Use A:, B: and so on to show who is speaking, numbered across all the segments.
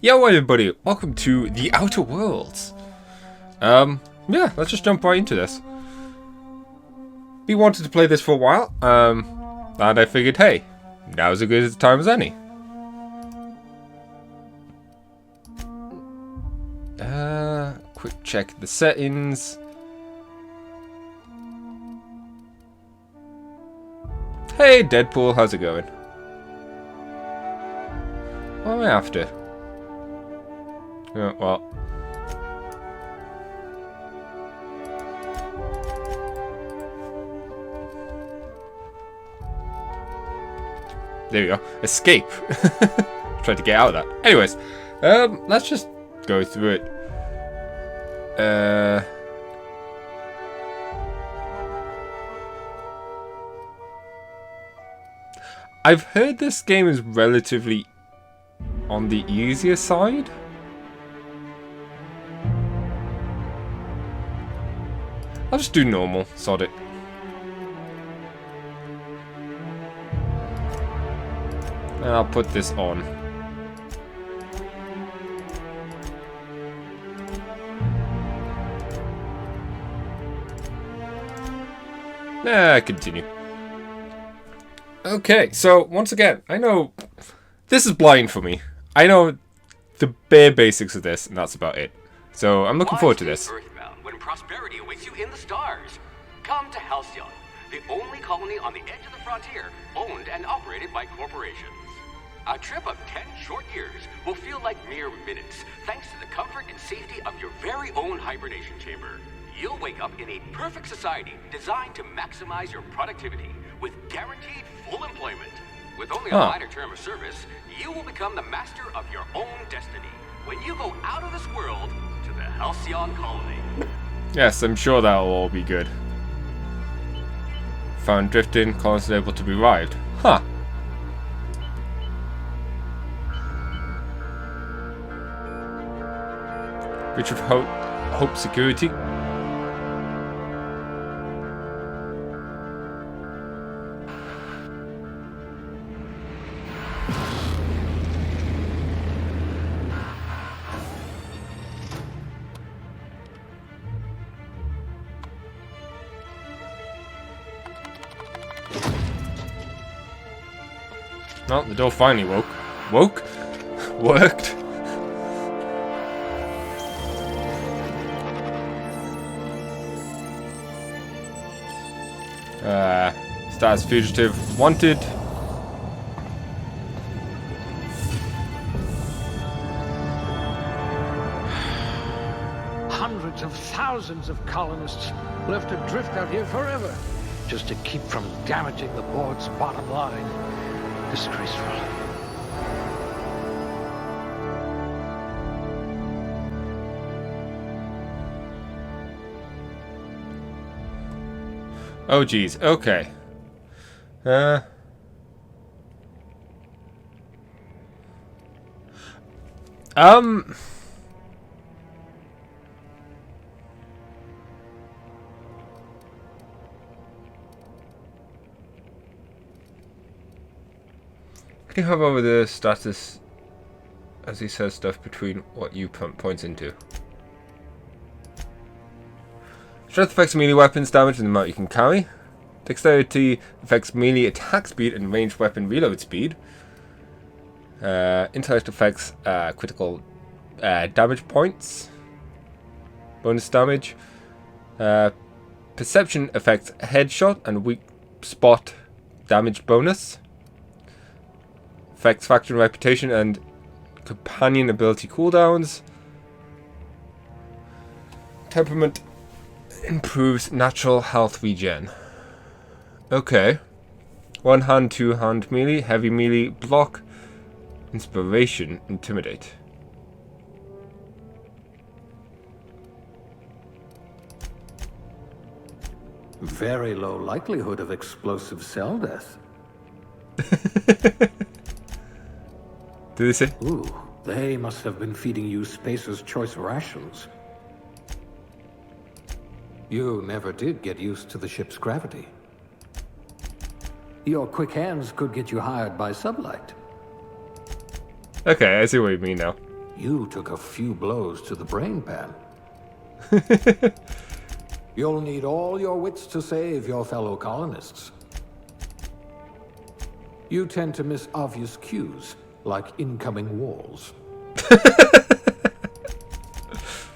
A: Yo everybody, welcome to the Outer Worlds. Yeah, let's just jump right into this. We wanted to play this for a while, and I figured, hey, now's as good a time as any. Quick check the settings. Hey Deadpool, how's it going? What am I after? Oh, well. There we go. Escape. Tried to get out of that. Anyways, let's just go through it. I've heard this game is relatively on the easier side. I'll just do normal, sod it. And I'll put this on. Continue. Okay, so once again, I know this is blind for me. I know the bare basics of this, and that's about it. So I'm looking forward to this.
B: When prosperity awaits you in the stars, come to Halcyon, the only colony on the edge of the frontier, owned and operated by corporations. A trip of 10 short years will feel like mere minutes, thanks to the comfort and safety of your very own hibernation chamber. You'll wake up in a perfect society designed to maximize your productivity with guaranteed full employment. With only a minor term of service, you will become the master of your own destiny when you go out of this world to the Halcyon colony.
A: Yes, I'm sure that'll all be good. Found drifting, colonists able to be revived. Huh. Breach of hope security. Oh, the door finally woke. Worked. Status fugitive wanted.
C: Hundreds of thousands of colonists left adrift out here forever, just to keep from damaging the board's bottom line. Disgraceful.
A: Oh geez, okay. Can you hover over the status as he says stuff between what you points into? Strength affects melee weapons damage and the amount you can carry. Dexterity affects melee attack speed and ranged weapon reload speed. Intellect affects critical damage points. Bonus damage. Perception affects headshot and weak spot damage bonus. Affects faction reputation and companion ability cooldowns. Temperament improves natural health regen. Okay. One hand, two hand melee, heavy melee, block, inspiration, intimidate.
C: Very low likelihood of explosive cell death.
A: Did they say?
C: Ooh, they must have been feeding you Spacer's Choice rations. You never did get used to the ship's gravity. Your quick hands could get you hired by Sublight.
A: Okay, I see what you mean now.
C: You took a few blows to the brain pan. You'll need all your wits to save your fellow colonists. You tend to miss obvious cues, like incoming walls.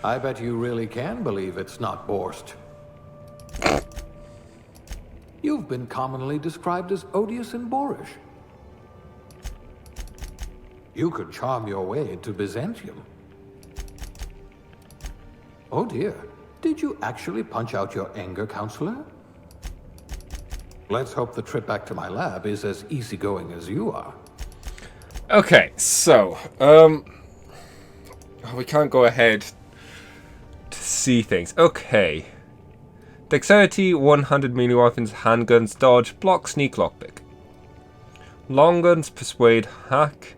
C: I bet you really can believe it's not Borst. You've been commonly described as odious and boorish. You could charm your way into Byzantium. Oh dear, did you actually punch out your anger, counselor? Let's hope the trip back to my lab is as easygoing as you are.
A: Okay, so, we can't go ahead to see things. Okay. Dexterity, 100 melee weapons, handguns, dodge, block, sneak, lockpick. Long guns, persuade, hack,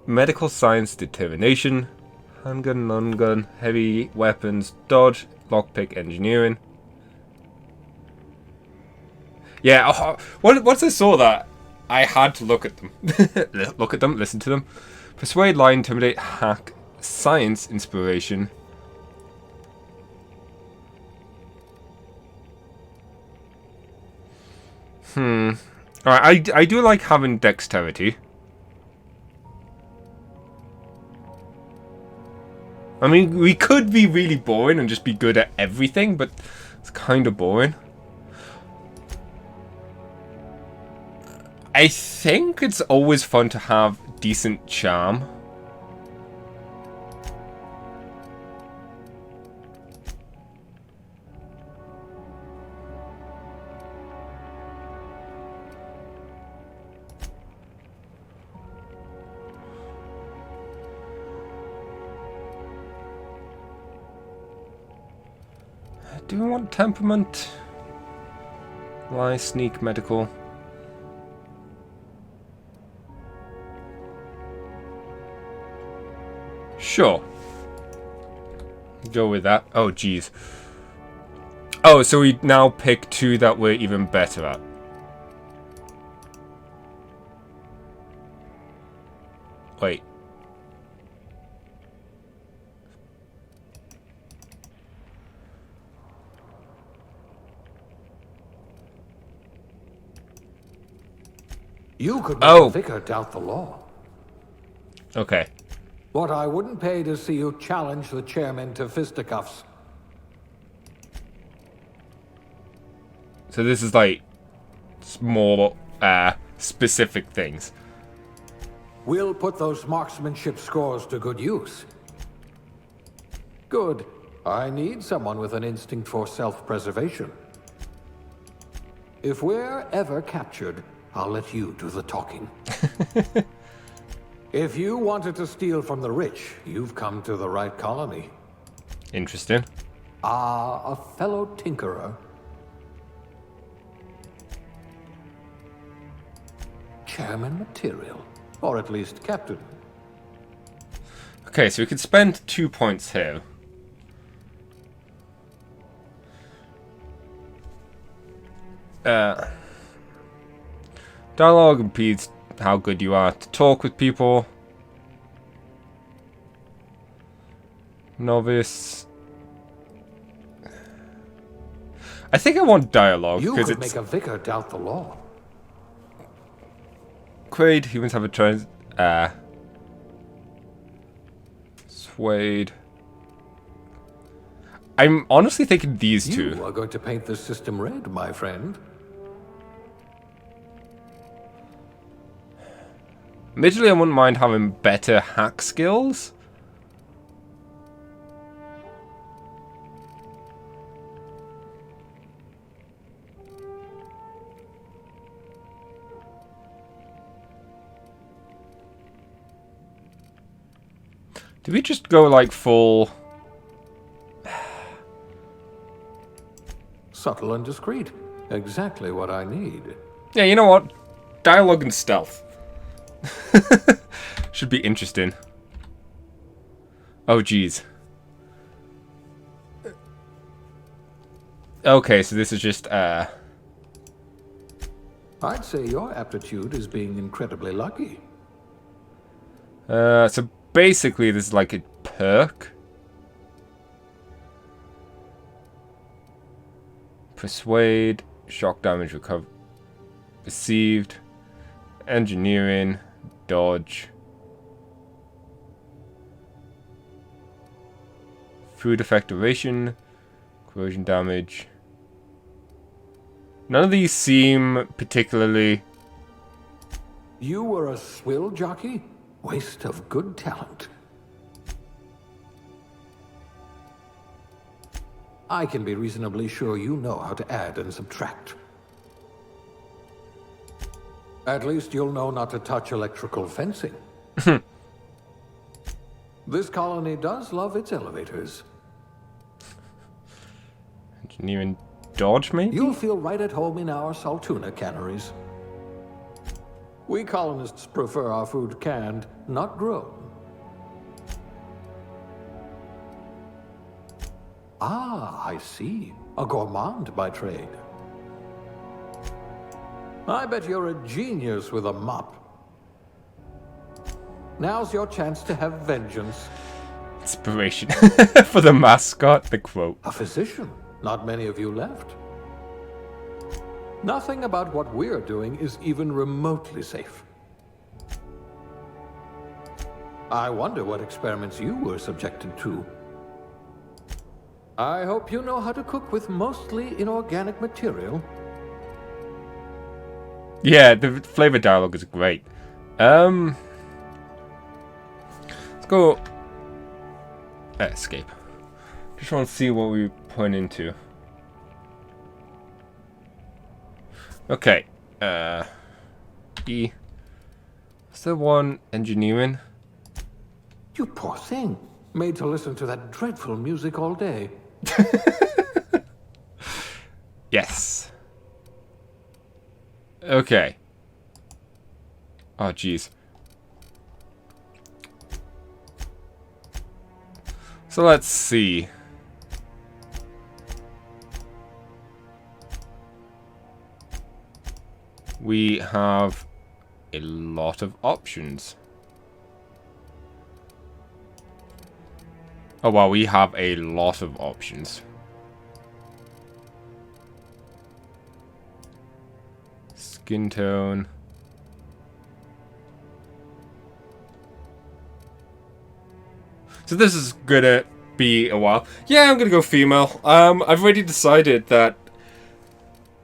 A: medical science, determination, handgun, non-gun, heavy weapons, dodge, lockpick, engineering. Yeah, once I saw that, I had to look at them. Look at them, listen to them. Persuade, lie, intimidate, hack, science, inspiration. Alright, I do like having dexterity. I mean, we could be really boring and just be good at everything, but it's kind of boring. I think it's always fun to have decent charm. Do we want temperament? Lie, sneak, medical. Sure. Go with that. Oh, jeez. Oh, so we now pick two that we're even better at. Wait.
C: You could make a vicar doubt the law.
A: Okay.
C: What I wouldn't pay to see you challenge the chairman to fisticuffs.
A: So this is like more specific things.
C: We'll put those marksmanship scores to good use. Good. I need someone with an instinct for self-preservation. If we're ever captured, I'll let you do the talking. If you wanted to steal from the rich, you've come to the right colony.
A: Interesting.
C: A fellow tinkerer. Chairman material. Or at least captain.
A: Okay, so we could spend 2 points here. Dialogue impedes how good you are to talk with people. Novice. I think I want dialogue
C: You
A: because
C: could
A: it's
C: make a vicar doubt the law.
A: Quaid. Humans have a trans. Swayed. I'm honestly thinking these two.
C: You are going to paint the system red, my friend.
A: Admittedly, I wouldn't mind having better hack skills. Do we just go like full...
C: Subtle and discreet. Exactly what I need.
A: Yeah, you know what? Dialogue and stealth. Should be interesting. Oh, jeez. Okay, so this is just,
C: I'd say your aptitude is being incredibly lucky.
A: so basically this is like a perk. Persuade, shock damage recover, received, engineering, dodge, food effect duration, corrosion damage. None of these seem particularly...
C: You were a swill jockey? Waste of good talent. I can be reasonably sure you know how to add and subtract. At least you'll know not to touch electrical fencing. This colony does love its elevators.
A: Engineering dodge, maybe?
C: You'll feel right at home in our Saltuna canneries. We colonists prefer our food canned, not grown. Ah, I see. A gourmand by trade. I bet you're a genius with a mop. Now's your chance to have vengeance.
A: Inspiration for the mascot, the quote.
C: A physician. Not many of you left. Nothing about what we're doing is even remotely safe. I wonder what experiments you were subjected to. I hope you know how to cook with mostly inorganic material.
A: Yeah, the flavor dialogue is great. Let's go. Escape. Just want to see what we point into. Okay. E. Is there one engineering?
C: You poor thing. Made to listen to that dreadful music all day.
A: Yes. Okay. Oh, jeez. So let's see. We have a lot of options. Oh, wow, we have a lot of options. Skin tone. So this is gonna be a while. Yeah, I'm gonna go female. I've already decided that...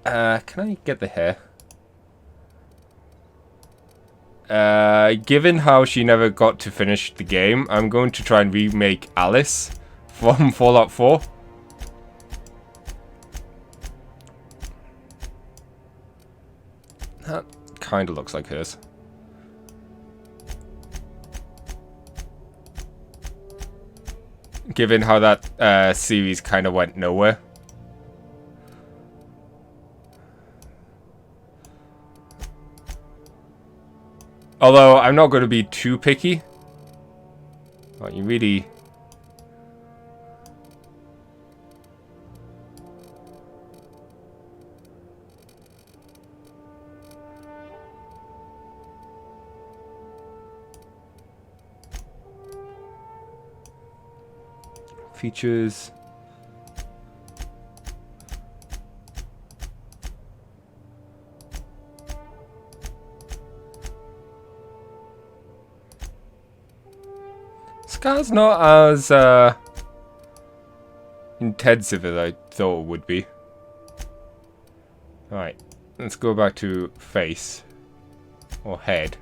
A: can I get the hair? Given how she never got to finish the game, I'm going to try and remake Alice from Fallout 4. That kind of looks like hers. Given how that series kind of went nowhere. Although, I'm not going to be too picky. Well, you really... Features... Scar's not as intensive as I thought it would be. Alright, let's go back to face or head.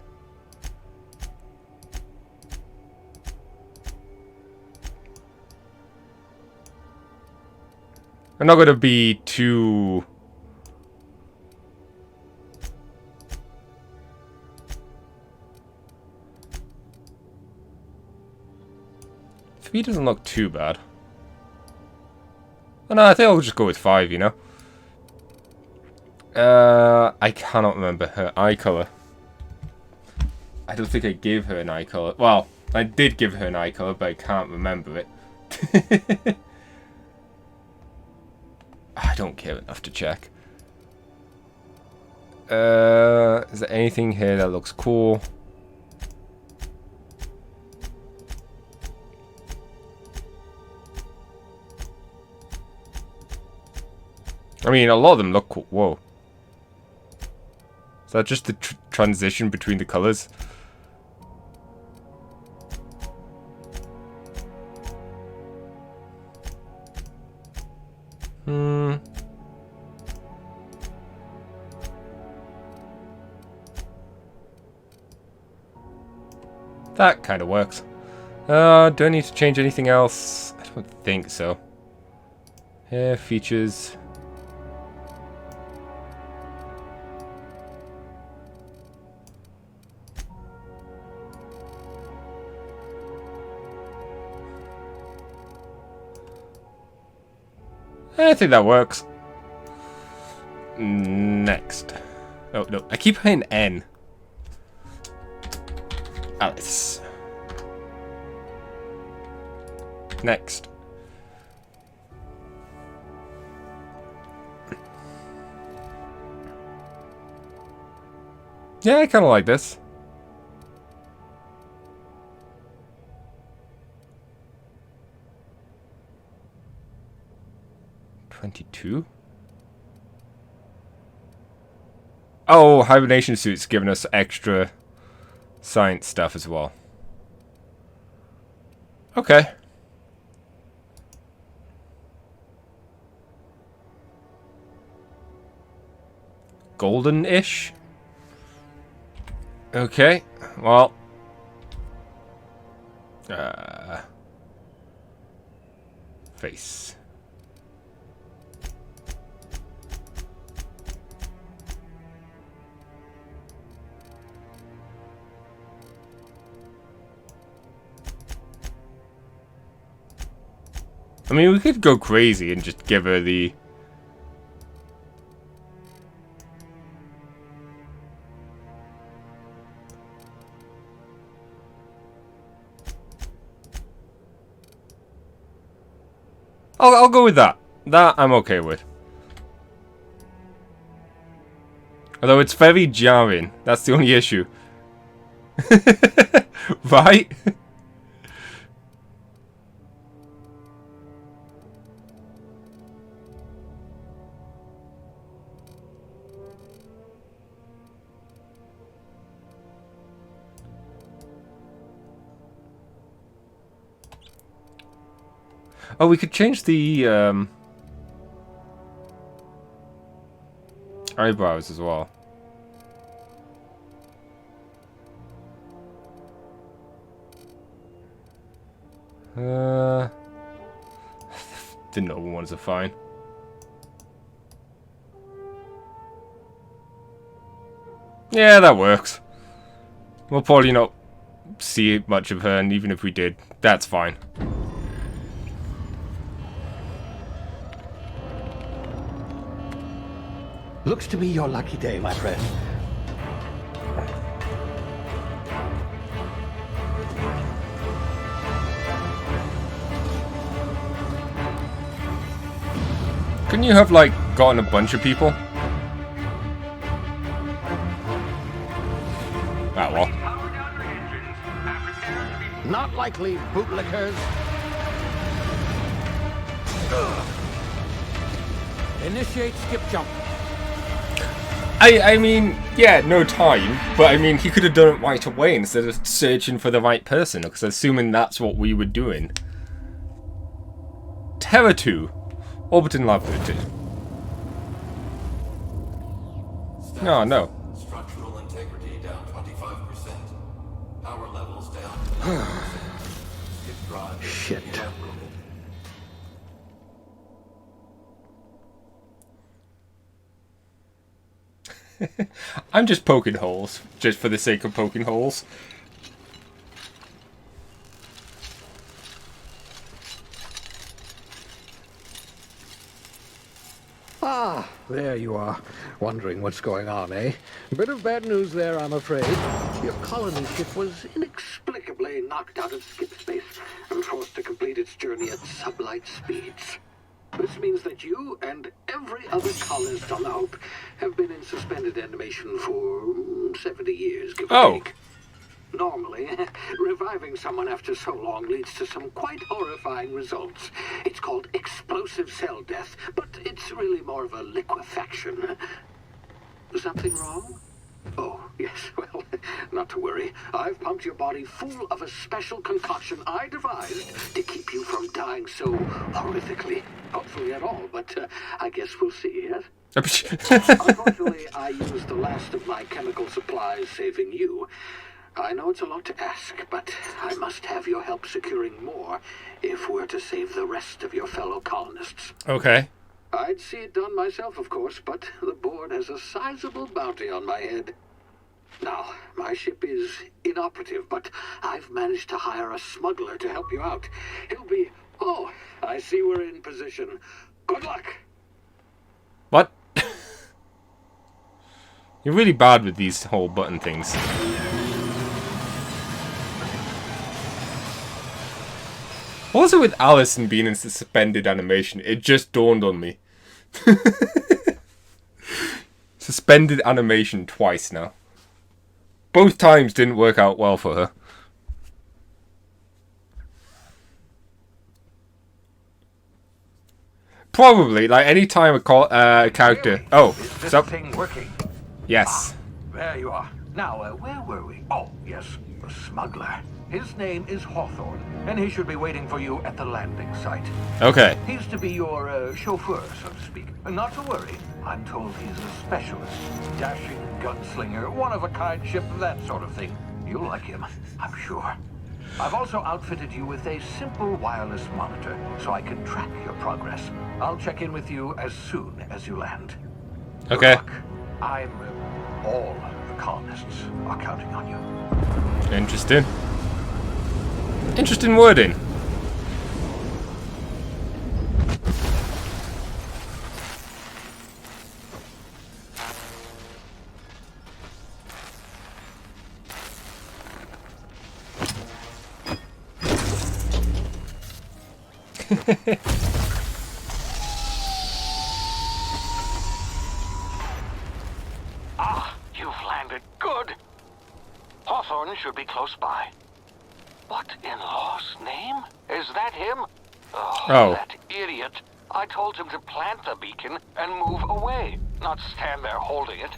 A: I'm not going to be too... Three doesn't look too bad. Oh, no, I think I'll just go with 5, you know. I cannot remember her eye color. I don't think I gave her an eye color. Well, I did give her an eye color, but I can't remember it. I don't care enough to check. Is there anything here that looks cool? I mean, a lot of them look cool. Whoa. Is that just the transition between the colors? That kind of works. Do I need to change anything else? I don't think so. Hair features. I think that works. Next. Oh, no. I keep hitting N. Alice. Next. Yeah, I kind of like this. $22. Oh, hibernation suit's giving us extra science stuff as well. Okay. Golden-ish. Okay. Well. Face. I mean, we could go crazy and just give her the... I'll go with that. That I'm okay with. Although it's very jarring. That's the only issue. Right? Oh, we could change the eyebrows as well. The normal ones are fine. Yeah, that works. We'll probably not see much of her, and even if we did, that's fine.
C: Looks to be your lucky day, my friend.
A: Couldn't you have, like, gotten a bunch of people? Ah, well.
C: Not likely, bootlickers. Initiate skip jump.
A: I mean, yeah, no time, but I mean, he could have done it right away instead of searching for the right person, because assuming that's what we were doing. Terra 2. Orbiting laboratory. No, no.
D: Structural integrity down 25%. Power levels down.
C: Shit.
A: I'm just poking holes, just for the sake of poking holes.
C: Ah, there you are. Wondering what's going on, eh? Bit of bad news there, I'm afraid. Your colony ship was inexplicably knocked out of skip space and forced to complete its journey at sublight speeds. This means that you and every other colonist on the Hope have been in suspended animation for 70 years, give or take. Normally, reviving someone after so long leads to some quite horrifying results. It's called explosive cell death, but it's really more of a liquefaction. Something wrong? Oh, yes, well, not to worry. I've pumped your body full of a special concoction I devised to keep you from dying so horrifically. Hopefully at all, but I guess we'll see, yes? Unfortunately, I used the last of my chemical supplies saving you. I know it's a lot to ask, but I must have your help securing more if we're to save the rest of your fellow colonists.
A: Okay.
C: I'd see it done myself, of course, but the board has a sizable bounty on my head. Now, my ship is inoperative, but I've managed to hire a smuggler to help you out. He'll be... Oh, I see we're in position. Good luck!
A: What? You're really bad with these whole button things. Also with Allison being in suspended animation, it just dawned on me. Suspended animation twice now. Both times didn't work out well for her. Probably, like any time a character...
C: Really?
A: Oh,
C: Is this
A: so...
C: thing working?
A: Yes.
C: There you are. Now, where were we? Oh, yes, the smuggler. His name is Hawthorne, and he should be waiting for you at the landing site.
A: Okay.
C: He's to be your chauffeur, so to speak. Not to worry. I'm told he's a specialist. Dashing gunslinger, one-of-a-kind ship, that sort of thing. You'll like him, I'm sure. I've also outfitted you with a simple wireless monitor, so I can track your progress. I'll check in with you as soon as you land.
A: Okay.
C: Good luck. All the colonists are counting on you.
A: Interesting. Interesting wording.
E: You've landed. Good. Hawthorne should be close by. What in law's name? Is that him?
A: Oh.
E: That idiot. I told him to plant the beacon and move away, not stand there holding it.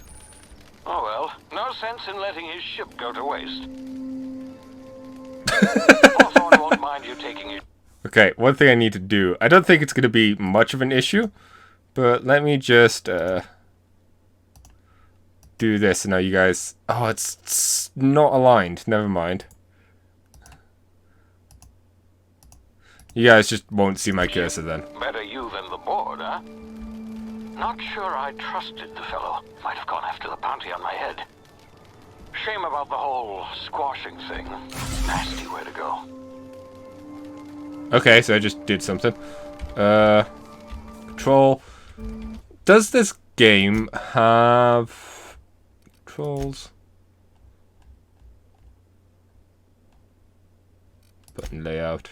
E: Oh well, no sense in letting his ship go to waste. Hawthorne won't mind you taking it.
A: Okay, one thing I need to do. I don't think it's going to be much of an issue, but let me just do this. Now you guys... Oh, it's not aligned. Never mind. You guys just won't see my cursor then.
E: Better you than the board, huh? Not sure I trusted the fellow. Might have gone after the bounty on my head. Shame about the whole squashing thing. Nasty way to go.
A: Okay, so I just did something. Control. Does this game have controls? Button layout.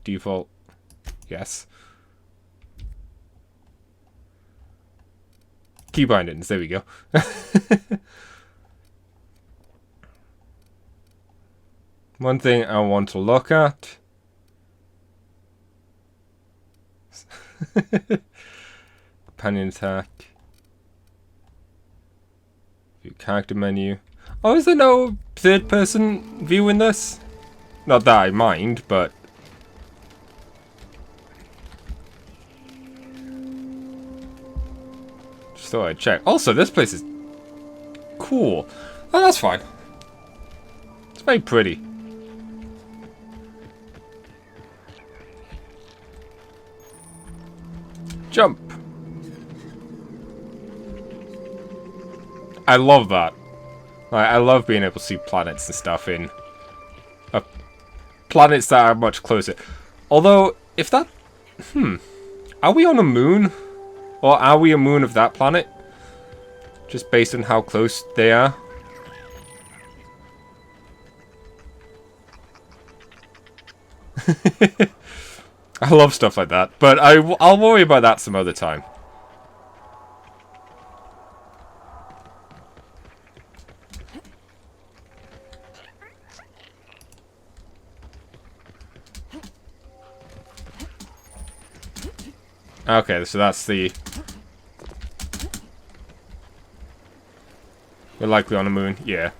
A: Default. Yes. Key bindings. There we go. One thing I want to look at. Companion attack. View character menu. Oh, is there no third person view in this? Not that I mind, but... Just thought I'd check. Also, this place is cool. Oh, that's fine. It's very pretty. Jump. I love that. I love being able to see planets and stuff in planets that are much closer. Although, if that... Are we on a moon? Or are we a moon of that planet? Just based on how close they are. I love stuff like that. But I'll worry about that some other time. Okay, so that's the... We're likely on the moon. Yeah.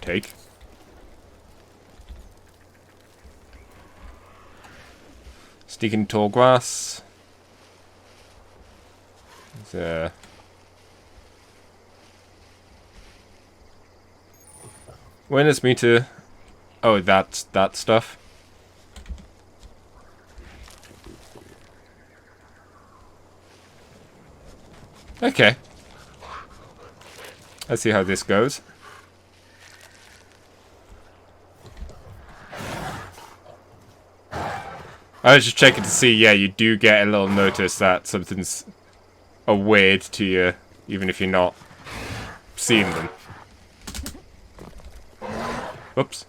A: Take. Sneaking tall grass. Witness me to... Oh, that stuff. Okay. Let's see how this goes. I was just checking to see, yeah, you do get a little notice that something's weird to you, even if you're not seeing them. Whoops.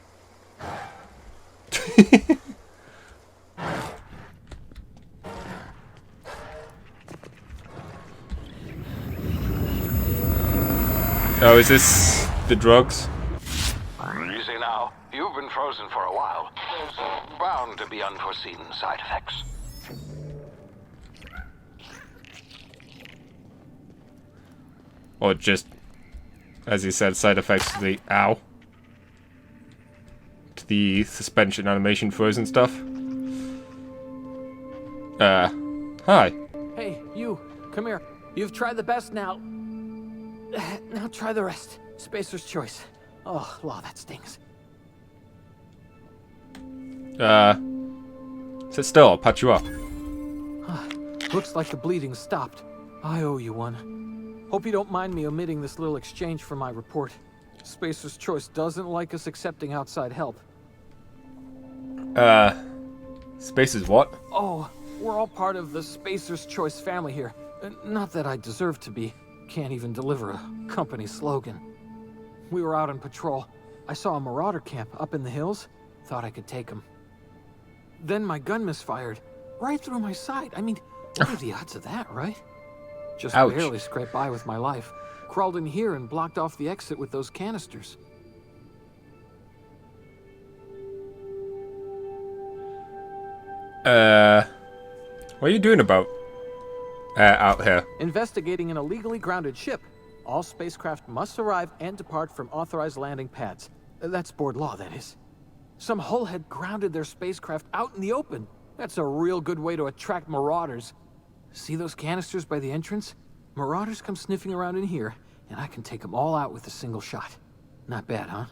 A: Oh, is this the drugs?
E: Easy now. You've been frozen for a while. There's bound to be unforeseen side effects.
A: Or just, as he said, side effects to the... Ow. To the suspension animation frozen stuff. Hi.
F: Hey, you. Come here. You've tried the best now. Now try the rest. Spacer's choice. Oh, law, that stings.
A: Sit still, I'll patch you up.
F: Looks like the bleeding stopped. I owe you one. Hope you don't mind me omitting this little exchange for my report. Spacer's choice doesn't like us accepting outside help.
A: Space is what?
F: Oh, we're all part of the Spacer's Choice family here. Not that I deserve to be. Can't even deliver a company slogan. We were out on patrol. I saw a marauder camp up in the hills. Thought I could take him. Then my gun misfired. Right through my side. I mean, what are the odds of that, right? Just
A: Ouch.
F: barely scraped by with my life. Crawled in here and blocked off the exit with those canisters.
A: What are you doing about out here?
F: Investigating an illegally grounded ship. All spacecraft must arrive and depart from authorized landing pads. That's board law, that is. Some hull had grounded their spacecraft out in the open. That's a real good way to attract marauders. See those canisters by the entrance? Marauders come sniffing around in here, and I can take them all out with a single shot. Not bad, huh?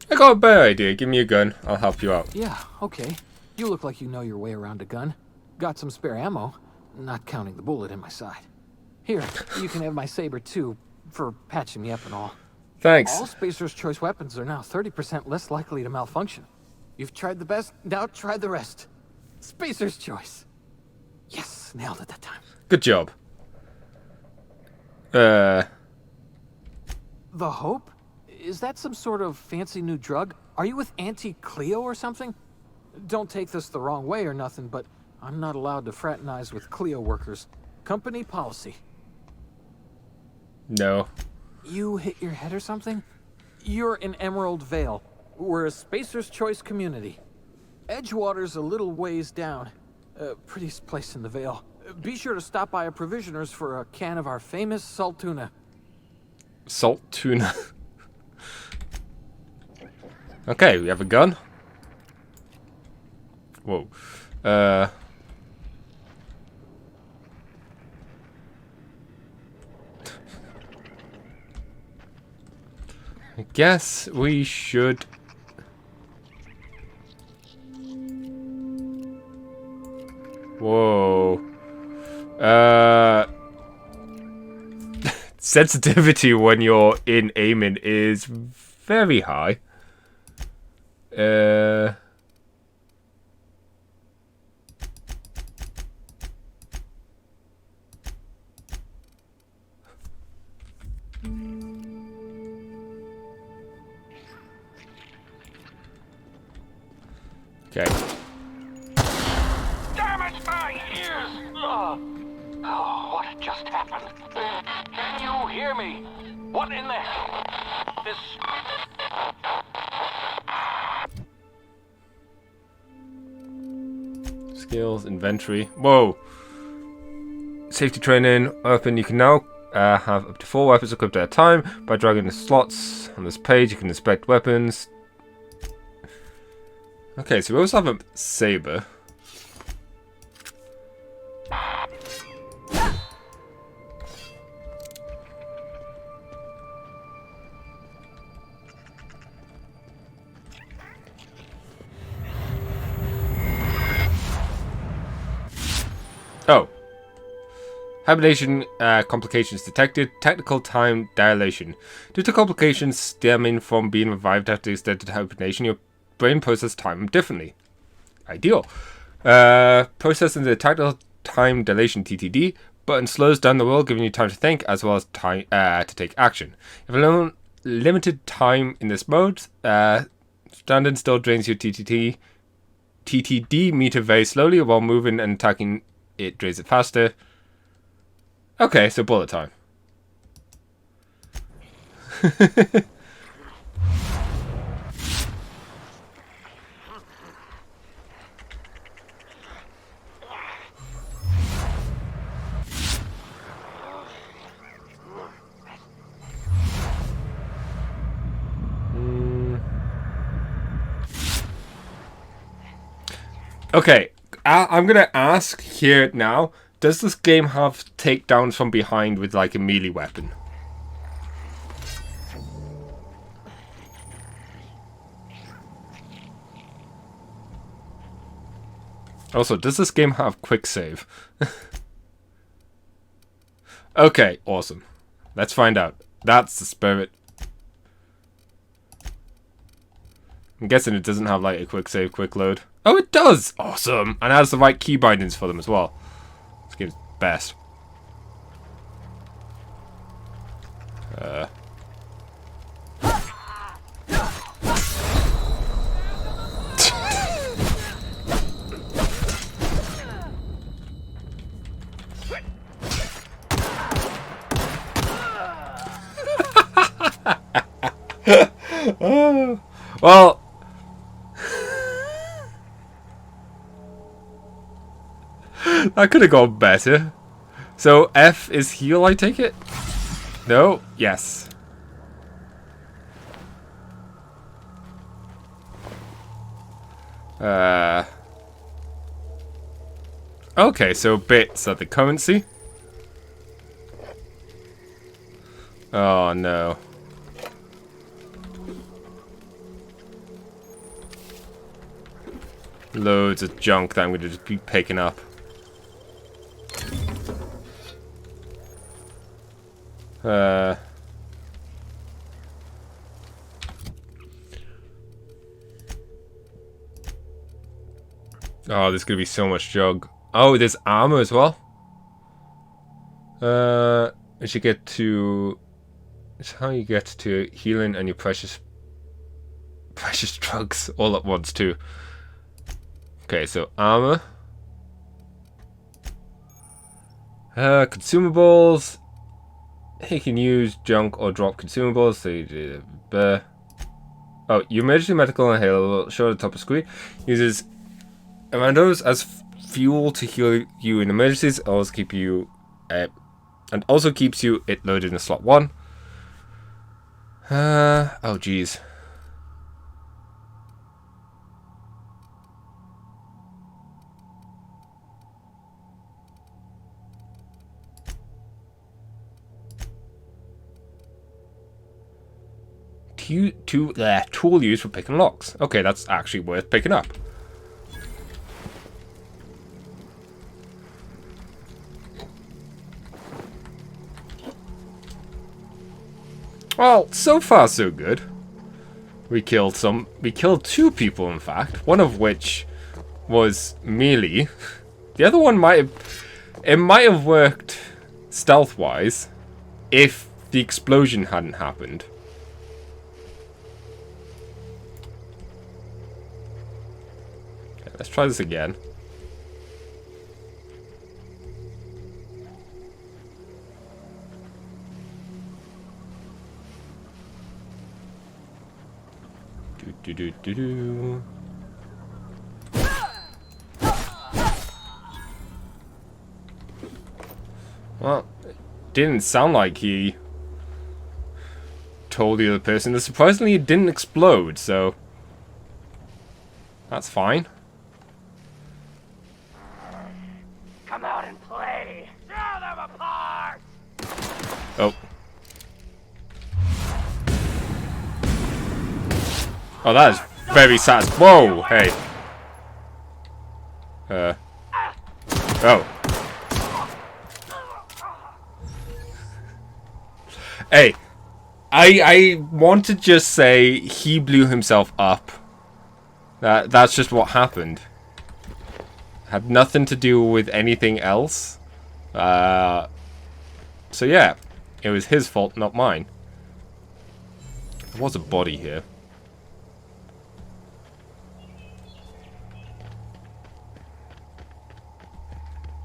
A: I got a better idea. Give me a gun. I'll help you out.
F: Yeah, okay. You look like you know your way around a gun. Got some spare ammo, not counting the bullet in my side. Here, you can have my saber too, for patching me up and all.
A: Thanks.
F: All Spacer's Choice weapons are now 30% less likely to malfunction. You've tried the best, now try the rest. Spacer's Choice. Yes, nailed it that time.
A: Good job.
F: The Hope? Is that some sort of fancy new drug? Are you with Auntie Cleo or something? Don't take this the wrong way or nothing, but I'm not allowed to fraternize with Cleo workers. Company policy.
A: No.
F: You hit your head or something? You're in Emerald Vale. We're a Spacer's Choice community. Edgewater's a little ways down. Prettiest place in the Vale. Be sure to stop by a provisioner's for a can of our famous salt tuna.
A: Salt tuna. Okay, we have a gun. Whoa. I guess we should... Whoa. Sensitivity when you're in aiming is very high. Okay.
E: Damn it, my ears! Oh, what just happened? Can you hear me? What in the hell? This...
A: Skills, inventory. Whoa! Safety training, weapon. You can now have up to 4 weapons equipped at a time. By dragging the slots on this page, you can inspect weapons. Okay, so we also have a saber. Oh. Hibernation complications detected. Technical time dilation. Due to complications stemming from being revived after extended hibernation, your brain processes time differently. Ideal. Processing the technical time dilation (TTD) button slows down the world, giving you time to think as well as time to take action. If alone limited time in this mode, standing still drains your TTD meter very slowly, while moving and attacking it drains it faster. Okay, so bullet time. Okay, I'm gonna ask here now, does this game have takedowns from behind with like a melee weapon? Also, does this game have quick save? Okay, awesome. Let's find out. That's the spirit. I'm guessing it doesn't have like a quick save, quick load. Oh, it does! Awesome! And it has the right key bindings for them as well. This game's best. Well... that could have gone better. So F is heal, I take it? No? Yes. Okay, so bits are the currency. Oh no. Loads of junk that I'm going to just keep picking up. Oh, there's going to be so much junk. Oh, there's armor as well. We should get to... It's how you get to healing and your precious drugs all at once too. Okay, so armor. Consumables. You can use junk or drop consumables. So you do, oh, your emergency medical inhaler will show at the top of the screen. Uses Amandos as fuel to heal you in emergencies. Always keep you, and also keeps you it loaded in slot 1. Oh geez. Tool used for picking locks. Okay, that's actually worth picking up. Well, so far so good. We killed 2 people in fact, one of which was melee. The other one might have worked stealth-wise if the explosion hadn't happened. Let's try this again. Do do do do. Well, it didn't sound like he told the other person. And surprisingly, it didn't explode, so that's fine.
G: Come out and play. Tear them apart.
A: Oh. Oh, that is very sad. Whoa, hey. Oh. Hey, I want to just say he blew himself up. That's just what happened. Had nothing to do with anything else. So yeah, it was his fault, not mine. There was a body here.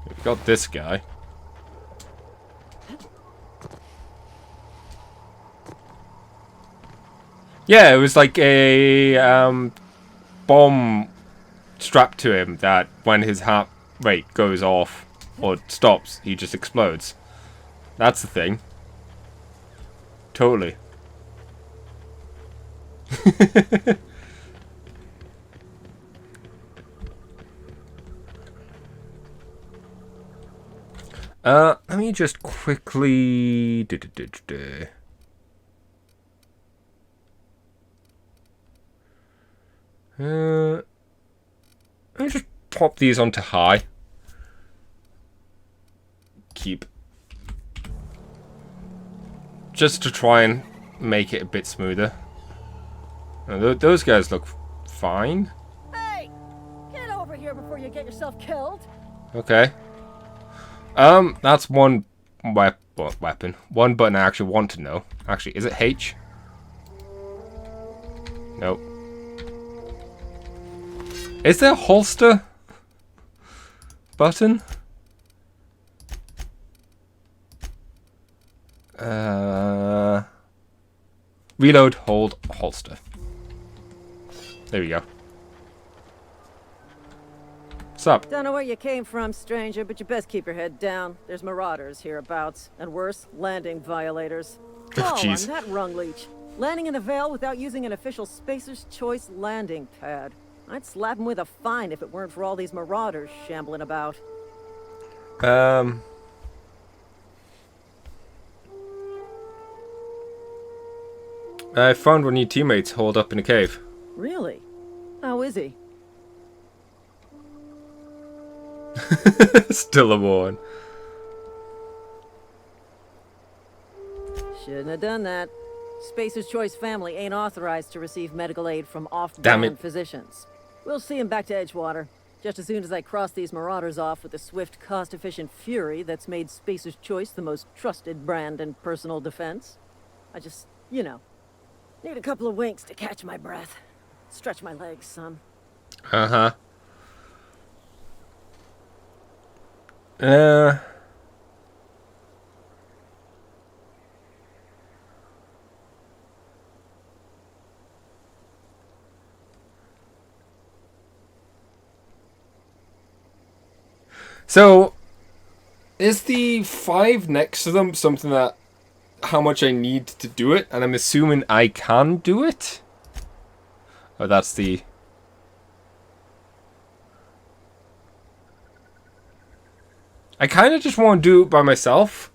A: We got this guy. Yeah, it was like a bomb strapped to him that when his heart rate goes off or stops, he just explodes. That's the thing. Totally. Let me just quickly... Let me just pop these onto high. Keep. Just to try and make it a bit smoother. Those guys look fine.
H: Hey! Get over here before you get yourself killed.
A: Okay. That's one weapon. One button I actually want to know. Actually, is it H? Nope. Is there a holster button? Reload, hold, holster. There we go. What's up?
H: Don't know where you came from, stranger, but you best keep your head down. There's marauders hereabouts, and worse, landing violators. Oh, on
A: jeez.
H: that rung leech. Landing in the Vale without using an official Spacer's Choice landing pad. I'd slap him with a fine if it weren't for all these marauders shambling about.
A: I found one of your teammates holed up in a cave.
H: Really? How is he?
A: Still a one.
H: Shouldn't have done that. Spacer's Choice family ain't authorized to receive medical aid from
A: Damn
H: off-brand
A: it.
H: physicians. We'll see him back to Edgewater, just as soon as I cross these marauders off with the swift, cost-efficient fury that's made Spacer's Choice the most trusted brand in personal defense. I just, you know, need a couple of winks to catch my breath. Stretch my legs, son.
A: Uh-huh. So, is the 5 next to them something that how much I need to do it? And I'm assuming I can do it? Oh, that's the... I kind of just want to do it by myself.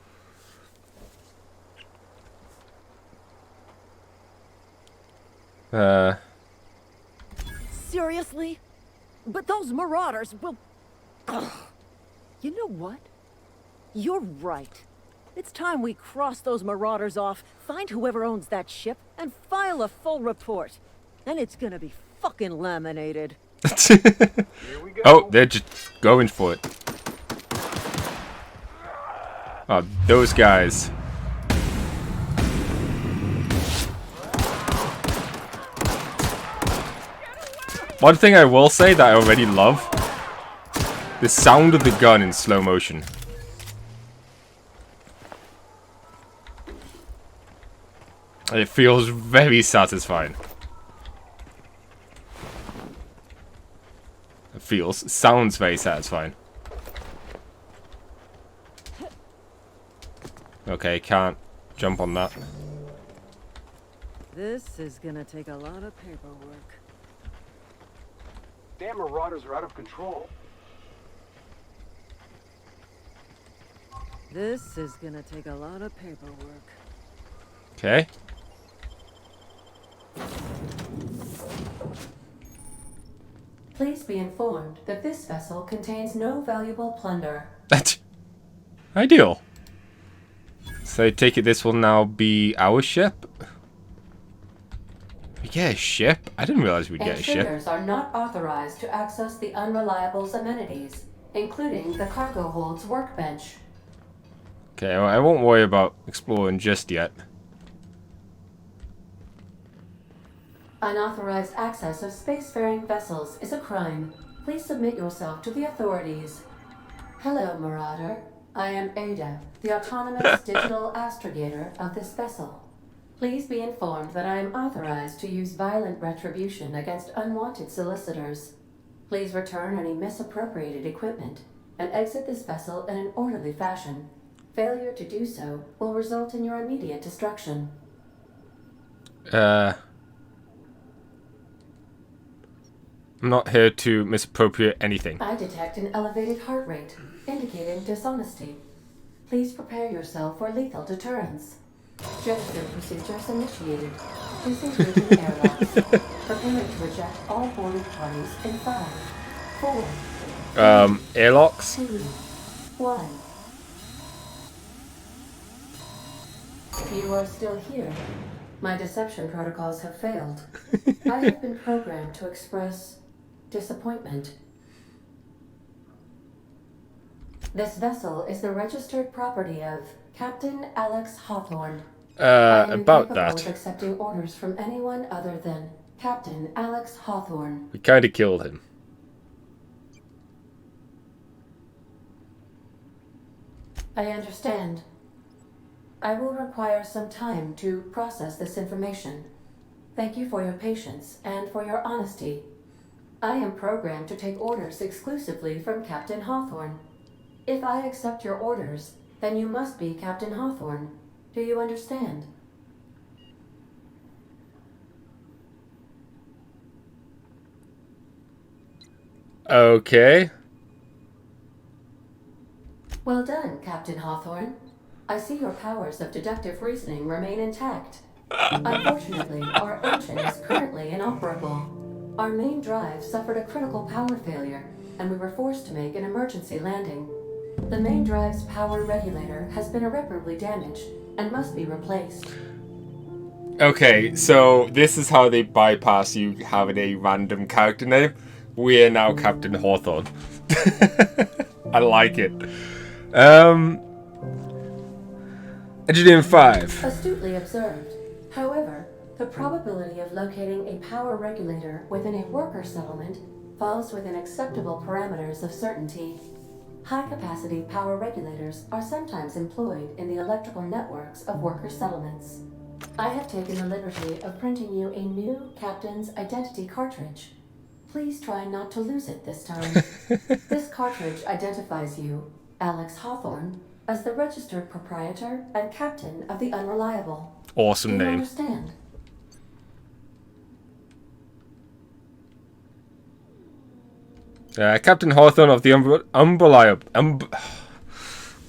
H: Seriously? But those marauders will... Ugh. You know what? You're right. It's time we cross those marauders off, find whoever owns that ship, and file a full report. Then it's gonna be fucking laminated.
A: Oh, they're just going for it. Oh, those guys. One thing I will say that I already love. The sound of the gun in slow motion. It feels very satisfying. sounds very satisfying. Okay, can't jump on that.
H: This is gonna take a lot of paperwork.
G: Damn marauders are out of control.
H: This is gonna take a lot of paperwork.
A: Okay.
I: Please be informed that this vessel contains no valuable plunder.
A: That's ideal. So I take it this will now be our ship? We get a ship? I didn't realize we'd get a ship.
I: Intruders are not authorized to access the Unreliable's amenities, including the cargo hold's workbench.
A: Okay, well, I won't worry about exploring just yet.
I: Unauthorized access of spacefaring vessels is a crime. Please submit yourself to the authorities. Hello, Marauder. I am Ada, the autonomous digital astrogator of this vessel. Please be informed that I am authorized to use violent retribution against unwanted solicitors. Please return any misappropriated equipment and exit this vessel in an orderly fashion. Failure to do so will result in your immediate destruction.
A: I'm not here to misappropriate anything.
I: I detect an elevated heart rate, indicating dishonesty. Please prepare yourself for lethal deterrence. Gesture procedures initiated. Disengaging airlocks. Preparing to eject all boarded parties in 5, 4,
A: Airlocks?
I: 2, 1. You are still here. My deception protocols have failed. I have been programmed to express disappointment. This vessel is the registered property of Captain Alex Hawthorne. I am
A: about
I: incapable
A: that.
I: of accepting orders from anyone other than Captain Alex Hawthorne.
A: We kind of killed him.
I: I understand. I will require some time to process this information. Thank you for your patience and for your honesty. I am programmed to take orders exclusively from Captain Hawthorne. If I accept your orders, then you must be Captain Hawthorne. Do you understand?
A: Okay.
I: Well done, Captain Hawthorne. I see your powers of deductive reasoning remain intact. Unfortunately, our engine is currently inoperable. Our main drive suffered a critical power failure, and we were forced to make an emergency landing. The main drive's power regulator has been irreparably damaged and must be replaced.
A: Okay, so this is how they bypass you having a random character name. We are now Captain Hawthorne. I like it. Engineering 5.
I: Astutely observed. However, the probability of locating a power regulator within a worker settlement falls within acceptable parameters of certainty. High-capacity power regulators are sometimes employed in the electrical networks of worker settlements. I have taken the liberty of printing you a new Captain's Identity cartridge. Please try not to lose it this time. This cartridge identifies you, Alex Hawthorne, as the registered proprietor and captain of the Unreliable.
A: Awesome
I: Do you
A: name.
I: understand?
A: Captain Hawthorne of the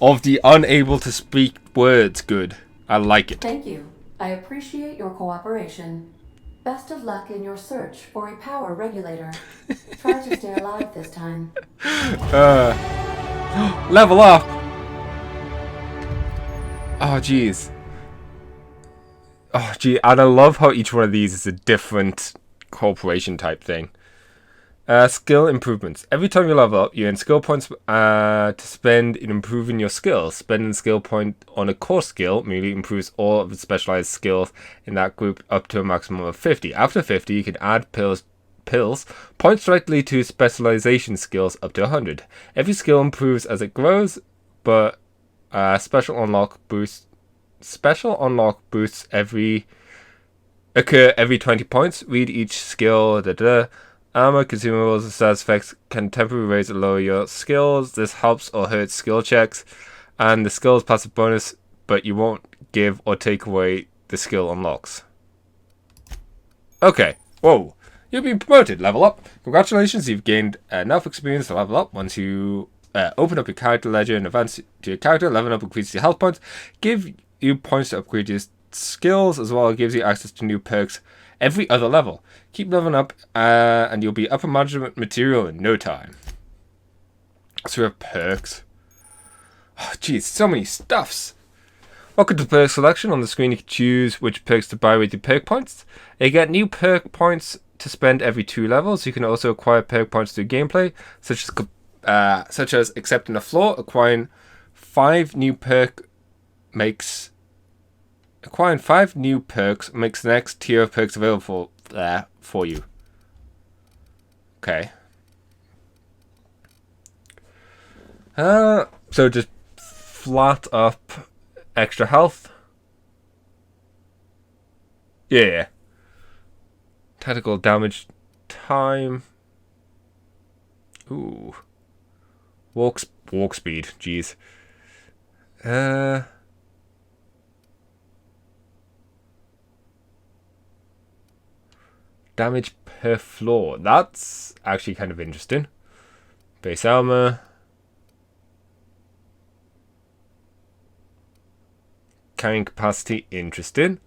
A: of the unable to speak words. Good. I like it.
I: Thank you. I appreciate your cooperation. Best of luck in your search for a power regulator. Try to stay alive this time.
A: Level up. Oh, jeez. Oh, gee. And I love how each one of these is a different corporation type thing. Skill improvements. Every time you level up, you earn skill points to spend in improving your skills. Spending a skill point on a core skill merely improves all of the specialized skills in that group up to a maximum of 50. After 50, you can add pills points directly to specialization skills up to 100. Every skill improves as it grows, but special unlock boosts occur every 20 points. Read each skill. Armor, consumables, and status effects can temporarily raise or lower your skills. This helps or hurts skill checks. And the skills passive bonus, but you won't give or take away the skill unlocks. Okay. Whoa. You've been promoted. Level up. Congratulations. You've gained enough experience to level up. Once you open up your character ledger and advance to your character, leveling up increases your health points. Give you points to upgrade your skills, as well as gives you access to new perks every other level. Keep leveling up, and you'll be upper management material in no time. So we have perks. Oh, geez, so many stuffs. Welcome to the perk selection. On the screen, you can choose which perks to buy with your perk points. You get new perk points to spend every 2 levels. You can also acquire perk points through gameplay, such as accepting a flaw. Acquiring 5 new perks makes the next tier of perks available there for you. Okay. So just flat up extra health. Yeah. Tactical damage time. Ooh. Walk speed. Jeez. Damage per floor. That's actually kind of interesting. Base armor. Carrying capacity. Interesting.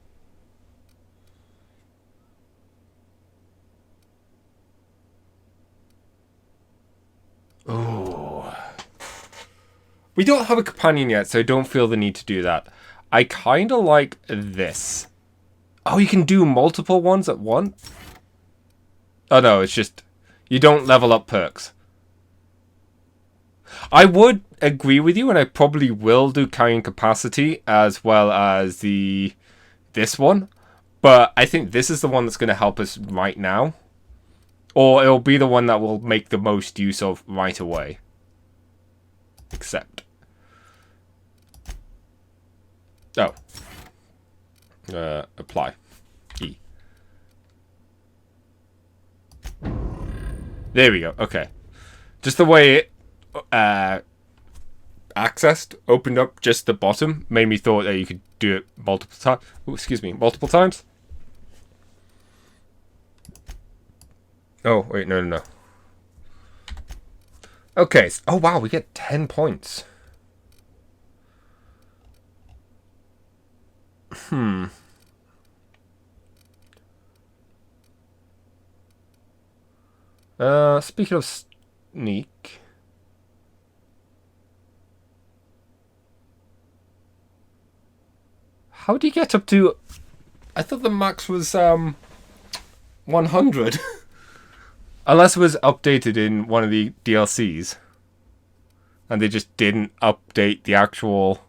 A: Oh. We don't have a companion yet, so I don't feel the need to do that. I kind of like this. Oh, you can do multiple ones at once? Oh no, it's just you don't level up perks. I would agree with you, and I probably will do carrying capacity as well as this one. But I think this is the one that's going to help us right now. Or it'll be the one that we'll make the most use of right away. Accept. Oh. Apply. E. There we go. Okay. Just the way it accessed, opened up just the bottom, made me thought that you could do it multiple times. Multiple times. Oh, wait, no. Okay. Oh, wow, we get 10 points. Speaking of sneak. How do you get up to... I thought the max was 100. Unless it was updated in one of the DLCs. And they just didn't update the actual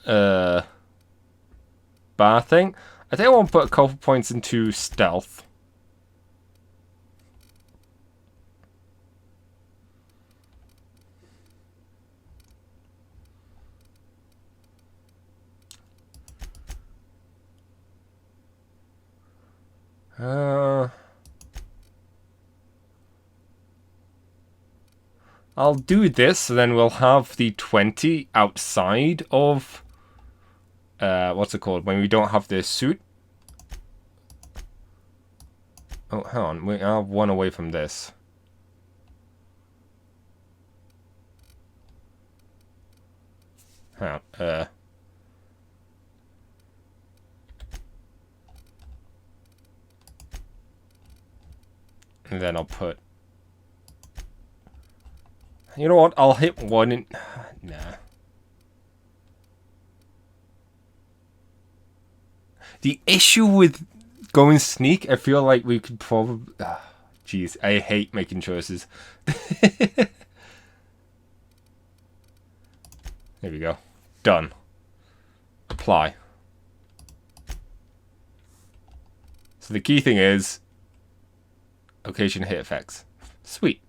A: bar thing. I think I want to put a couple points into stealth. I'll do this, so then we'll have the 20 outside of what's it called? When we don't have the suit. Oh, hang on. We have one away from this. Hang on. And then I'll put... You know what? I'll hit one in... Nah. The issue with going sneak, I feel like we could probably... Jeez, I hate making choices. There we go. Done. Apply. So the key thing is... Occasion hit effects. Sweet.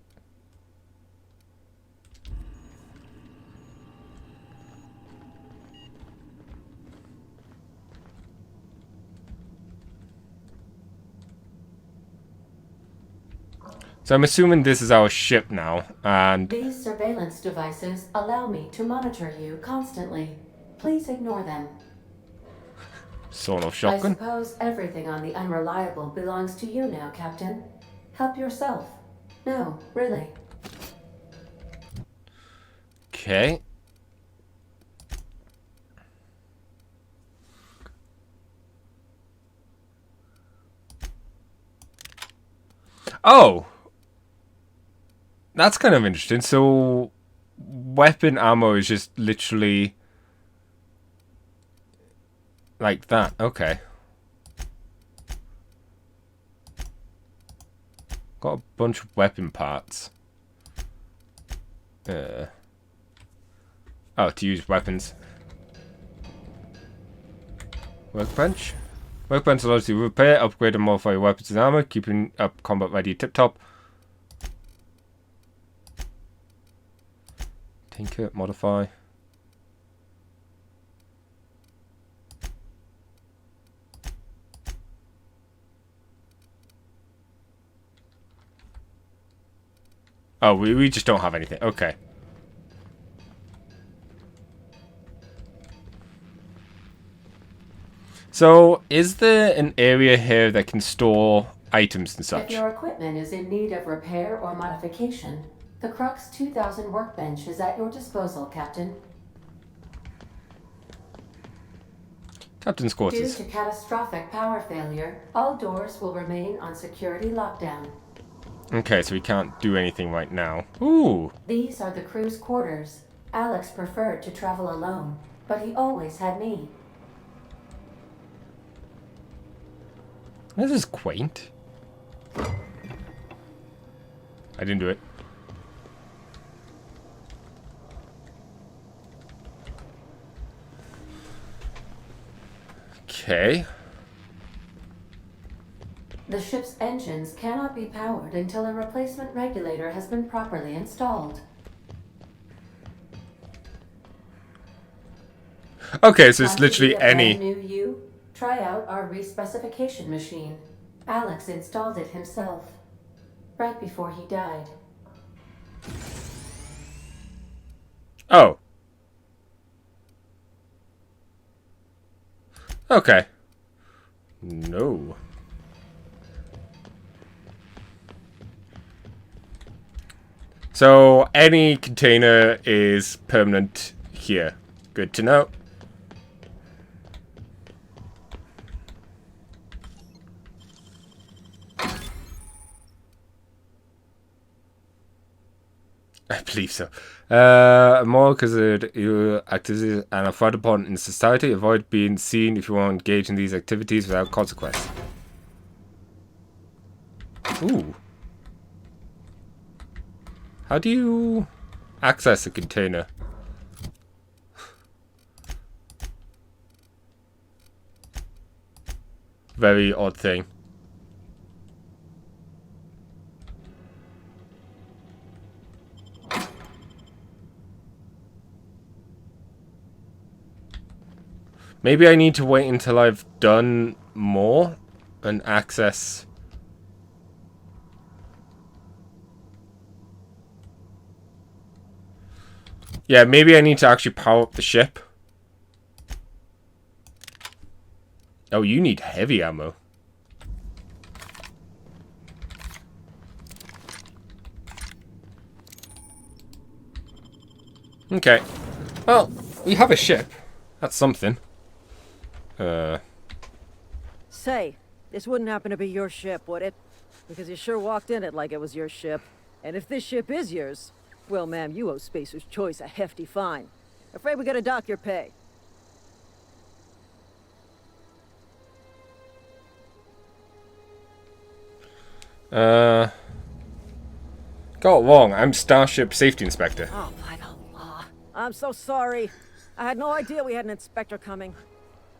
A: So I'm assuming this is our ship now, and...
I: These surveillance devices allow me to monitor you constantly. Please ignore them.
A: Sort of
I: I
A: shotgun.
I: suppose everything on the Unreliable belongs to you now, Captain. Help yourself. No, really.
A: Okay. Oh! That's kind of interesting. So, weapon ammo is just literally like that. Okay. Got a bunch of weapon parts. Oh, to use weapons. Workbench. Workbench allows you to repair, upgrade, and modify your weapons and armor, keeping up combat ready tip-top. Tinker, modify. Oh, we just don't have anything. Okay. So, is there an area here that can store items and
I: If
A: such?
I: your equipment is in need of repair or modification, the Crux 2000 workbench is at your disposal, Captain.
A: Captain's
I: Due
A: quarters.
I: to catastrophic power failure, all doors will remain on security lockdown.
A: Okay, so we can't do anything right now. Ooh.
I: These are the crew's quarters. Alex preferred to travel alone, but he always had me.
A: This is quaint. I didn't do it. Okay.
I: The ship's engines cannot be powered until a replacement regulator has been properly installed.
A: Okay, so it's
I: Want to
A: literally
I: be a brand
A: any...
I: new you? Try out our respecification machine. Alex installed it himself, right before he died.
A: Oh. Okay. No. So, any container is permanent here. Good to know. I believe so. More because your activities and are frowned upon in society. Avoid being seen if you want to engage in these activities without consequence. Ooh. How do you access a container? Very odd thing. Maybe I need to wait until I've done more and access. Yeah, maybe I need to actually power up the ship. Oh, you need heavy ammo. Okay. Well, we have a ship. That's something.
H: Say, this wouldn't happen to be your ship, would it? Because you sure walked in it like it was your ship. And if this ship is yours, well, ma'am, you owe Spacer's Choice a hefty fine. Afraid we gotta dock your pay.
A: Got it wrong. I'm Starship Safety Inspector.
H: Oh, by the law. I'm so sorry. I had no idea we had an inspector coming.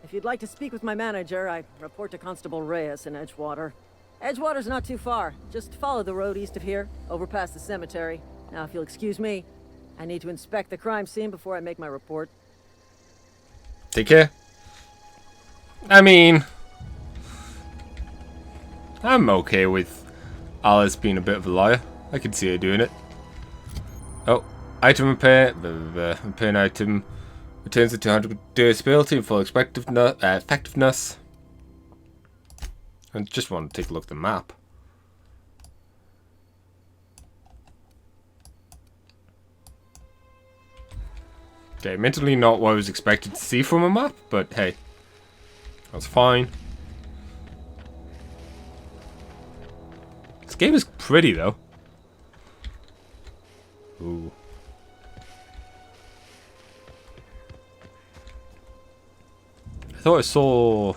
H: If you'd like to speak with my manager, I report to Constable Reyes in Edgewater. Edgewater's not too far. Just follow the road east of here, over past the cemetery. Now, if you'll excuse me, I need to inspect the crime scene before I make my report.
A: Take care. I mean, I'm okay with Alice being a bit of a liar. I can see her doing it. Oh, item repair. Repair an item returns it to 100 durability and full effectiveness. I just want to take a look at the map. Okay, mentally not what I was expected to see from a map, but hey, that's fine. This game is pretty though. Ooh. I thought I saw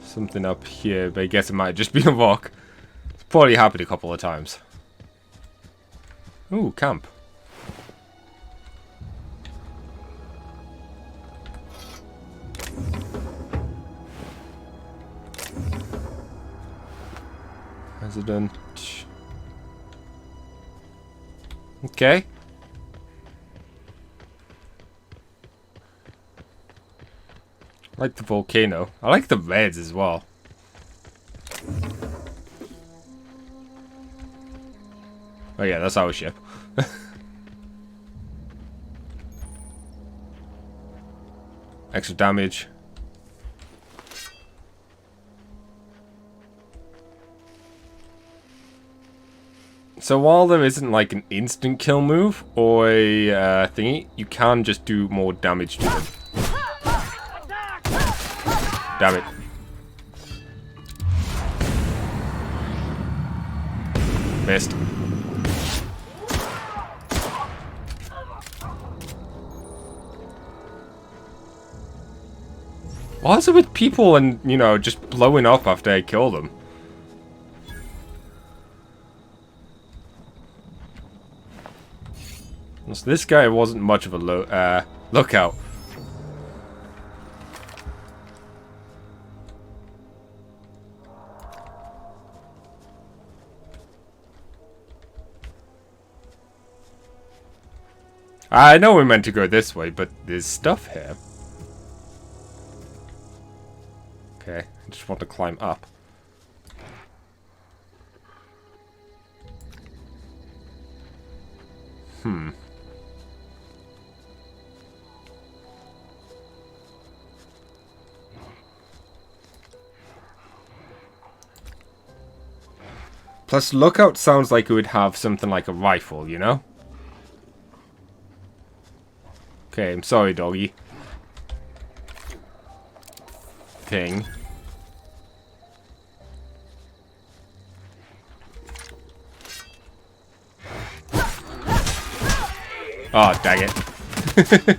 A: something up here, but I guess it might just be a rock. It's probably happened a couple of times. Ooh, camp. Resident. Okay. I like the volcano. I like the reds as well. Oh yeah, that's our ship. Extra damage. So while there isn't like an instant kill move or a thingy, you can just do more damage to them. Damn it. Missed. Why is it with people and, you know, just blowing up after I kill them? So this guy wasn't much of a lookout. I know we're meant to go this way, but there's stuff here. Okay, I just want to climb up. Plus, lookout sounds like it would have something like a rifle, you know? Okay, I'm sorry, doggy. Thing. Oh, dang it.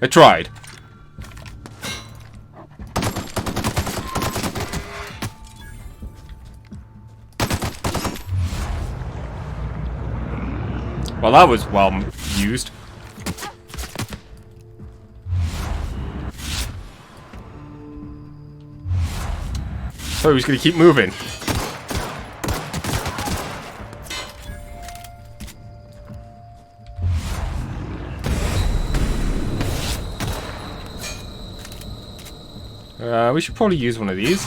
A: I tried. Well, that was well used. So he's gonna keep moving. We should probably use one of these.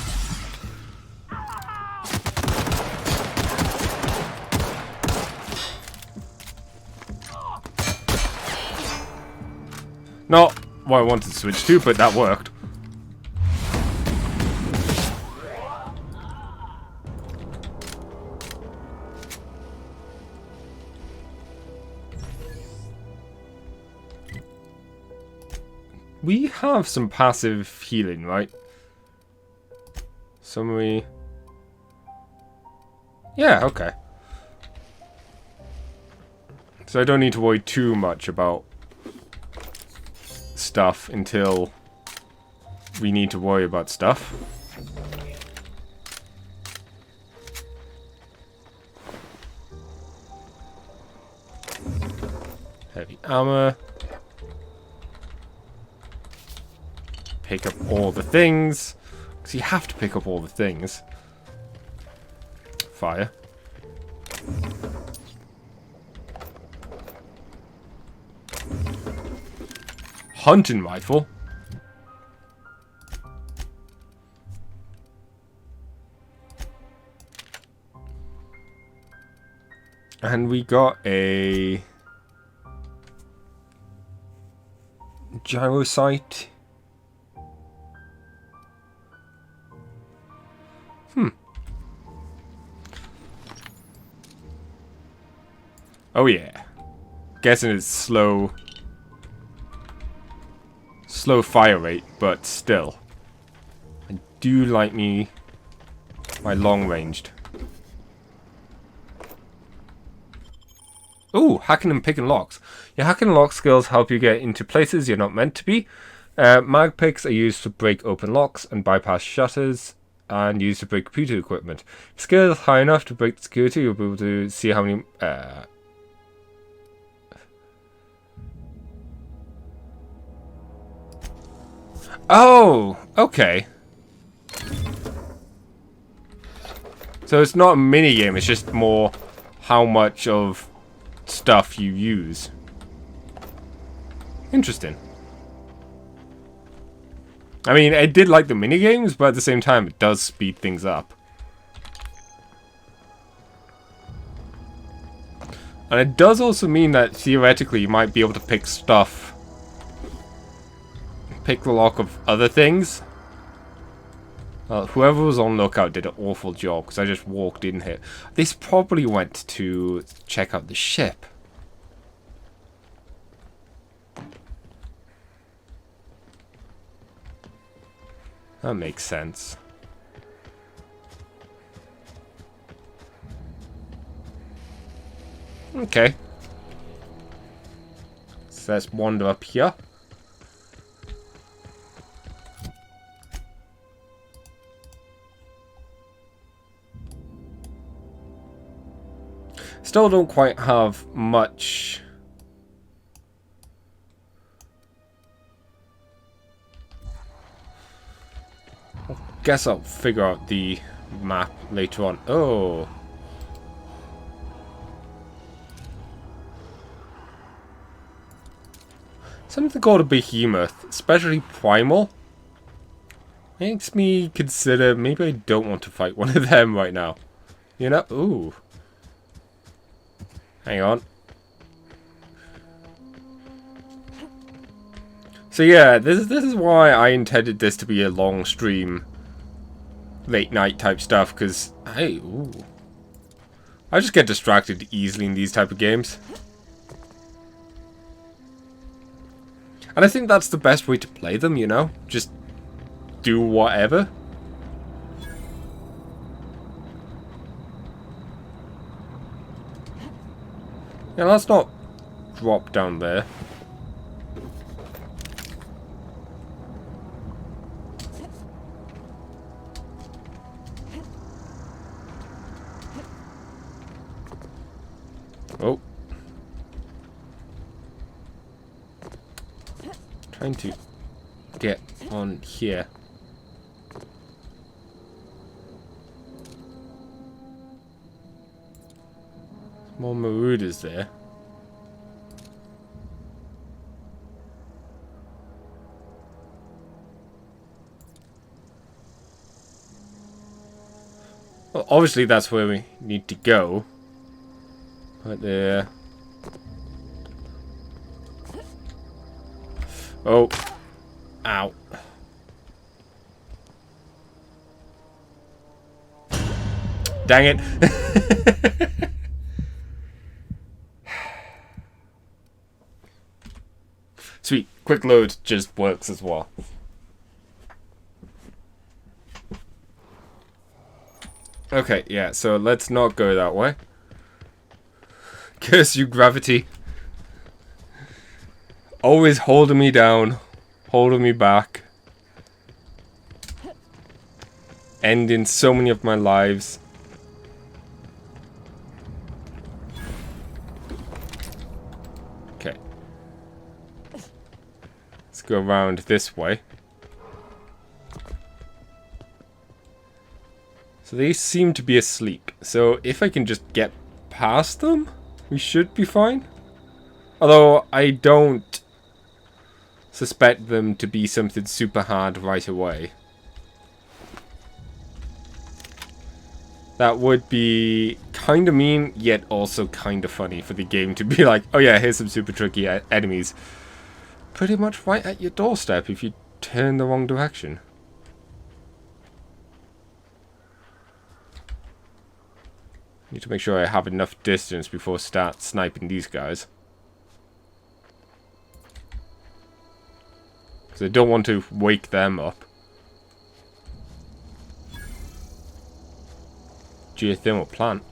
A: Not what I wanted to switch to, but that worked. We have some passive healing, right? Summary. Yeah, okay. So I don't need to worry too much about stuff until we need to worry about stuff. Heavy armor. Pick up all the things. Because you have to pick up all the things. Fire. Hunting rifle. And we got a gyrosite. Oh yeah. Guessing it's slow fire rate, but still. I do like my long ranged. Ooh, hacking and picking locks. Your hacking and lock skills help you get into places you're not meant to be. Mag picks are used to break open locks and bypass shutters, and used to break computer equipment. If skill is high enough to break the security, you'll be able to see how many... Oh, okay. So it's not a mini game, it's just more how much of stuff you use. Interesting. I mean, I did like the mini games, but at the same time, it does speed things up. And it does also mean that theoretically you might be able to pick stuff. Pick the lock of other things. Whoever was on lookout did an awful job, because I just walked in here. This probably went to check out the ship. That makes sense. Okay. So let's wander up here. Still don't quite have much. I guess I'll figure out the map later on. Oh. Something called a behemoth, especially primal. Makes me consider maybe I don't want to fight one of them right now. You know? Ooh. Hang on. So yeah, this is why I intended this to be a long stream, late night type stuff, because I just get distracted easily in these type of games. And I think that's the best way to play them, you know? Just do whatever. Yeah, let's not drop down there. Oh. Trying to get on here. More marauders there. Well, obviously that's where we need to go. Right there. Oh. Ow. Dang it. Sweet. Quick load just works as well. Okay, yeah, so let's not go that way. Curse you, gravity. Always holding me down. Holding me back. Ending so many of my lives. Okay. Let's go around this way. So they seem to be asleep. So if I can just get past them, we should be fine. Although I don't suspect them to be something super hard right away. That would be kind of mean, yet also kind of funny for the game to be like, oh yeah, here's some super tricky enemies. Pretty much right at your doorstep if you turn the wrong direction. Need to make sure I have enough distance before I start sniping these guys. Because I don't want to wake them up. Geothermal plant.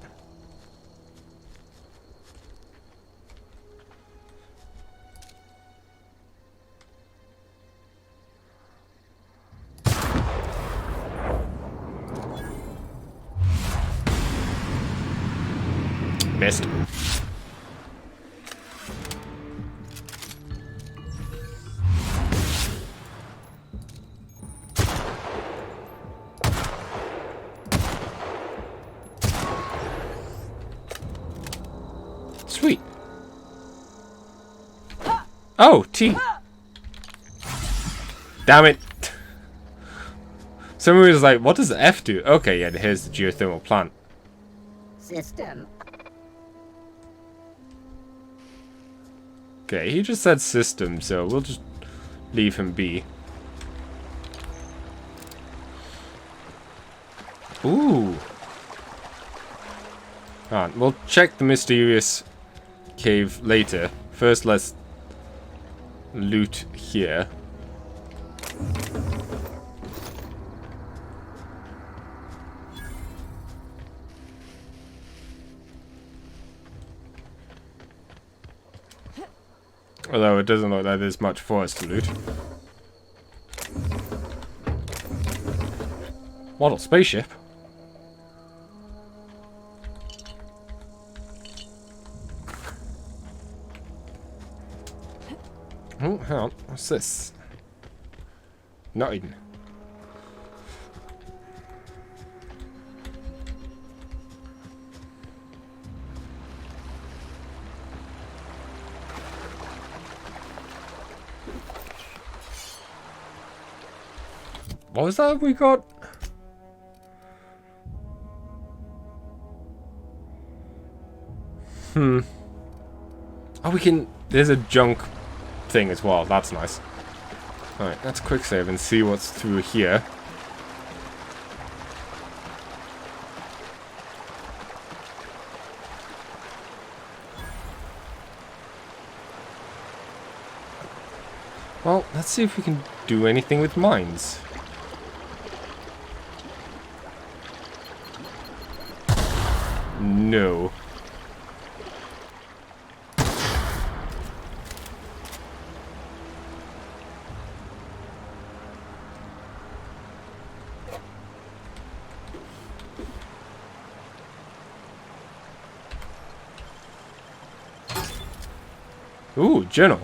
A: Missed. Sweet. Oh, T. Damn it. Someone was like, what does F do? Okay, yeah, here's the geothermal plant.
G: System.
A: Okay, he just said system, so we'll just leave him be. Ooh. Alright, we'll check the mysterious cave later. First, let's loot here. Although it doesn't look like there's much for us to loot. Model spaceship? Oh, hang on. What's this? Nothing. What was that we got? Oh, we can... There's a junk thing as well. That's nice. Alright, let's quick save and see what's through here. Well, let's see if we can do anything with mines. No. Ooh, journal.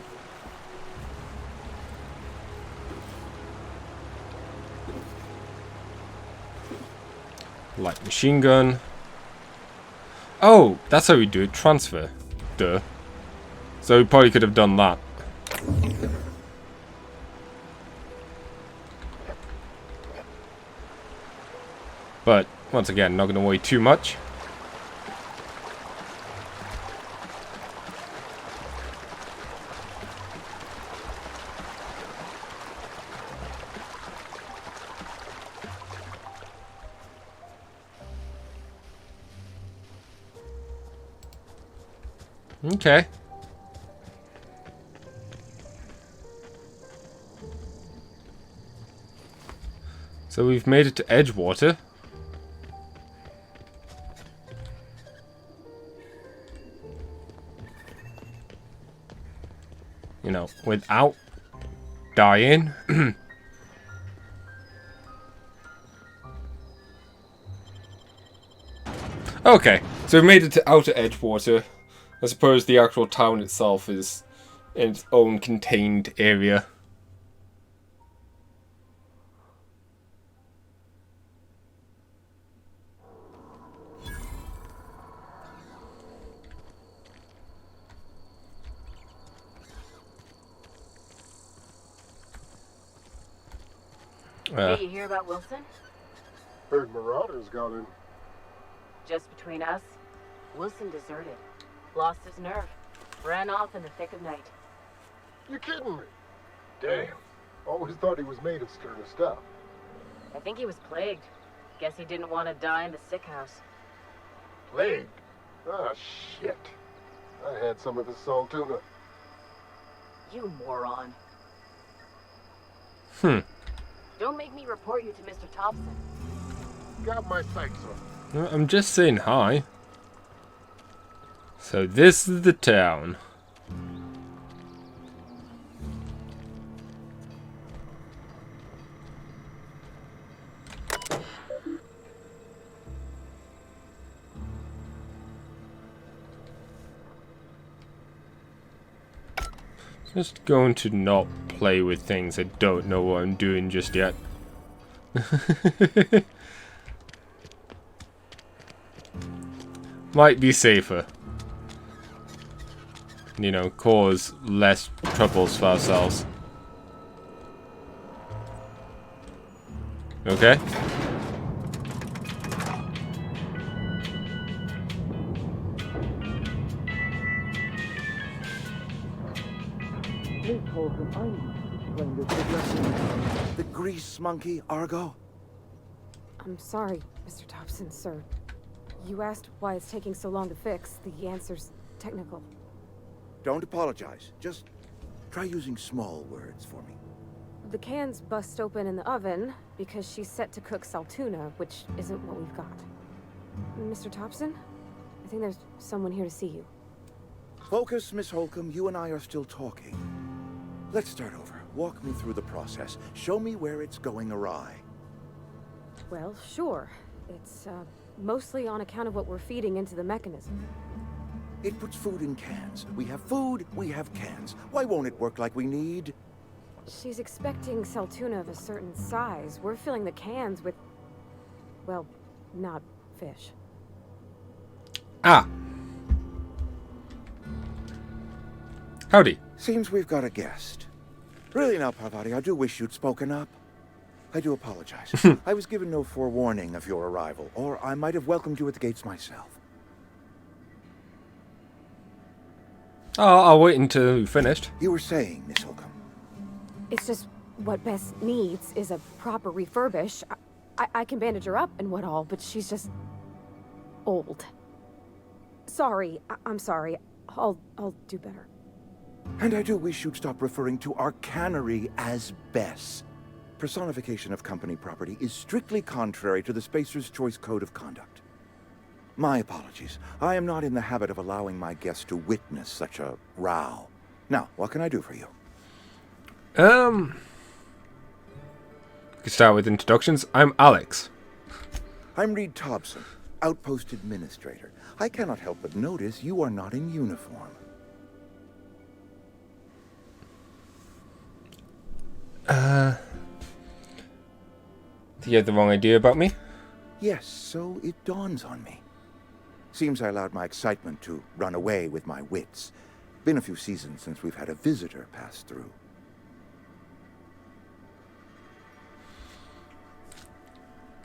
A: Light machine gun. Oh, that's how we do it. Transfer. Duh. So we probably could have done that. But, once again, not going to worry too much. Okay. So we've made it to Edgewater. You know, without dying. Okay, so we've made it to Outer Edgewater. I suppose the actual town itself is in its own contained area.
G: Hey, you hear about Wilson?
J: Heard Marauders got in. Just between us, Wilson deserted. Lost his nerve. Ran off in the thick of night.
K: You're kidding me. Damn. Always thought he was made of sterner stuff.
J: I think he was plagued. Guess he didn't want to die in the sick house.
K: Plagued? Ah, shit. I had some of his salt tuna.
J: You moron. Don't make me report you to Mr. Thompson.
K: Got my sights on.
A: I'm just saying hi. So this is the town. Just going to not play with things I don't know what I'm doing just yet. Might be safer. You know, cause less troubles for ourselves. Okay?
L: The grease monkey, Argo?
M: I'm sorry, Mr. Thompson, sir. You asked why it's taking so long to fix. The answer's technical.
L: Don't apologize. Just try using small words for me.
M: The cans bust open in the oven because she's set to cook saltuna, which isn't what we've got. Mr. Thompson? I think there's someone here to see you.
L: Focus, Miss Holcomb. You and I are still talking. Let's start over. Walk me through the process. Show me where it's going awry.
M: Well, sure. It's, mostly on account of what we're feeding into the mechanism.
L: It puts food in cans. We have food, we have cans. Why won't it work like we need?
M: She's expecting saltuna of a certain size. We're filling the cans with, well, not fish.
A: Ah. Howdy.
L: Seems we've got a guest. Really now, Parvati, I do wish you'd spoken up. I do apologize. I was given no forewarning of your arrival, or I might have welcomed you at the gates myself.
A: Oh, I'll wait until you're finished.
L: You were saying, Miss Holcomb.
M: It's just what Bess needs is a proper refurbish. I can bandage her up and what all, but she's just old. Sorry, I'm sorry. I'll do better.
L: And I do wish you'd stop referring to our cannery as Bess. Personification of company property is strictly contrary to the Spacer's Choice Code of Conduct. My apologies. I am not in the habit of allowing my guests to witness such a row. Now, what can I do for you?
A: We can start with introductions. I'm Alex.
L: I'm Reed Thompson, Outpost Administrator. I cannot help but notice you are not in uniform.
A: Do you have the wrong idea about me?
L: Yes, so it dawns on me. Seems I allowed my excitement to run away with my wits. Been a few seasons since we've had a visitor pass through.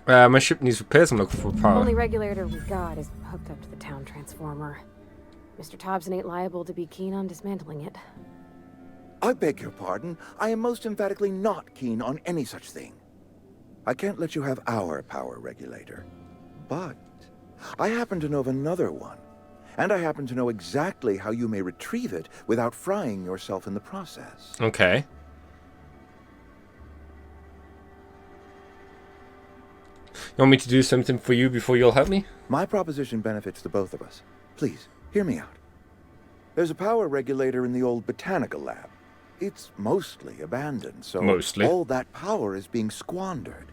A: My ship needs repairs. I'm looking for power.
M: Only regulator we got is hooked up to the town transformer. Mr. Thompson ain't liable to be keen on dismantling it.
L: I beg your pardon. I am most emphatically not keen on any such thing. I can't let you have our power regulator. But I happen to know of another one. And I happen to know exactly how you may retrieve it without frying yourself in the process.
A: Okay. You want me to do something for you before you'll help me?
L: My proposition benefits the both of us. Please, hear me out. There's a power regulator in the old botanical lab. It's mostly abandoned, so all that power is being squandered.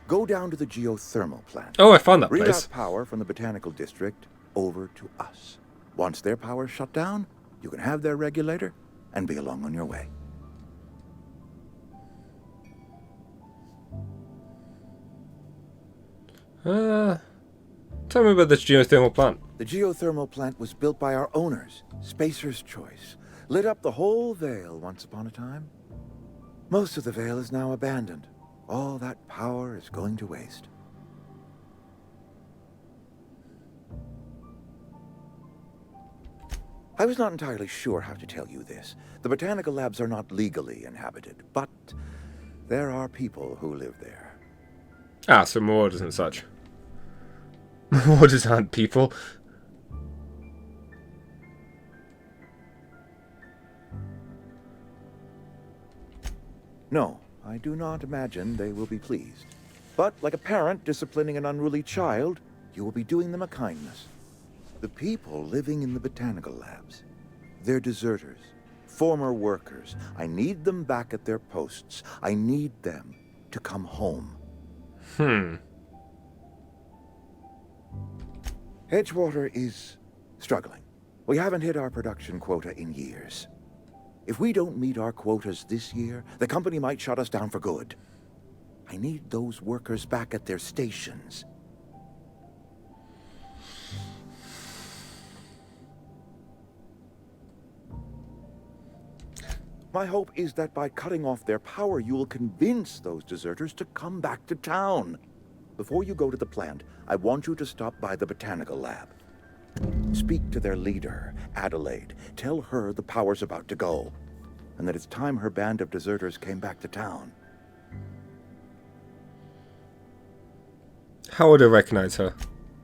L: Go down to the geothermal plant.
A: Oh, I found that
L: Reroute
A: place.
L: Power from the botanical district over to us. Once their power's shut down, you can have their regulator and be along on your way.
A: Tell me about this geothermal plant.
L: The geothermal plant was built by our owners, Spacer's Choice. Lit up the whole Vale once upon a time. Most of the Vale is now abandoned. All that power is going to waste. I was not entirely sure how to tell you this. The botanical labs are not legally inhabited, but there are people who live there.
A: Ah, so marauders and such. Marauders aren't people.
L: No, I do not imagine they will be pleased. But like a parent disciplining an unruly child, you will be doing them a kindness. The people living in the botanical labs, they're deserters, former workers. I need them back at their posts. I need them to come home. Edgewater is struggling. We haven't hit our production quota in years. If we don't meet our quotas this year, the company might shut us down for good. I need those workers back at their stations. My hope is that by cutting off their power, you will convince those deserters to come back to town. Before you go to the plant, I want you to stop by the botanical lab. Speak to their leader, Adelaide. Tell her the power's about to go, and that it's time her band of deserters came back to town.
A: How would I recognize her?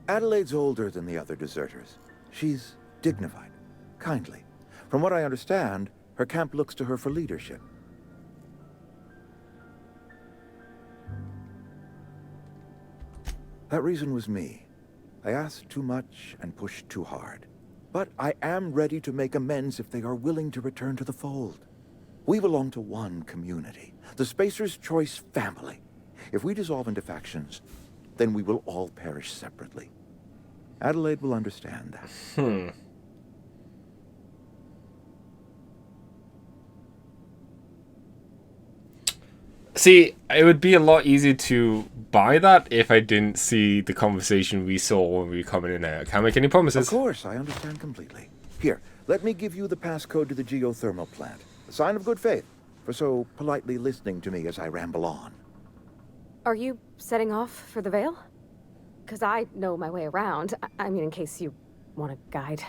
L: Adelaide's older than the other deserters. She's dignified, kindly. From what I understand, her camp looks to her for leadership. That reason was me. I asked too much and pushed too hard. But I am ready to make amends if they are willing to return to the fold. We belong to one community, the Spacer's Choice family. If we dissolve into factions, then we will all perish separately. Adelaide will understand that.
A: See, it would be a lot easier to buy that if I didn't see the conversation we saw when we were coming in here. Can't make any promises.
L: Of course, I understand completely. Here, let me give you the passcode to the geothermal plant. A sign of good faith for so politely listening to me as I ramble on.
M: Are you setting off for the Vale? Because I know my way around. I mean, in case you want a guide.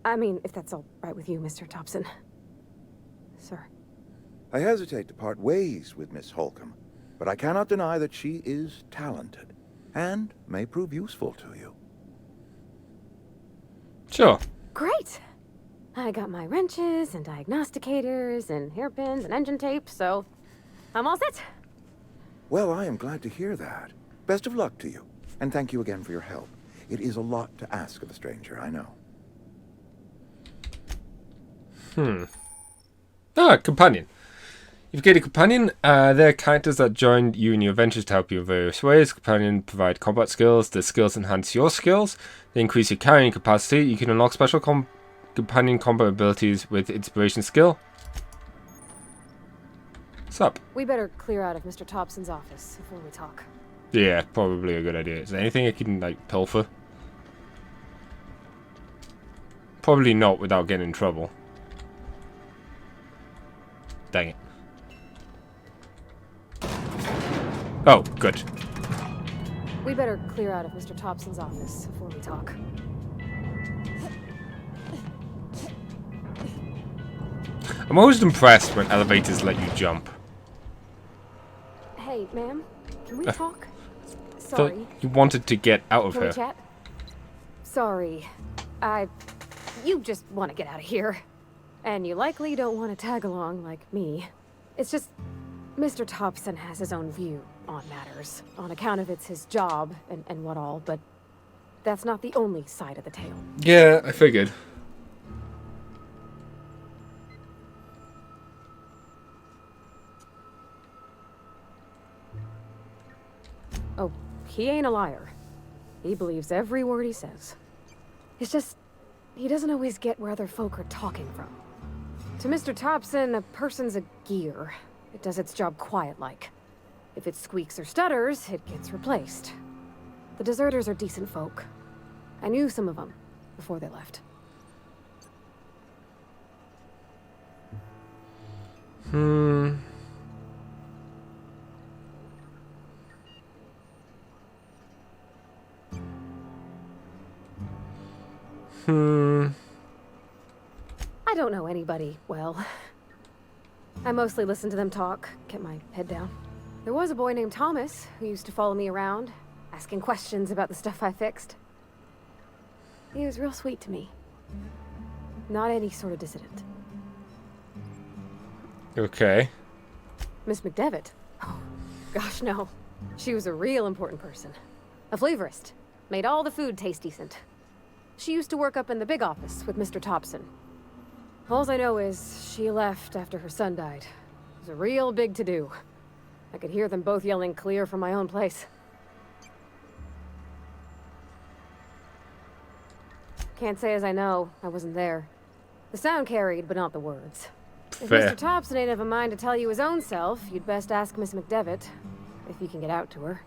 M: I mean, if that's all right with you, Mr. Thompson. Sir.
L: I hesitate to part ways with Miss Holcomb, but I cannot deny that she is talented and may prove useful to you.
A: Sure.
M: Great! I got my wrenches and diagnosticators and hairpins and engine tape, so I'm all set.
L: Well, I am glad to hear that. Best of luck to you, and thank you again for your help. It is a lot to ask of a stranger, I know.
A: Ah, companion. You've gained a companion. They're characters that join you in your adventures to help you in various ways. Companion provide combat skills. The skills enhance your skills. They increase your carrying capacity. You can unlock special companion combat abilities with inspiration skill. What's up?
M: We better clear out of Mr. Thompson's office before we talk.
A: Yeah, probably a good idea. Is there anything I can, like, pilfer? Probably not without getting in trouble. Dang it. Oh, good.
M: We better clear out of Mr. Thompson's office before we talk.
A: I'm always impressed when elevators let you jump.
M: Hey, ma'am, can we talk? Sorry.
A: You wanted to get out of
M: Can
A: here.
M: we chat? Sorry. You just want to get out of here. And you likely don't want to tag along like me. It's just, Mr. Thompson has his own view on matters, on account of it's his job and what all, but that's not the only side of the tale.
A: Yeah, I figured.
M: Oh, he ain't a liar. He believes every word he says. It's just, he doesn't always get where other folk are talking from. To Mr. Thompson, a person's a gear. It does its job quiet-like. If it squeaks or stutters, it gets replaced. The deserters are decent folk. I knew some of them before they left. I don't know anybody well. I mostly listen to them talk, get my head down. There was a boy named Thomas who used to follow me around, asking questions about the stuff I fixed. He was real sweet to me. Not any sort of dissident.
A: Okay.
M: Miss McDevitt? Oh, gosh, no. She was a real important person. A flavorist. Made all the food taste decent. She used to work up in the big office with Mr. Thompson. All I know is she left after her son died. It was a real big to-do. I could hear them both yelling clear from my own place. Can't say as I know. I wasn't there. The sound carried, but not the words.
A: Fair.
M: If Mr. Thompson ain't of a mind to tell you his own self, you'd best ask Miss McDevitt, if you can get out to her.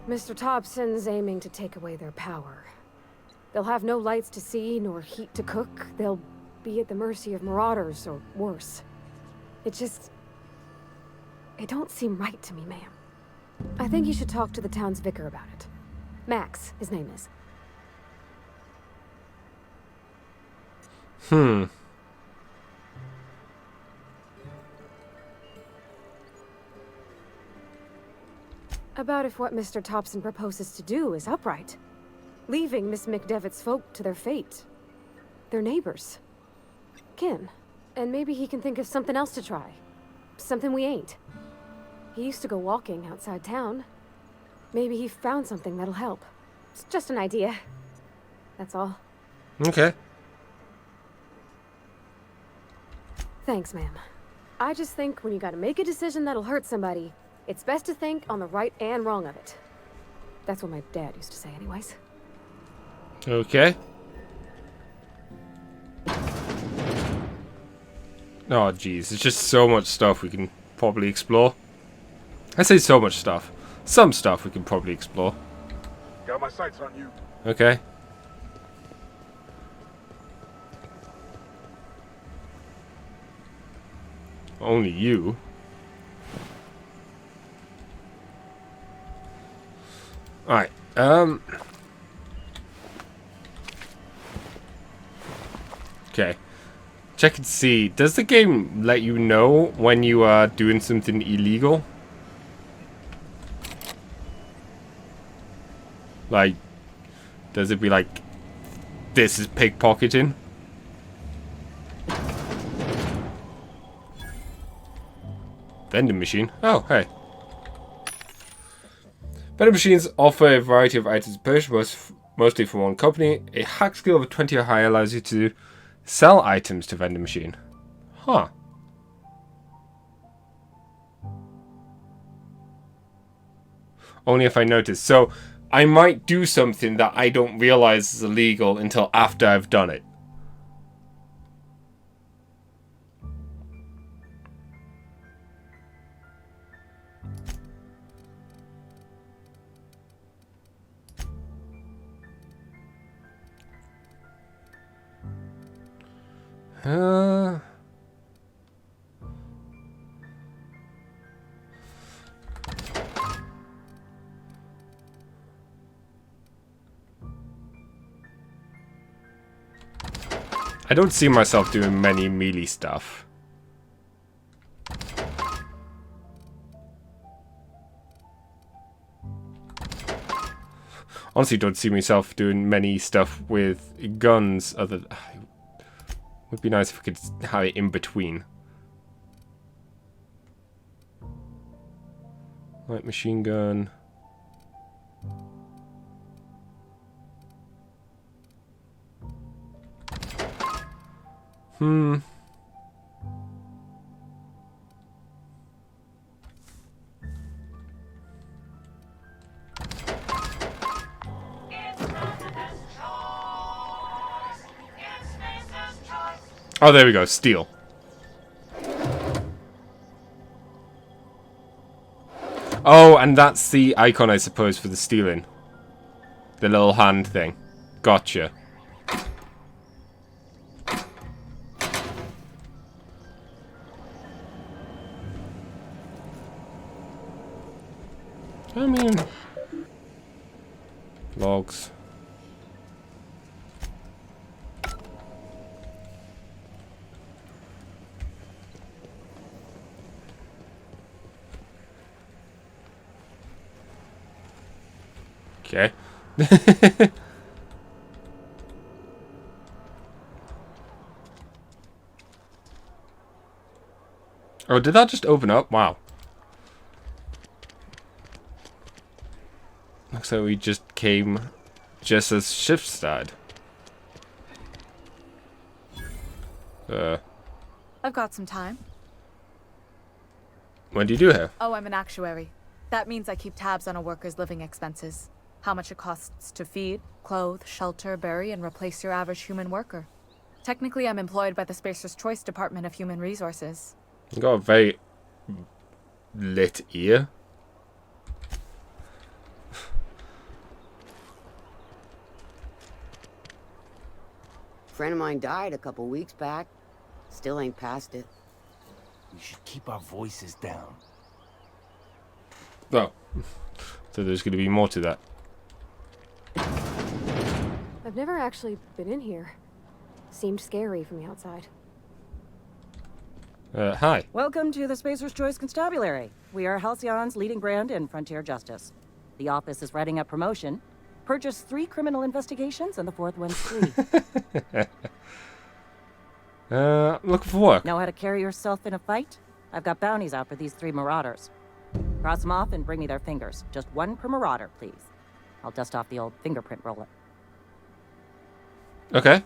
M: Mr. Thompson's aiming to take away their power. They'll have no lights to see, nor heat to cook. They'll be at the mercy of marauders, or worse. It don't seem right to me, ma'am. I think you should talk to the town's vicar about it. Max, his name is. About if what Mr. Thompson proposes to do is upright. Leaving Miss McDevitt's folk to their fate. They're neighbors. Kin. And maybe he can think of something else to try. Something we ain't. He used to go walking outside town. Maybe he found something that'll help. It's just an idea. That's all.
A: Okay.
M: Thanks, ma'am. I just think when you gotta make a decision that'll hurt somebody, it's best to think on the right and wrong of it. That's what my dad used to say anyways.
A: Okay. Oh, jeez. There's just so much stuff we can probably explore. I say so much stuff. Some stuff we can probably explore.
K: Got my sights on you.
A: Okay. Only you. Alright, okay. Check and see. Does the game let you know when you are doing something illegal? Like, does it be like, this is pickpocketing? Vending machine. Oh, hey. Vending machines offer a variety of items to purchase, mostly from one company. A hack skill of 20 or higher allows you to sell items to vending machine. Huh. Only if I notice. So, I might do something that I don't realize is illegal until after I've done it. I don't see myself doing many melee stuff. Honestly, don't see myself doing many stuff with guns. Would be nice if we could have it in between. Light machine gun. Oh, there we go. Steel. Oh, and that's the icon, I suppose, for the stealing. The little hand thing. Gotcha. I mean... logs. Okay. Oh, did that just open up? Wow. Looks like we just came just as shift started.
N: I've got some time.
A: What do you do here?
N: Oh, I'm an actuary. That means I keep tabs on a worker's living expenses. How much it costs to feed, clothe, shelter, bury, and replace your average human worker. Technically, I'm employed by the Spacer's Choice Department of Human Resources.
A: You got a very lit ear.
O: Friend of mine died a couple weeks back. Still ain't past it.
P: We should keep our voices down.
A: Oh. So there's going to be more to that.
M: I've never actually been in here. Seemed scary from the outside.
A: Hi.
Q: Welcome to the Spacer's Choice Constabulary. We are Halcyon's leading brand in frontier justice. The office is writing up promotion. Purchased 3 criminal investigations and the 4th one's free.
A: Looking for work.
Q: Know how to carry yourself in a fight? I've got bounties out for these 3 marauders. Cross them off and bring me their fingers. Just 1 per marauder, please. I'll dust off the old fingerprint roller.
A: Okay.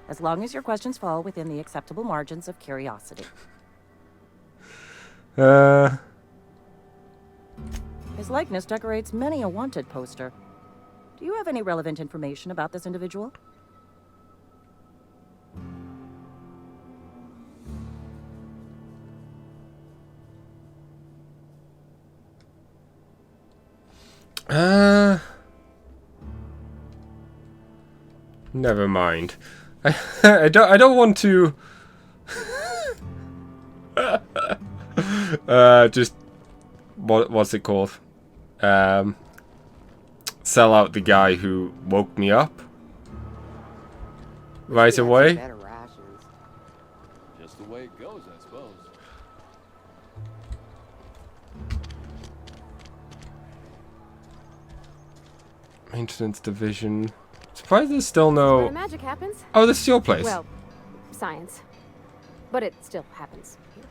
Q: As long as your questions fall within the acceptable margins of curiosity. His likeness decorates many a wanted poster. Do you have any relevant information about this individual?
A: Never mind. I don't want to just what's it called? Sell out the guy who woke me up right away.
R: Just the way it goes, I suppose.
A: Maintenance division. Surprised there's still no...
M: Where magic happens?
A: Oh, this is your place.
M: Well, science. But it still happens here.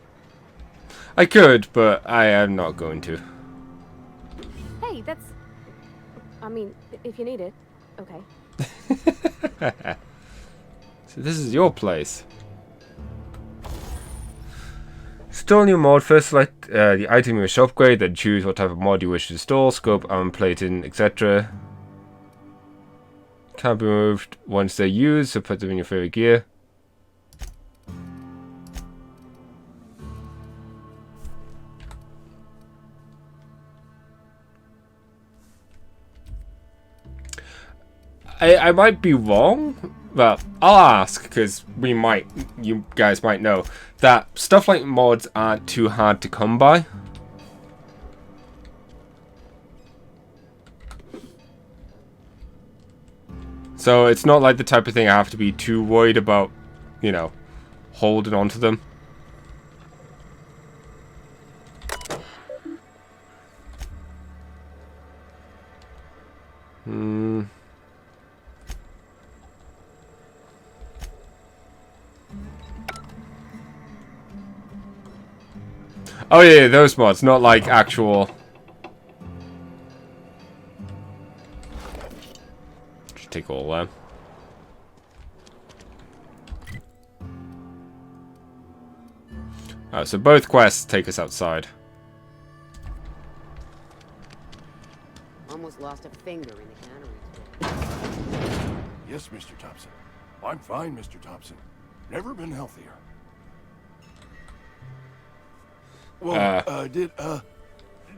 A: I could, but I am not going to.
M: Hey, that's... I mean, if you need it, okay.
A: So this is your place. Store new mod. First select the item you wish to upgrade, then choose what type of mod you wish to store, scope, armor plating, etc. Can't be removed once they're used, so put them in your favorite gear. I might be wrong. Well, I'll ask, because you guys might know, that stuff like mods aren't too hard to come by. So it's not like the type of thing I have to be too worried about, you know, holding on to them. Oh yeah, those mods, not like actual... Just take all of them. Oh, so both quests take us outside.
O: Almost lost a finger in the cannery.
K: Yes, Mr. Thompson. I'm fine, Mr. Thompson. Never been healthier. Well, did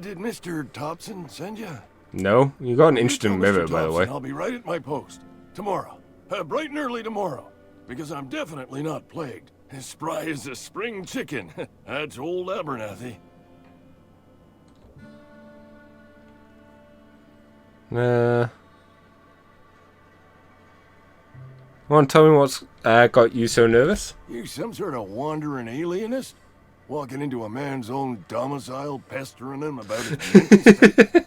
K: Mr. Thompson send you?
A: No, you got an interesting mirror, by the way.
K: I'll be right at my post tomorrow, bright and early tomorrow, because I'm definitely not plagued. As spry as a spring chicken. That's old Abernathy.
A: Want to tell me what's got you so nervous?
K: You some sort of wandering alienist? Walking into a man's own domicile, pestering him about his mental state?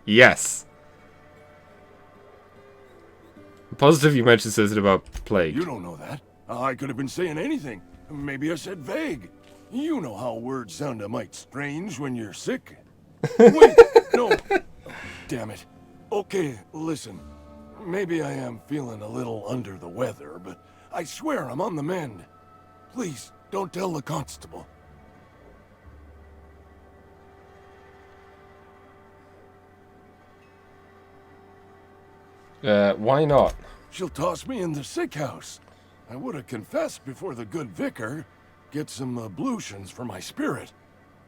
A: Yes. Positive you mentioned something about plague.
K: You don't know that. I could have been saying anything. Maybe I said vague. You know how words sound a mite strange when you're sick. Wait, no. Oh, damn it. Okay, listen. Maybe I am feeling a little under the weather, but I swear I'm on the mend. Please, don't tell the constable.
A: Why not?
K: She'll toss me in the sick house. I would have confessed before the good vicar. Get some ablutions for my spirit.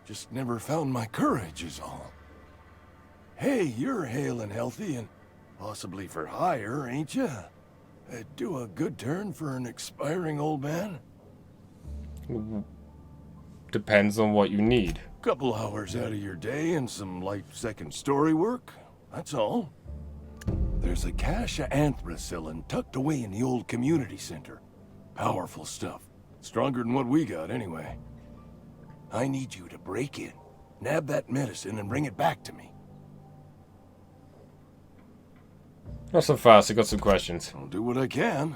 K: Just never found my courage is all. Hey, you're hale and healthy and possibly for hire, ain't you? Do a good turn for an expiring old man?
A: Depends on what you need.
K: Couple hours out of your day and some light second story work. That's all. There's a cache of anthracillin tucked away in the old community center. Powerful stuff. Stronger than what we got, anyway. I need you to break in, nab that medicine, and bring it back to me.
A: Not so fast, I got some questions.
K: I'll do what I can.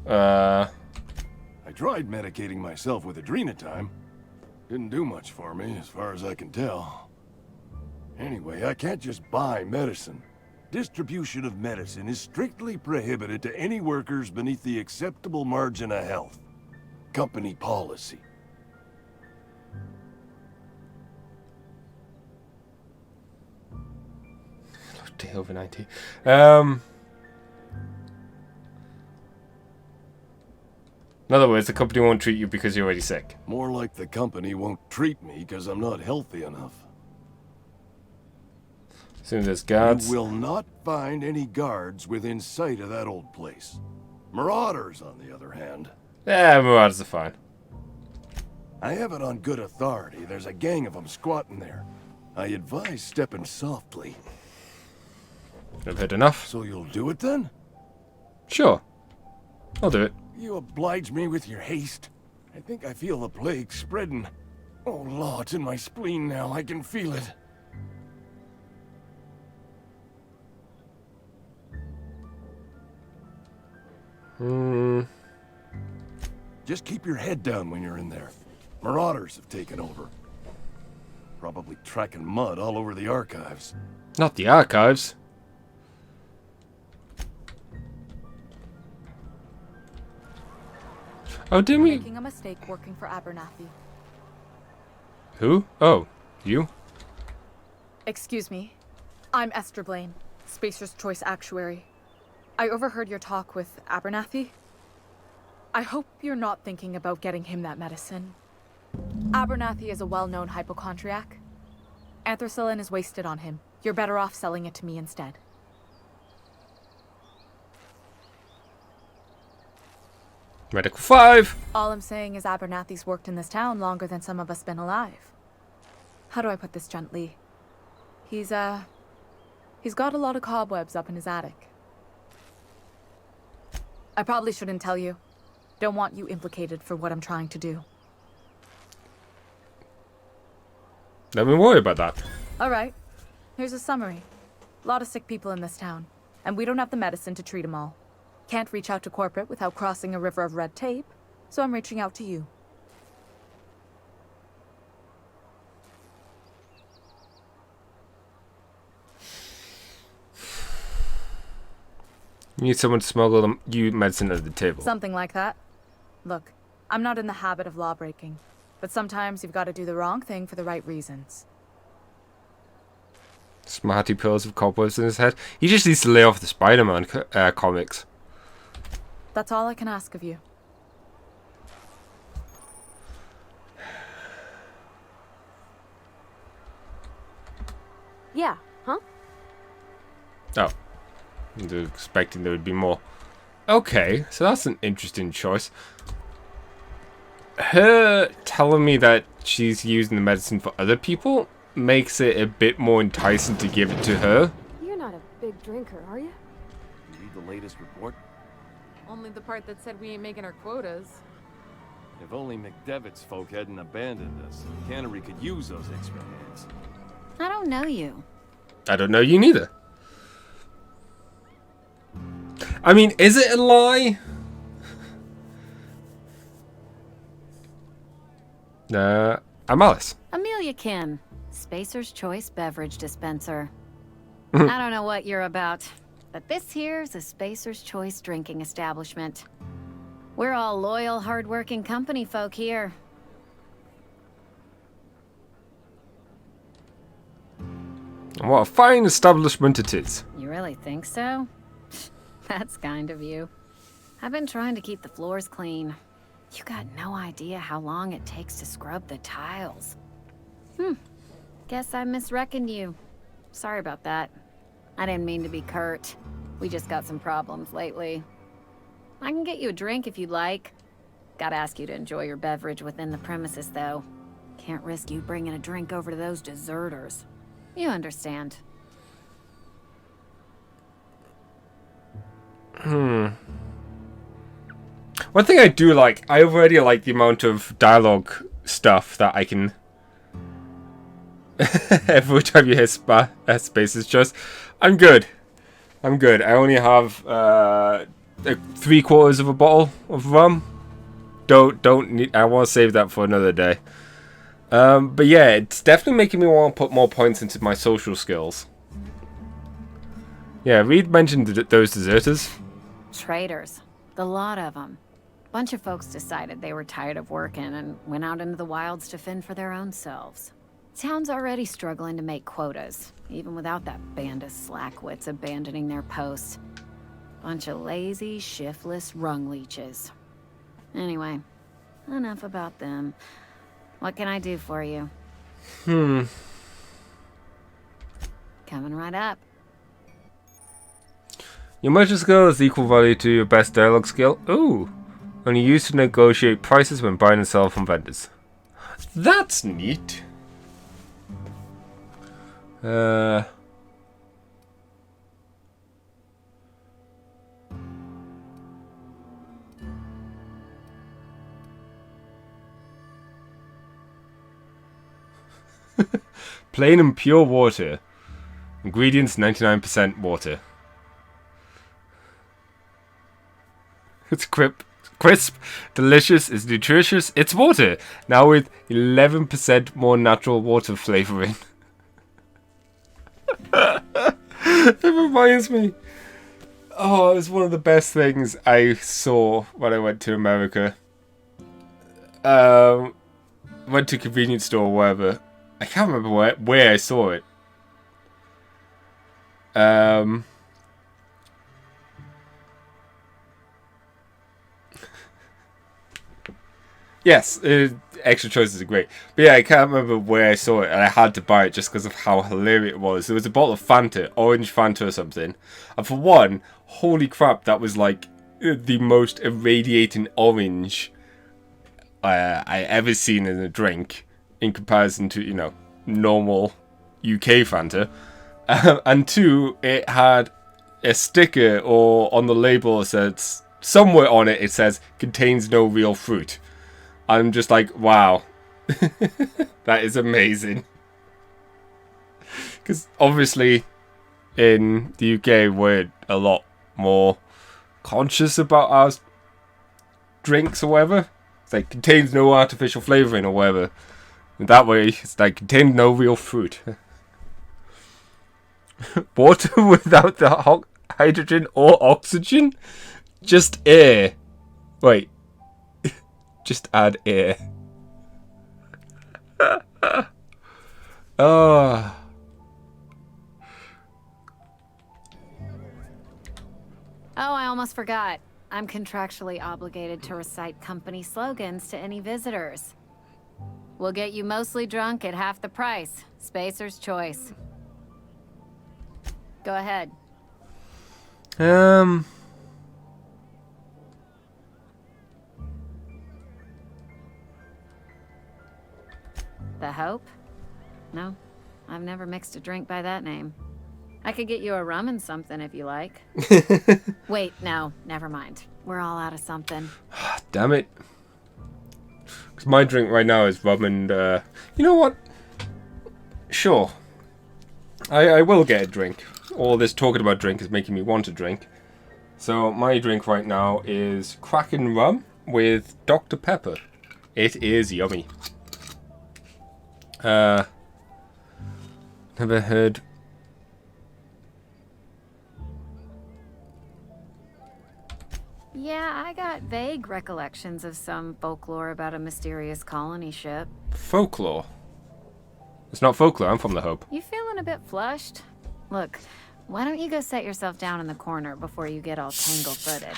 K: I tried medicating myself with adrenatime. Didn't do much for me, as far as I can tell. Anyway, I can't just buy medicine. Distribution of medicine is strictly prohibited to any workers beneath the acceptable margin of health. Company policy.
A: Day over 90. In other words, the company won't treat you because you're already sick.
K: More like the company won't treat me because I'm not healthy enough.
A: As soon as there's guards.
K: You will not find any guards within sight of that old place. Marauders, on the other hand.
A: Yeah, marauders are fine.
K: I have it on good authority. There's a gang of them squatting there. I advise stepping softly.
A: I've had enough.
K: So you'll do it then?
A: Sure. I'll do it.
K: You oblige me with your haste. I think I feel the plague spreading. Oh, Law, it's in my spleen now. I can feel it. Just keep your head down when you're in there. Marauders have taken over. Probably tracking mud all over the archives.
A: Not the archives. Oh, didn't we?
N: Making a mistake working for Abernathy.
A: Who? Oh, you?
N: Excuse me. I'm Esther Blaine, Spacer's Choice Actuary. I overheard your talk with Abernathy. I hope you're not thinking about getting him that medicine. Abernathy is a well-known hypochondriac. Anthracillin is wasted on him. You're better off selling it to me instead.
A: Medical 5!
N: All I'm saying is Abernathy's worked in this town longer than some of us been alive. How do I put this gently? He's got a lot of cobwebs up in his attic. I probably shouldn't tell you. Don't want you implicated for what I'm trying to do.
A: Don't be worried about that.
N: Alright, here's a summary. A lot of sick people in this town, and we don't have the medicine to treat them all. Can't reach out to corporate without crossing a river of red tape, so I'm reaching out to you.
A: You need someone to smuggle you medicine under the table.
N: Something like that. Look, I'm not in the habit of law breaking, but sometimes you've got to do the wrong thing for the right reasons.
A: Smarty pills with cobwebs in his head. He just needs to lay off the Spider-Man comics.
N: That's all I can ask of you.
M: Yeah, huh?
A: Oh. I was expecting there would be more. Okay, so that's an interesting choice. Her telling me that she's using the medicine for other people makes it a bit more enticing to give it to her.
M: You're not a big drinker, are you?
K: You read the latest report?
J: Only the part that said we ain't making our quotas.
K: If only McDevitt's folk hadn't abandoned us, the cannery could use those extra hands.
R: I don't know you.
A: I don't know you neither. I mean, is it a lie? I'm Alice.
R: Amelia Kin, Spacer's Choice beverage dispenser. I don't know what you're about, but this here's a Spacer's Choice drinking establishment. We're all loyal, hard-working company folk here.
A: What a fine establishment it is.
R: You really think so? That's kind of you. I've been trying to keep the floors clean. You got no idea how long it takes to scrub the tiles. Guess I misreckoned you. Sorry about that. I didn't mean to be curt. We just got some problems lately. I can get you a drink if you'd like. Gotta ask you to enjoy your beverage within the premises, though. Can't risk you bringing a drink over to those deserters. You understand.
A: One thing I do like, I already like the amount of dialogue stuff that I can... Every time you hear Spacer's Choice, I'm good. I'm good. I only have 3/4 of a bottle of rum. Don't need. I want to save that for another day. But yeah, it's definitely making me want to put more points into my social skills. Yeah, Reed mentioned those deserters.
R: Traitors. The lot of them. Bunch of folks decided they were tired of working and went out into the wilds to fend for their own selves. Town's already struggling to make quotas, even without that band of slackwits abandoning their posts. Bunch of lazy, shiftless rung leeches. Anyway, enough about them. What can I do for you? Coming right up.
A: Your merchant skill is equal value to your best dialogue skill. Ooh. Only used to negotiate prices when buying and selling from vendors. That's neat. Plain and pure water. Ingredients 99% water. It's crisp, delicious, it's nutritious, it's water. Now with 11% more natural water flavoring. It reminds me. Oh, it was one of the best things I saw when I went to America. Went to a convenience store or wherever. I can't remember where I saw it. Yes, extra choices are great. But yeah, I can't remember where I saw it, and I had to buy it just because of how hilarious it was. There was a bottle of Fanta, orange Fanta or something. And for one, holy crap, that was like the most irradiating orange I ever seen in a drink in comparison to, you know, normal UK Fanta. And two, it had a sticker or on the label that says, somewhere on it, it says, contains no real fruit. I'm just like, wow. That is amazing. Because obviously in the UK we're a lot more conscious about our drinks or whatever. It's like, contains no artificial flavouring or whatever. And that way, it's like, contains no real fruit. Water without the hydrogen or oxygen? Just air. Wait. Just add air. Oh.
R: Oh, I almost forgot. I'm contractually obligated to recite company slogans to any visitors. We'll get you mostly drunk at half the price. Spacer's Choice. Go ahead.
A: The
R: Hope? No, I've never mixed a drink by that name. I could get you a rum and something if you like. Wait, no, never mind. We're all out of something.
A: Damn it. Because my drink right now is rum and, you know what? Sure. I will get a drink. All this talking about drink is making me want a drink. So my drink right now is Kraken rum with Dr. Pepper. It is yummy. Never heard.
R: Yeah, I got vague recollections of some folklore about a mysterious colony ship.
A: Folklore? It's not folklore, I'm from the Hope.
R: You feeling a bit flushed? Look, why don't you go set yourself down in the corner before you get all tangle-footed?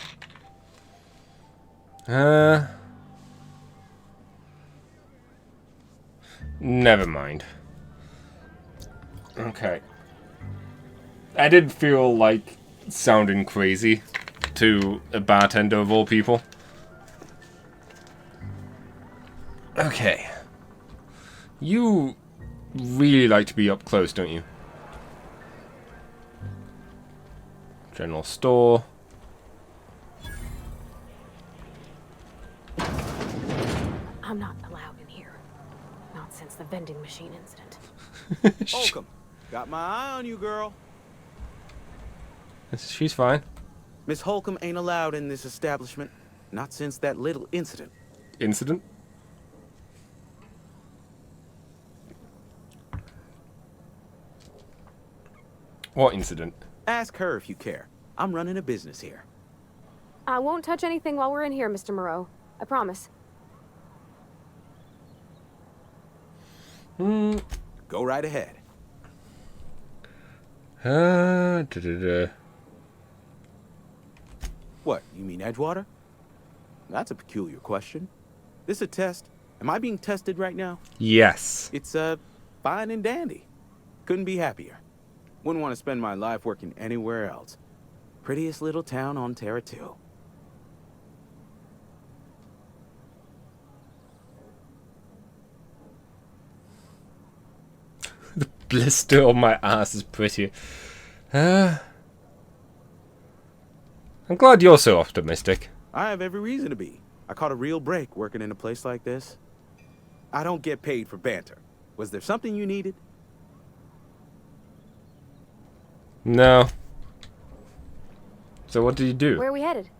A: Never mind. Okay. I did feel like sounding crazy to a bartender of all people. Okay. You really like to be up close, don't you? General store.
M: I'm not allowed in here. Not since the vending machine incident.
S: Holcomb, got my eye on you, girl.
A: She's fine.
S: Miss Holcomb ain't allowed in this establishment. Not since that little incident.
A: Incident? What incident?
S: Ask her if you care. I'm running a business here.
M: I won't touch anything while we're in here, Mr. Moreau. I promise.
S: Go right ahead. What, you mean Edgewater? That's a peculiar question. This a test? Am I being tested right now?
A: Yes.
S: It's, fine and dandy. Couldn't be happier. Wouldn't want to spend my life working anywhere else. Prettiest little town on Terra 2.
A: The blister on my ass is pretty. I'm glad you're so optimistic.
S: I have every reason to be. I caught a real break working in a place like this. I don't get paid for banter. Was there something you needed?
A: No. So what did you do?
M: Where are we headed?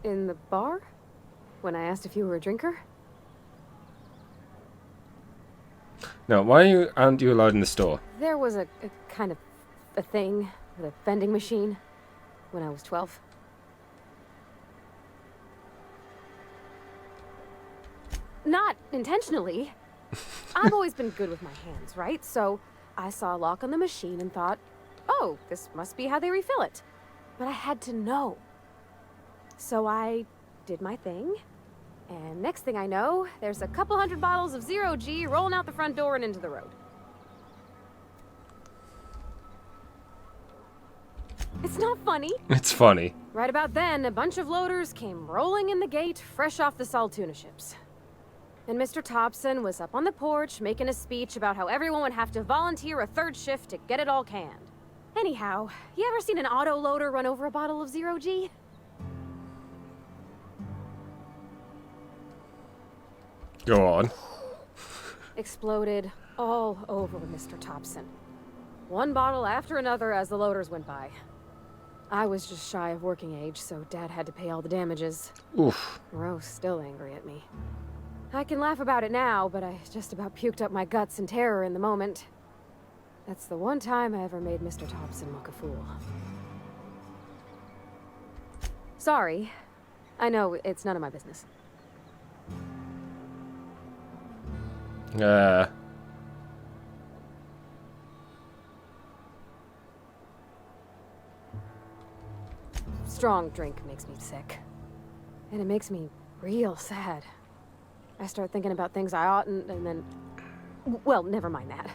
M: In the bar? When I asked if you were a drinker?
A: No, why aren't you allowed in the store?
M: There was a kind of a thing with a vending machine when I was 12. Not intentionally. I've always been good with my hands, right? So I saw a lock on the machine and thought, oh, this must be how they refill it. But I had to know. So I did my thing. And next thing I know, there's a couple hundred bottles of 0G rolling out the front door and into the road. It's not funny.
A: It's funny.
M: Right about then, a bunch of loaders came rolling in the gate, fresh off the salt tuna ships. And Mr. Thompson was up on the porch making a speech about how everyone would have to volunteer a third shift to get it all canned. Anyhow, you ever seen an auto loader run over a bottle of 0G?
A: Go on.
M: Exploded all over Mr. Thompson. One bottle after another as the loaders went by. I was just shy of working age, so Dad had to pay all the damages.
A: Oof.
M: Rose still angry at me. I can laugh about it now, but I just about puked up my guts in terror in the moment. That's the one time I ever made Mr. Thompson look a fool. Sorry. I know, it's none of my business. Strong drink makes me sick. And it makes me real sad. I start thinking about things I oughtn't, and then... Well, never mind that.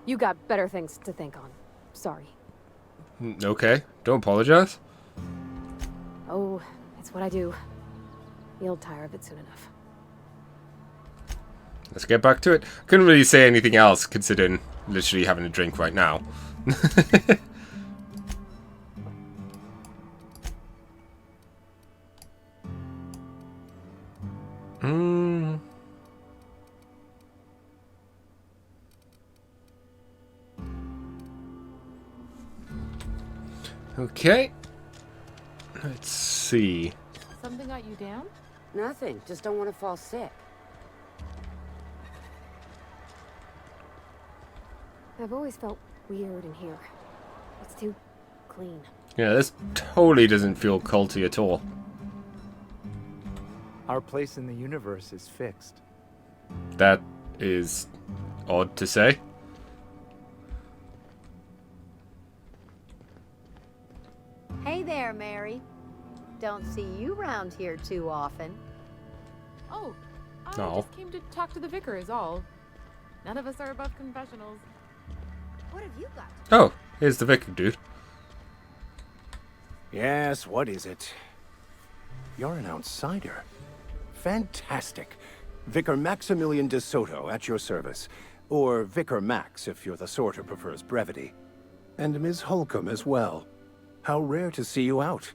M: You got better things to think on. Sorry.
A: Okay, don't apologize.
M: Oh, it's what I do. You'll tire of it soon enough.
A: Let's get back to it. Couldn't really say anything else, considering literally having a drink right now. Okay. Let's see.
J: Something got you down?
O: Nothing. Just don't want to fall sick.
M: I've always felt weird in here. It's too clean.
A: Yeah, this totally doesn't feel culty at all.
T: Our place in the universe is fixed.
A: That is odd to say.
U: Hey there, Mary. Don't see you round here too often.
J: Oh, I
A: No.
J: just came to talk to the vicar is all. None of us are above confessionals.
U: What have you got?
A: Oh, here's the vicar dude.
V: Yes, what is it? You're an outsider. Fantastic. Vicar Maximilian de Soto at your service. Or Vicar Max if you're the sort who prefers brevity. And Ms. Holcomb as well. How rare to see you out.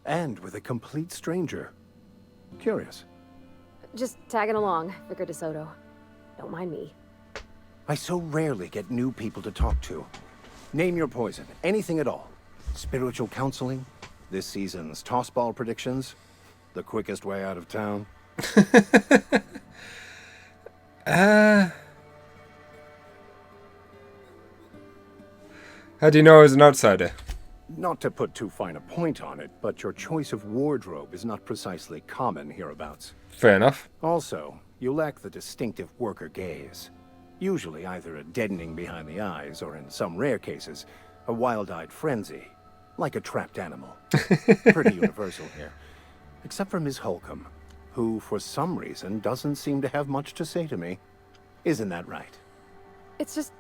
V: And with a complete stranger. Curious.
M: Just tagging along, Vicar DeSoto. Don't mind me.
V: I so rarely get new people to talk to. Name your poison, anything at all. Spiritual counseling, this season's tossball predictions, the quickest way out of town.
A: How do you know I was an outsider?
V: Not to put too fine a point on it, but your choice of wardrobe is not precisely common hereabouts.
A: Fair enough.
V: Also, you lack the distinctive worker gaze. Usually either a deadening behind the eyes, or in some rare cases, a wild-eyed frenzy, like a trapped animal. Pretty universal here. Except for Ms. Holcomb, who, for some reason, doesn't seem to have much to say to me. Isn't that right?
M: It's just...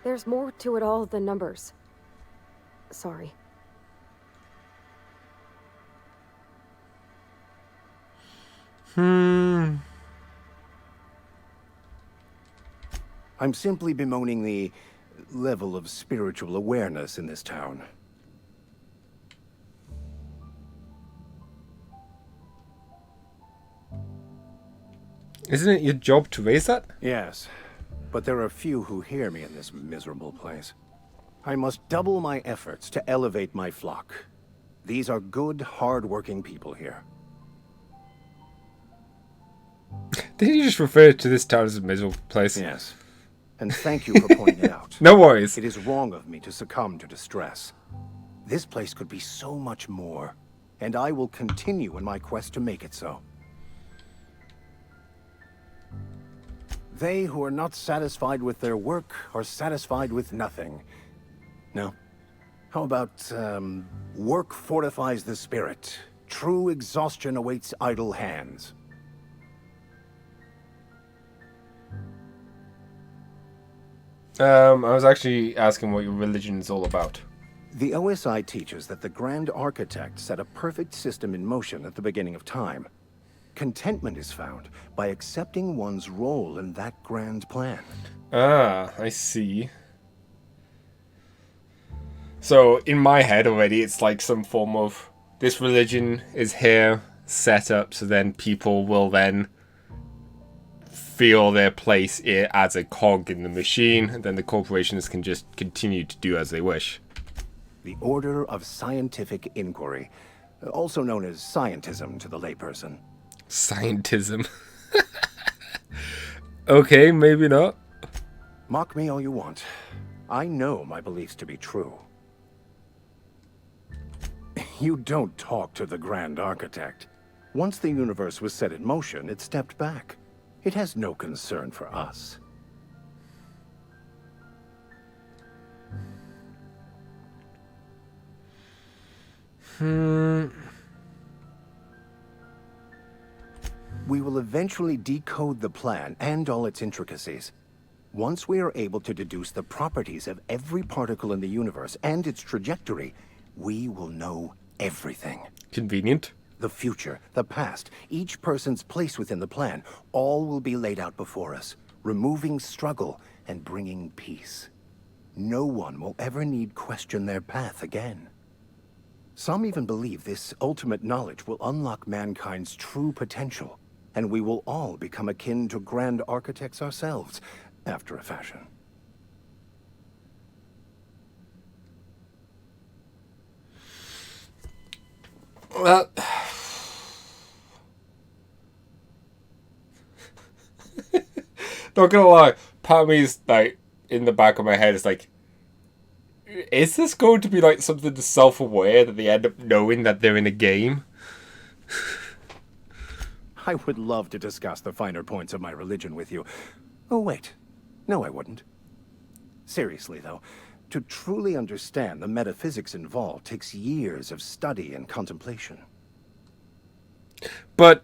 M: there's more to it all than numbers. Sorry.
V: I'm simply bemoaning the level of spiritual awareness in this town.
A: Isn't it your job to raise that?
V: Yes, but there are few who hear me in this miserable place. I must double my efforts to elevate my flock. These are good, hard-working people here.
A: Did you just refer to this town as a miserable place?
V: Yes. And thank you for pointing it out.
A: No worries.
V: It is wrong of me to succumb to distress. This place could be so much more, and I will continue in my quest to make it so. They who are not satisfied with their work are satisfied with nothing. No? How about, work fortifies the spirit. True exhaustion awaits idle hands.
A: I was actually asking what your religion is all about.
V: The OSI teaches that the Grand Architect set a perfect system in motion at the beginning of time. Contentment is found by accepting one's role in that grand plan.
A: Ah, I see. So, in my head already, it's like some form of... this religion is here, set up, so then people will then feel their place as a cog in the machine, and then the corporations can just continue to do as they wish.
V: The Order of Scientific Inquiry, also known as scientism to the layperson.
A: Scientism. Okay, maybe not.
V: Mock me all you want. I know my beliefs to be true. You don't talk to the Grand Architect. Once the universe was set in motion, it stepped back. It has no concern for us. We will eventually decode the plan and all its intricacies. Once we are able to deduce the properties of every particle in the universe and its trajectory, we will know everything.
A: Convenient.
V: The future, the past, each person's place within the plan, all will be laid out before us, removing struggle and bringing peace. No one will ever need question their path again. Some even believe this ultimate knowledge will unlock mankind's true potential, and we will all become akin to grand architects ourselves, after a fashion.
A: Well, not gonna lie, part of me is like in the back of my head is like, is this going to be like something self-aware that they end up knowing that they're in a game?
V: I would love to discuss the finer points of my religion with you. Oh, wait. No, I wouldn't. Seriously, though, to truly understand the metaphysics involved takes years of study and contemplation.
A: But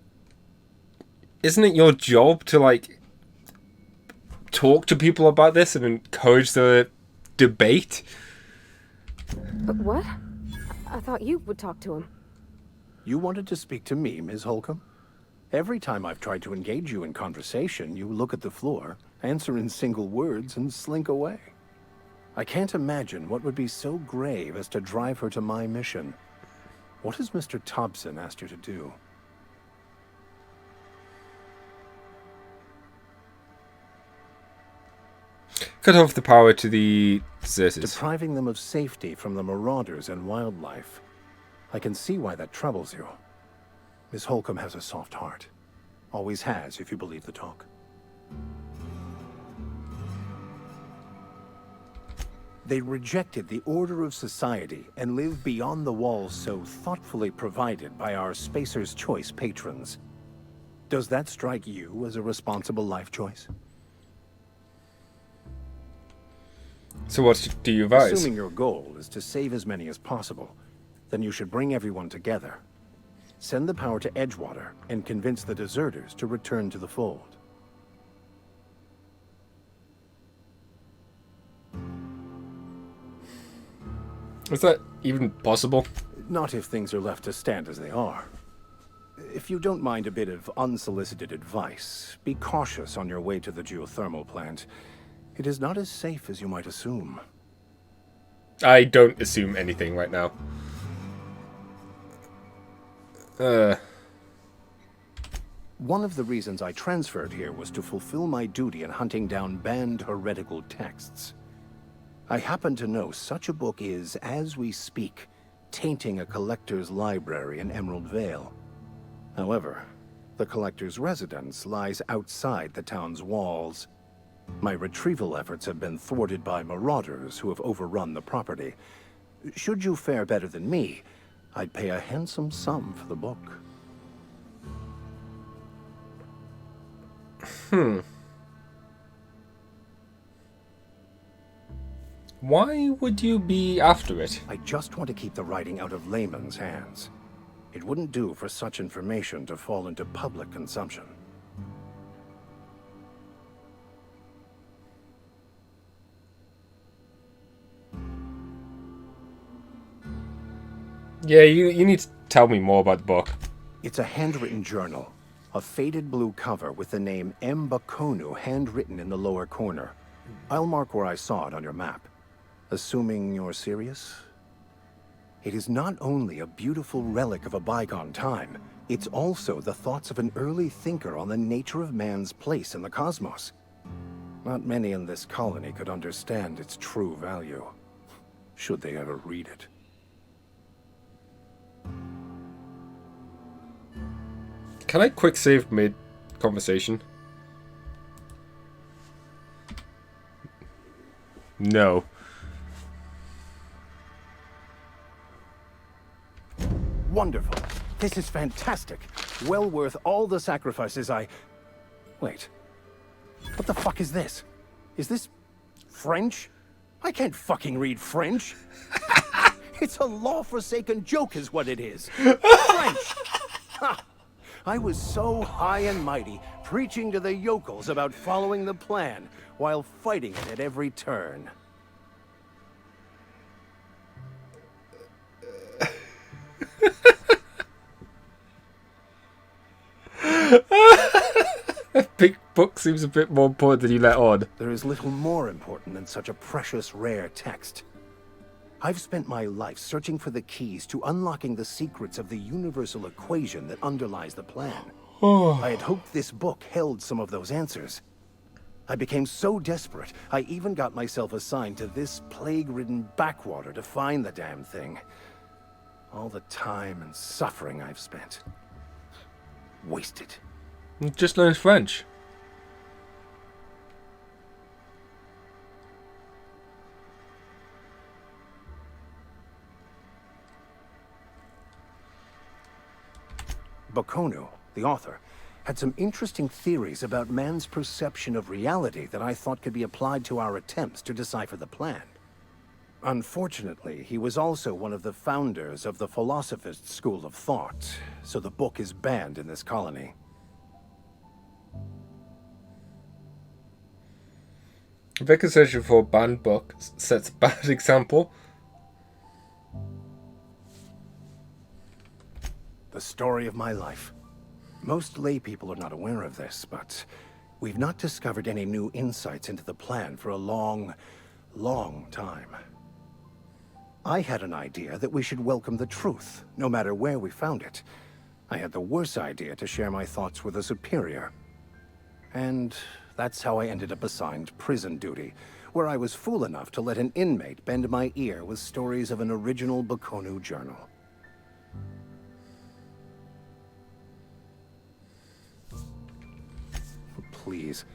A: isn't it your job to, like, talk to people about this and encourage the debate?
M: But what? I thought you would talk to him.
V: You wanted to speak to me, Ms. Holcomb? Every time I've tried to engage you in conversation, you look at the floor, answer in single words, and slink away. I can't imagine what would be so grave as to drive her to my mission. What has Mr. Thompson asked you to do?
A: Cut off the power to the deserters.
V: Depriving them of safety from the marauders and wildlife. I can see why that troubles you. Miss Holcomb has a soft heart. Always has, if you believe the talk. They rejected the order of society and live beyond the walls so thoughtfully provided by our Spacer's Choice patrons. Does that strike you as a responsible life choice?
A: So what do you advise?
V: Assuming your goal is to save as many as possible, then you should bring everyone together. Send the power to Edgewater and convince the deserters to return to the fold.
A: Is that even possible?
V: Not if things are left to stand as they are. If you don't mind a bit of unsolicited advice, be cautious on your way to the geothermal plant. It is not as safe as you might assume.
A: I don't assume anything right now.
V: One of the reasons I transferred here was to fulfill my duty in hunting down banned heretical texts. I happen to know such a book is, as we speak, tainting a collector's library in Emerald Vale. However, the collector's residence lies outside the town's walls. My retrieval efforts have been thwarted by marauders who have overrun the property. Should you fare better than me, I'd pay a handsome sum for the book.
A: Why would you be after it?
V: I just want to keep the writing out of layman's hands. It wouldn't do for such information to fall into public consumption.
A: Yeah, you need to tell me more about the book.
V: It's a handwritten journal. A faded blue cover with the name M. Bakonu handwritten in the lower corner. I'll mark where I saw it on your map. Assuming you're serious? It is not only a beautiful relic of a bygone time, it's also the thoughts of an early thinker on the nature of man's place in the cosmos. Not many in this colony could understand its true value, should they ever read it.
A: Can I quick save mid-conversation? No.
V: Wonderful. This is fantastic. Well worth all the sacrifices I... Wait. What the fuck is this? Is this French? I can't fucking read French. It's a law-forsaken joke is what it is. French! Ha! I was so high and mighty, preaching to the yokels about following the plan, while fighting it at every turn.
A: That big book seems a bit more important than you let on.
V: There is little more important than such a precious, rare text. I've spent my life searching for the keys to unlocking the secrets of the universal equation that underlies the plan. I had hoped this book held some of those answers. I became so desperate, I even got myself assigned to this plague-ridden backwater to find the damn thing. All the time and suffering I've spent. Wasted.
A: Just learn French.
V: Baconu, the author, had some interesting theories about man's perception of reality that I thought could be applied to our attempts to decipher the plan. Unfortunately, he was also one of the founders of the philosophist school of thought, so the book is banned in this colony.
A: Vicar searching for a banned book sets a bad example.
V: The story of my life. Most lay people are not aware of this, but we've not discovered any new insights into the plan for a long, long time. I had an idea that we should welcome the truth, no matter where we found it. I had the worse idea to share my thoughts with a superior. And that's how I ended up assigned prison duty, where I was fool enough to let an inmate bend my ear with stories of an original Baconu journal. Please.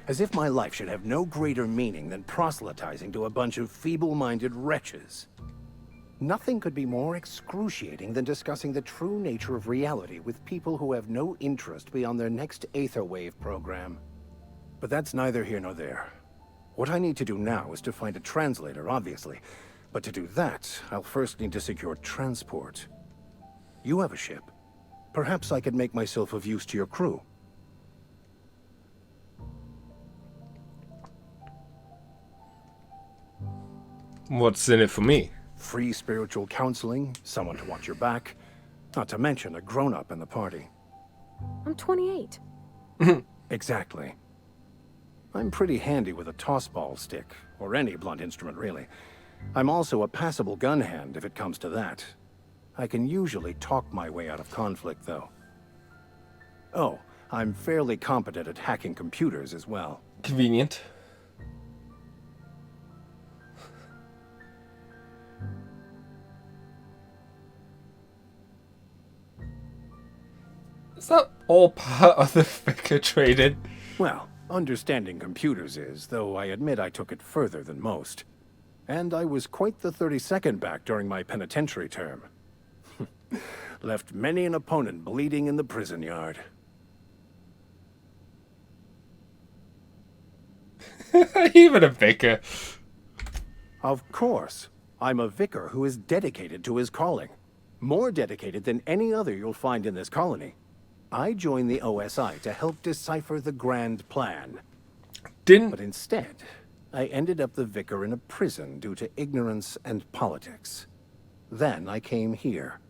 V: As if my life should have no greater meaning than proselytizing to a bunch of feeble-minded wretches. Nothing could be more excruciating than discussing the true nature of reality with people who have no interest beyond their next Aetherwave program. But that's neither here nor there. What I need to do now is to find a translator, obviously. But to do that, I'll first need to secure transport. You have a ship. Perhaps I could make myself of use to your crew.
A: What's in it for me?
V: Free spiritual counseling, someone to watch your back, not to mention a grown-up in the party.
M: I'm 28.
V: Exactly. I'm pretty handy with a tossball stick, or any blunt instrument, really. I'm also a passable gun hand if it comes to that. I can usually talk my way out of conflict, though. Oh, I'm fairly competent at hacking computers as well.
A: Convenient. Is that all part of the vicar training?
V: Well, understanding computers is, though I admit I took it further than most. And I was quite the 32nd back during my penitentiary term. Left many an opponent bleeding in the prison yard.
A: Even a vicar.
V: Of course. I'm a vicar who is dedicated to his calling. More dedicated than any other you'll find in this colony. I joined the OSI to help decipher the grand plan. But instead, I ended up the vicar in a prison due to ignorance and politics. Then I came here.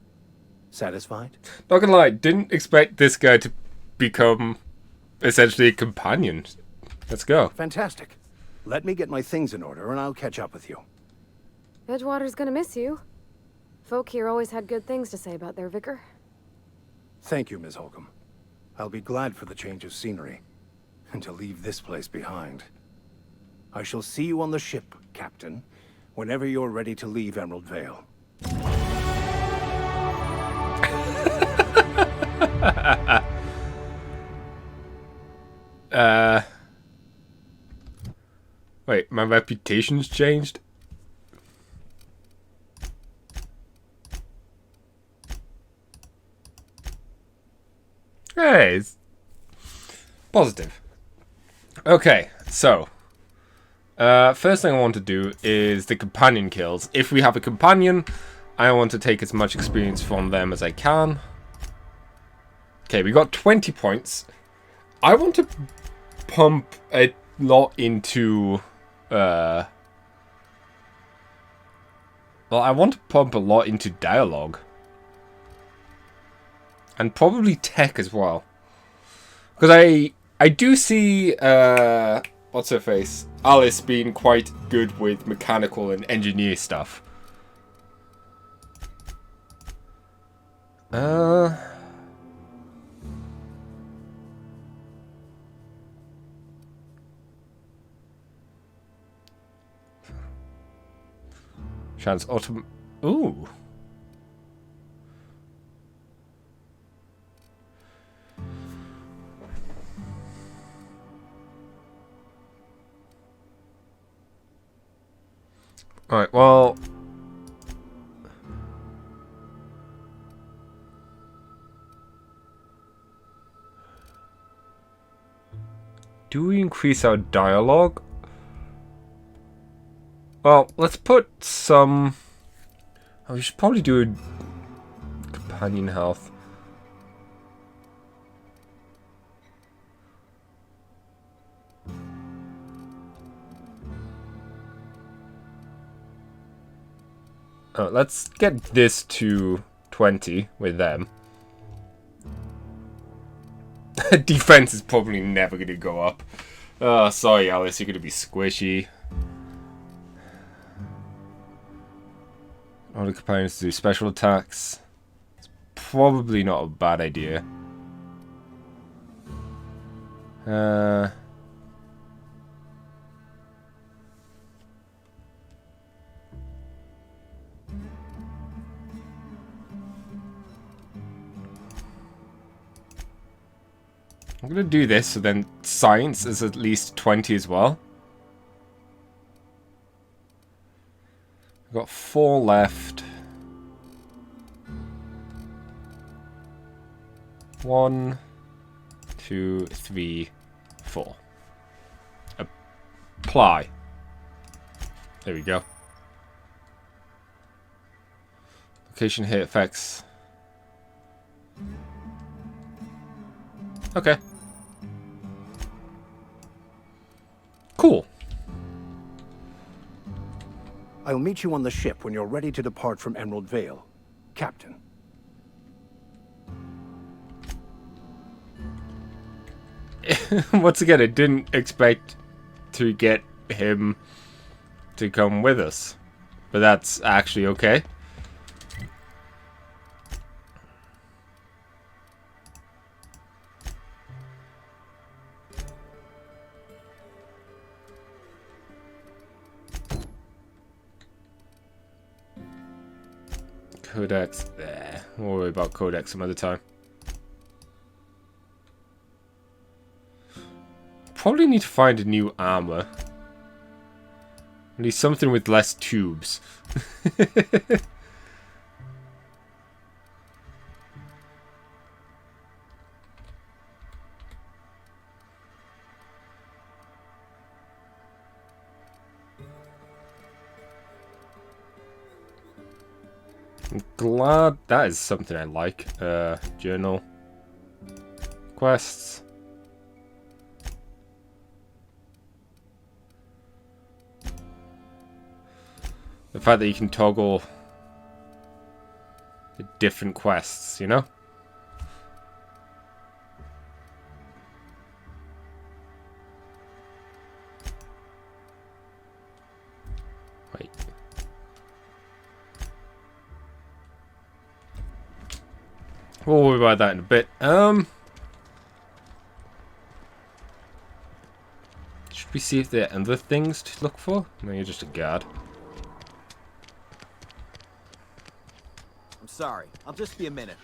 V: Satisfied?
A: Not gonna lie, didn't expect this guy to become essentially a companion. Let's go.
V: Fantastic. Let me get my things in order and I'll catch up with you.
M: Edgewater's gonna miss you. Folk here always had good things to say about their vicar.
V: Thank you, Ms. Holcomb. I'll be glad for the change of scenery, and to leave this place behind. I shall see you on the ship, Captain, whenever you're ready to leave Emerald Vale.
A: Wait, my reputation's changed? Hey, it's positive. Okay, so first thing I want to do is the companion kills. If we have a companion, I want to take as much experience from them as I can. Okay, we got 20 points. I want to pump a lot into well, I want to pump a lot into dialogue. And probably tech as well. Because I do see, what's her face? Alice being quite good with mechanical and engineer stuff. Chance autumn. Ooh. Alright, well... do we increase our dialogue? Well, let's put some... oh, we should probably do a companion health. Let's get this to 20 with them. Defense is probably never going to go up. Sorry, Alice, you're going to be squishy. All the companions do special attacks. It's probably not a bad idea. I'm going to do this, so then science is at least 20 as well. I've got 4 left. 1, 2, 3, 4. Apply. There we go. Location hit effects. Okay. Cool.
V: I'll meet you on the ship when you're ready to depart from Emerald Vale, Captain.
A: Once again, I didn't expect to get him to come with us. But that's actually okay. Codex. We'll worry about Codex some other time. Probably need to find a new armor. At least something with less tubes. I'm glad that is something I like. Journal. Quests. The fact that you can toggle the different quests, you know? Wait. We'll worry about that in a bit. Should we see if there are other things to look for? No, you're just a guard.
B: I'm sorry. I'll just be a minute.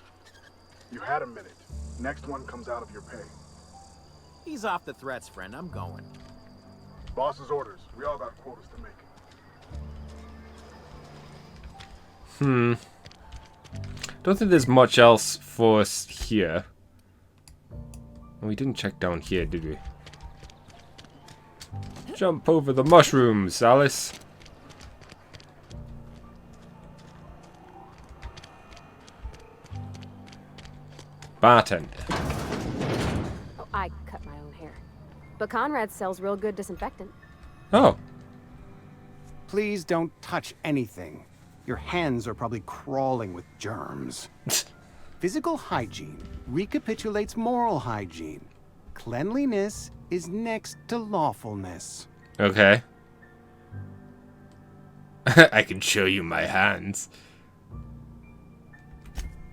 D: You had a minute. Next one comes out of your pay.
B: Ease off the threats, friend. I'm going.
D: Boss's orders. We all got quotas to make.
A: Don't think there's much else for us here. We didn't check down here, did we? Jump over the mushrooms, Alice. Bartender.
M: Oh, I cut my own hair. But Conrad sells real good disinfectant.
A: Oh.
W: Please don't touch anything. Your hands are probably crawling with germs. Physical hygiene recapitulates moral hygiene. Cleanliness is next to lawfulness.
A: Okay. I can show you my hands.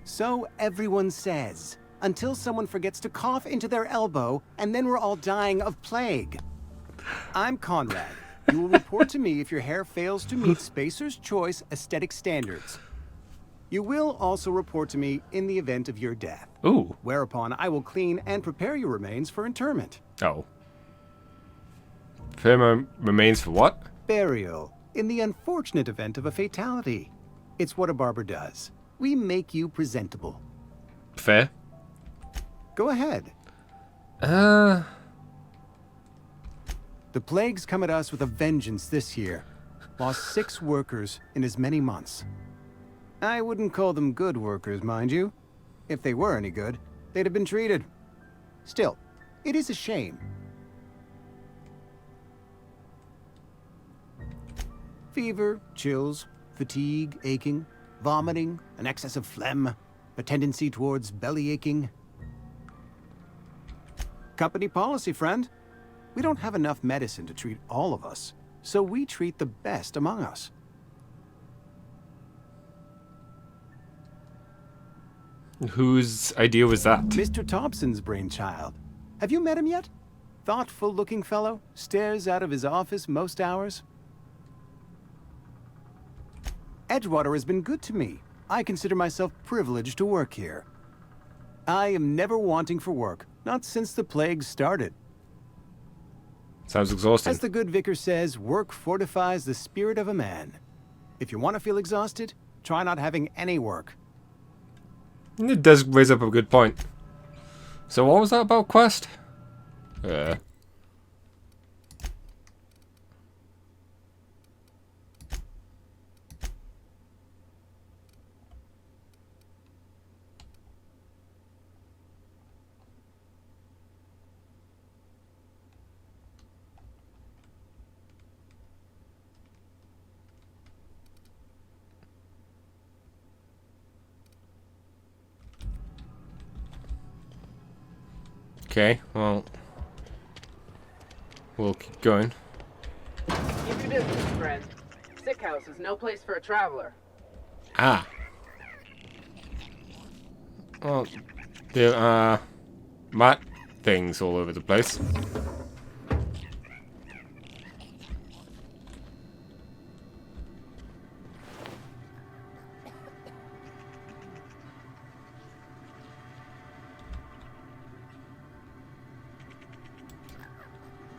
W: So everyone says, until someone forgets to cough into their elbow, and then we're all dying of plague. I'm Conrad. You will report to me if your hair fails to meet Spacer's Choice aesthetic standards. You will also report to me in the event of your death.
A: Ooh.
W: Whereupon I will clean and prepare your remains for interment.
A: Oh. Prepare my remains for what?
W: Burial. In the unfortunate event of a fatality. It's what a barber does. We make you presentable.
A: Fair.
W: Go ahead.
A: Uh...
W: The plague's come at us with a vengeance this year. Lost 6 workers in as many months. I wouldn't call them good workers, mind you. If they were any good, they'd have been treated. Still, it is a shame. Fever, chills, fatigue, aching, vomiting, an excess of phlegm, a tendency towards belly aching. Company policy, friend. We don't have enough medicine to treat all of us, so we treat the best among us.
A: Whose idea was that?
W: Mr. Thompson's brainchild. Have you met him yet? Thoughtful-looking fellow, stares out of his office most hours. Edgewater has been good to me. I consider myself privileged to work here. I am never wanting for work, not since the plague started.
A: Sounds exhausting.
W: As the good vicar says, work fortifies the spirit of a man. If you want to feel exhausted, try not having any work.
A: It does raise up a good point. So what was that about quest? Okay, well, we'll keep going.
C: Keep your distance, friend. Sick house is no place for a traveler.
A: Ah. Well, there are mat things all over the place.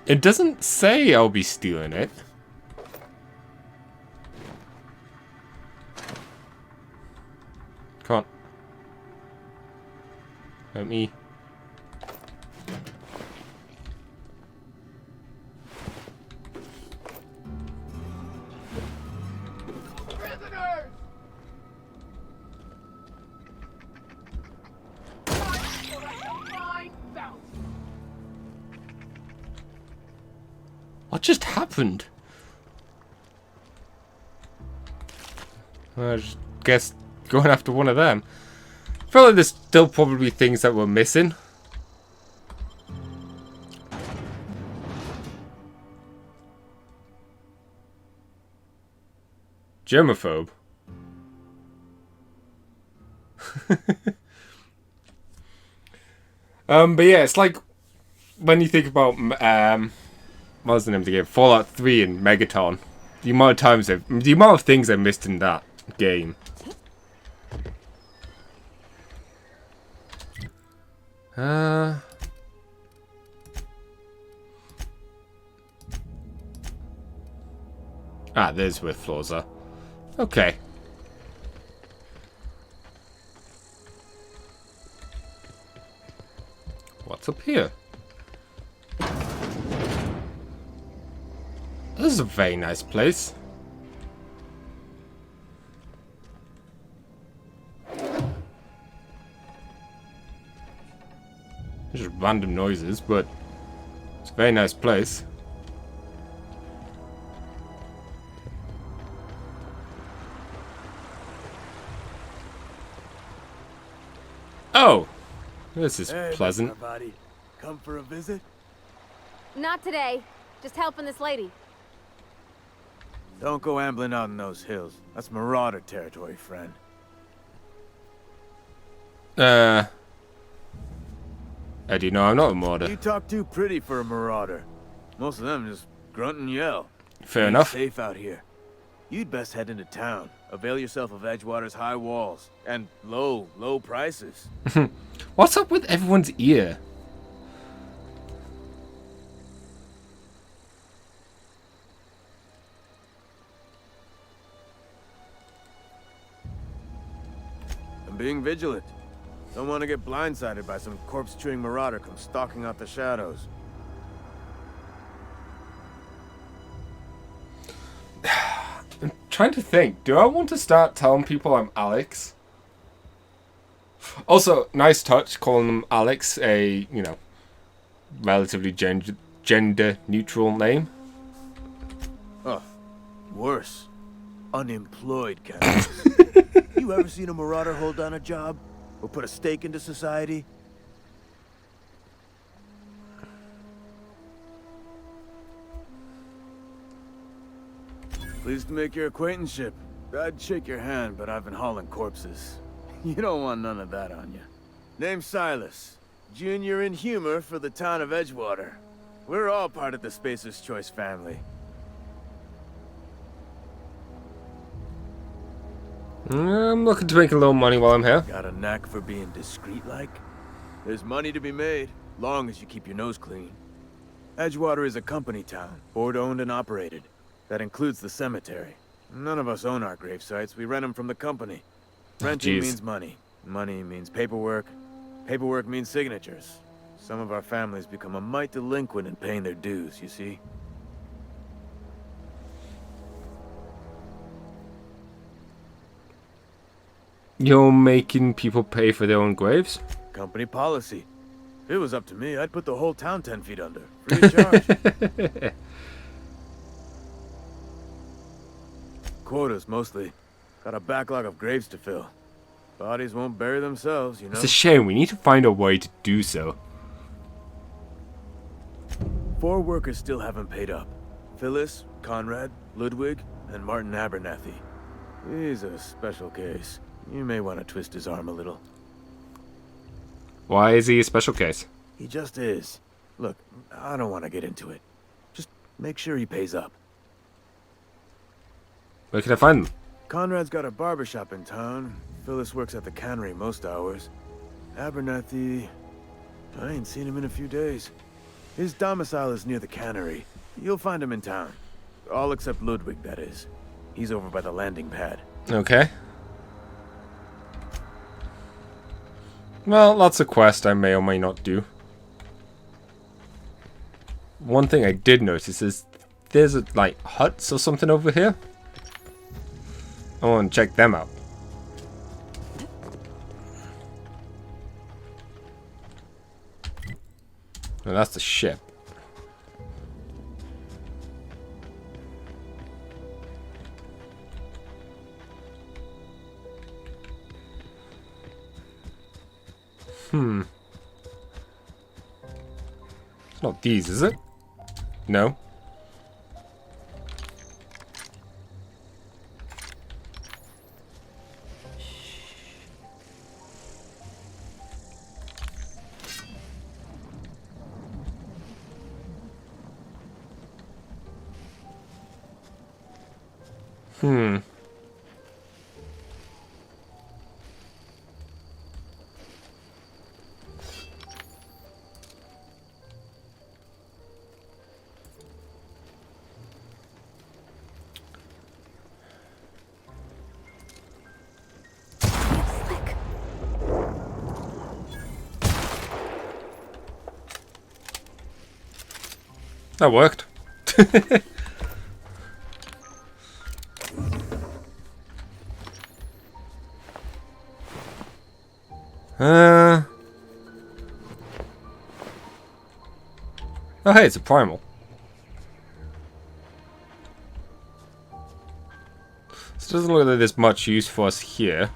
A: It doesn't say I'll be stealing it. Can't. Let me.
C: Prisoners!
A: What just happened? I just guess going after one of them. I feel like there's still probably things that we're missing. Germaphobe. But yeah, it's like when you think about what was the name of the game? Fallout 3 and Megaton. The amount of times the amount of things I missed in that game. Ah, there's where floors are. Okay. What's up here? This is a very nice place. Just random noises, but it's a very nice place. Oh, this is pleasant.
E: Everybody, come for a visit?
M: Not today. Just helping this lady.
E: Don't go ambling out in those hills. That's marauder territory, friend.
A: Eddie, no, I'm not a marauder.
E: You talk too pretty for a marauder. Most of them just grunt and yell.
A: Fair
E: Ain't
A: enough.
E: Safe out here. You'd best head into town. Avail yourself of Edgewater's high walls and low prices.
A: What's up with everyone's ear?
E: I'm being vigilant. Don't want to get blindsided by some corpse-chewing marauder come stalking out the shadows.
A: I'm trying to think. Do I want to start telling people I'm Alex? Also, nice touch calling them Alex, a, you know, relatively gender-neutral name.
E: Oh, worse. Unemployed cannibals. You ever seen a marauder hold down a job? Or put a stake into society? Pleased to make your acquaintanceship. I'd shake your hand, but I've been hauling corpses. You don't want none of that on you. Name's Silas. Junior in humor for the town of Edgewater. We're all part of the Spacer's Choice family.
A: I'm looking to make a little money while I'm here.
E: Got a knack for being discreet-like? There's money to be made, long as you keep your nose clean. Edgewater is a company town, board-owned and operated. That includes the cemetery. None of us own our grave sites, we rent them from the company. Renting means money. Money means paperwork. Paperwork means signatures. Some of our families become a mite delinquent in paying their dues, you see?
A: You're making people pay for their own graves?
E: Company policy. If it was up to me, I'd put the whole town 10 feet under. Free of charge. Quotas, mostly. Got a backlog of graves to fill. Bodies won't bury themselves, you know?
A: It's a shame. We need to find a way to do so.
E: 4 workers still haven't paid up. Phyllis, Conrad, Ludwig, and Martin Abernathy. He's a special case. You may want to twist his arm a little.
A: Why is he a special case?
E: He just is. Look, I don't want to get into it. Just make sure he pays up.
A: Where can I find them?
E: Conrad's got a barbershop in town. Phyllis works at the cannery most hours. Abernathy... I ain't seen him in a few days. His domicile is near the cannery. You'll find him in town. All except Ludwig, that is. He's over by the landing pad.
A: Okay. Well, lots of quests I may or may not do. One thing I did notice is there's like huts or something over here. I want to check them out. No, that's the ship. It's not these, is it? No. That worked. Oh hey, it's a primal. This doesn't look like there's much use for us here.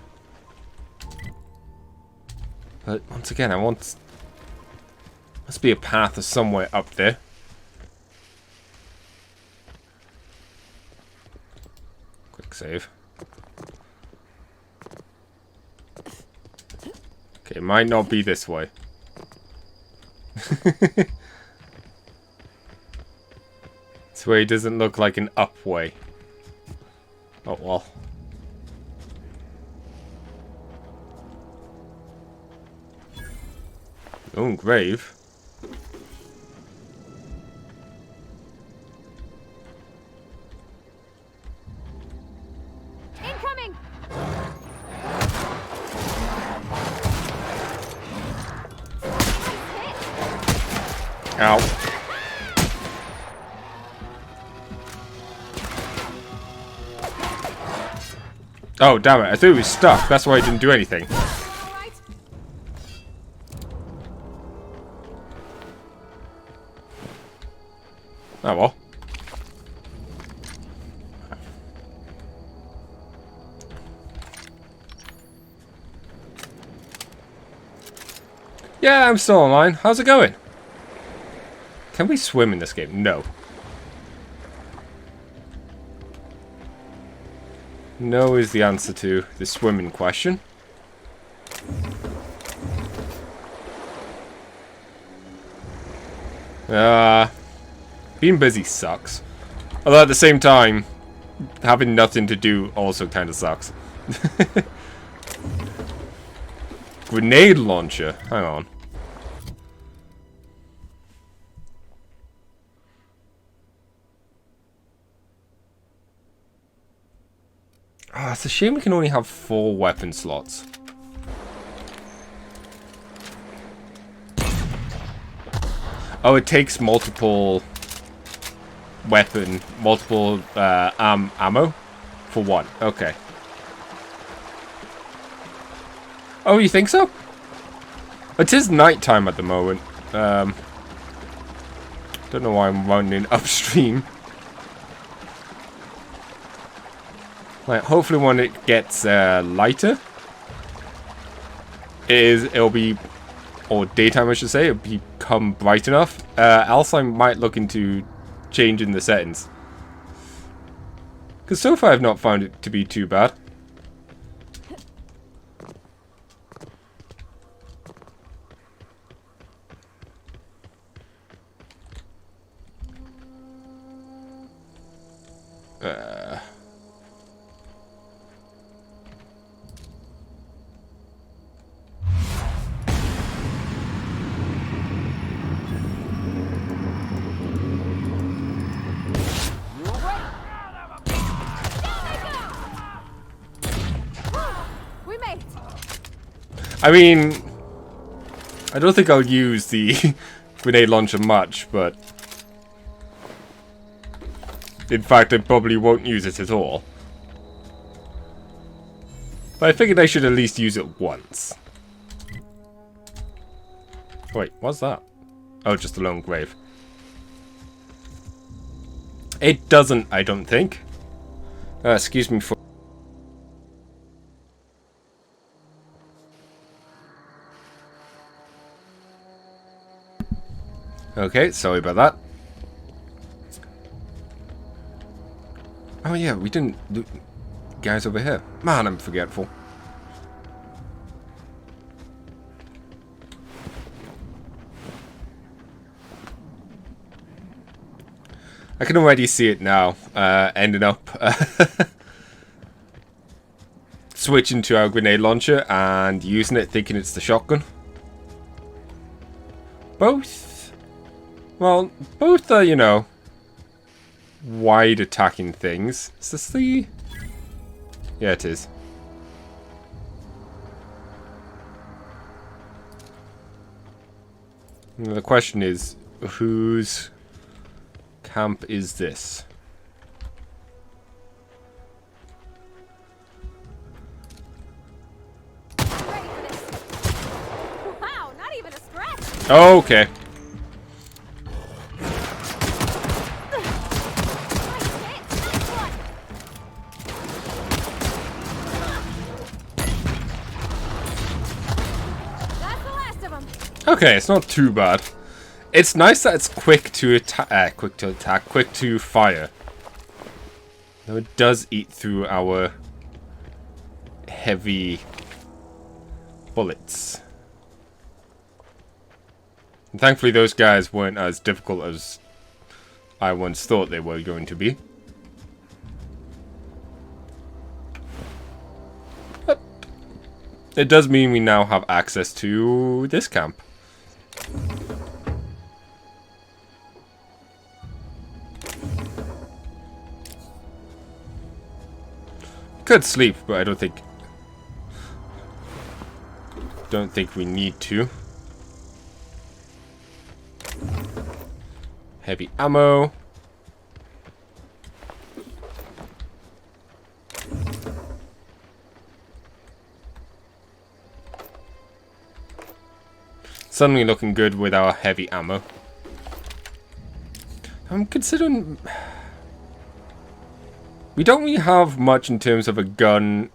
A: But once again, I want... Must be a path or somewhere up there. Quick save. Okay, it might not be this way. This way doesn't look like an up way. Oh well. Own grave.
M: Incoming!
A: Ow. Oh, damn it. I thought it was stuck. That's why I didn't do anything. Oh, well. Yeah, I'm still online. How's it going? Can we swim in this game? No. No is the answer to the swimming question. Being busy sucks. Although at the same time, having nothing to do also kind of sucks. Grenade launcher. Hang on. Ah, it's a shame we can only have 4 weapon slots. Oh, it takes multiple ammo for one. Okay. Oh, you think so? It is nighttime at the moment. Don't know why I'm running upstream. Like, hopefully when it gets lighter, it'll be, or daytime I should say, it'll become bright enough. Else I might look into changing the settings. Because so far I've not found it to be too bad. I mean, I don't think I'll use the grenade launcher much, but in fact I probably won't use it at all. But I figured I should at least use it once. Wait, what's that? Oh, just a lone grave. It doesn't, I don't think. Excuse me for... Okay, sorry about that. Oh yeah, we didn't loot guys over here. Man, I'm forgetful. I can already see it now, ending up switching to our grenade launcher and using it thinking it's the shotgun. Both? Well, both are, you know, wide attacking things. Is this the... Yeah, it is. And the question is, whose camp is this?
M: Wow, not even a scratch.
A: Okay. Okay, it's not too bad. It's nice that it's quick to attack, quick to fire. Though it does eat through our heavy bullets. And thankfully those guys weren't as difficult as I once thought they were going to be. But it does mean we now have access to this camp. Could sleep, but I don't think we need to. heavy ammo. Suddenly looking good with our heavy ammo. I'm considering... We don't really have much in terms of a gun.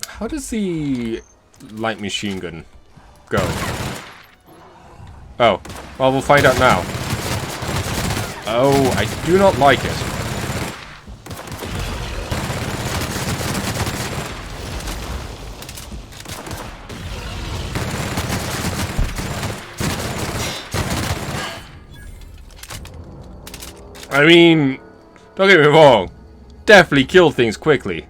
A: How does the light machine gun go? Oh, well, we'll find out now. Oh, I do not like it. I mean, don't get me wrong, definitely kill things quickly.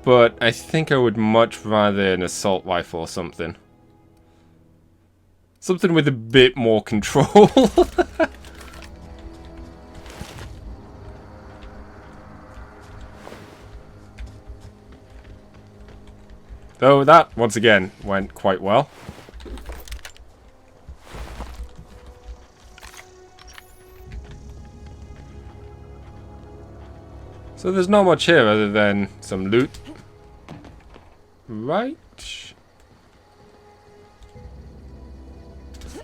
A: But I think I would much rather an assault rifle or something. Something with a bit more control. Though that, once again, went quite well. So there's not much here other than some loot. Right?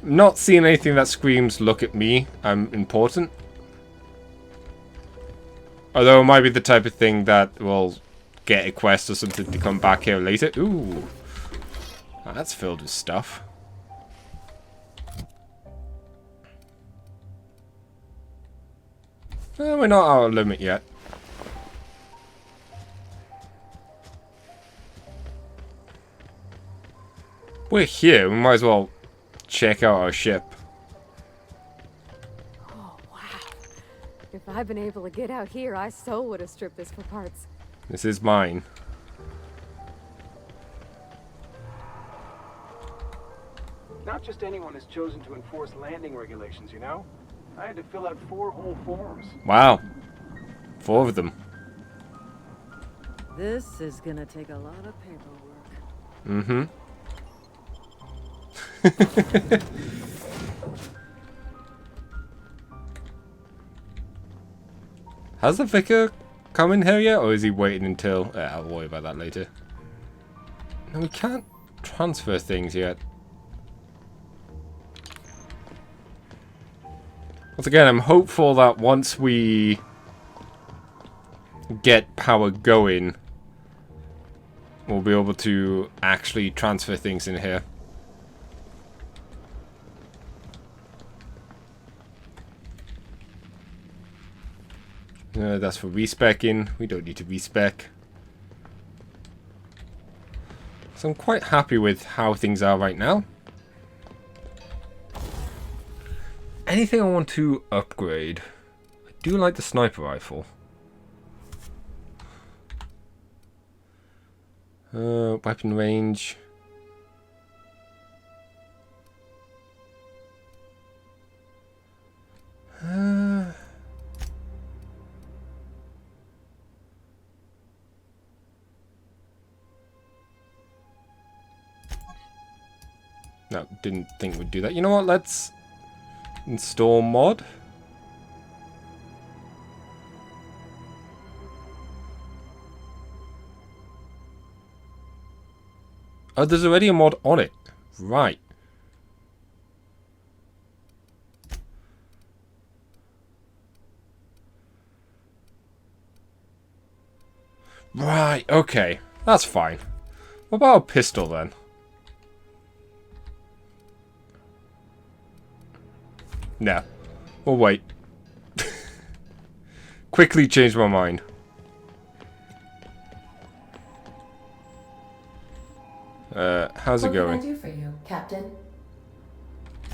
A: Not seeing anything that screams, look at me, I'm important. Although it might be the type of thing that will get a quest or something to come back here later. Ooh. That's filled with stuff. We're not out of limit yet. We're here, we might as well check out our ship.
M: Oh, wow. If I'd been able to get out here, I so would have stripped this for parts.
A: This is mine.
D: Not just anyone is chosen to enforce landing regulations, you know? I had to fill out 4 whole forms.
A: Wow. 4 of them.
Q: This is gonna take a lot of paperwork.
A: Mm-hmm. Has the vicar come in here yet, or is he waiting until... I'll worry about that later. No, we can't transfer things yet. Once again, I'm hopeful that once we get power going, we'll be able to actually transfer things in here. That's for respecing. We don't need to respec. So I'm quite happy with how things are right now. Anything I want to upgrade? I do like the sniper rifle. Weapon range. No, didn't think we'd do that. You know what? Let's install mod. Oh, there's already a mod on it. Right. Right, okay. That's fine. What about a pistol then? No. We'll wait. Quickly changed my mind. How's it going?
F: What can I do for you, Captain?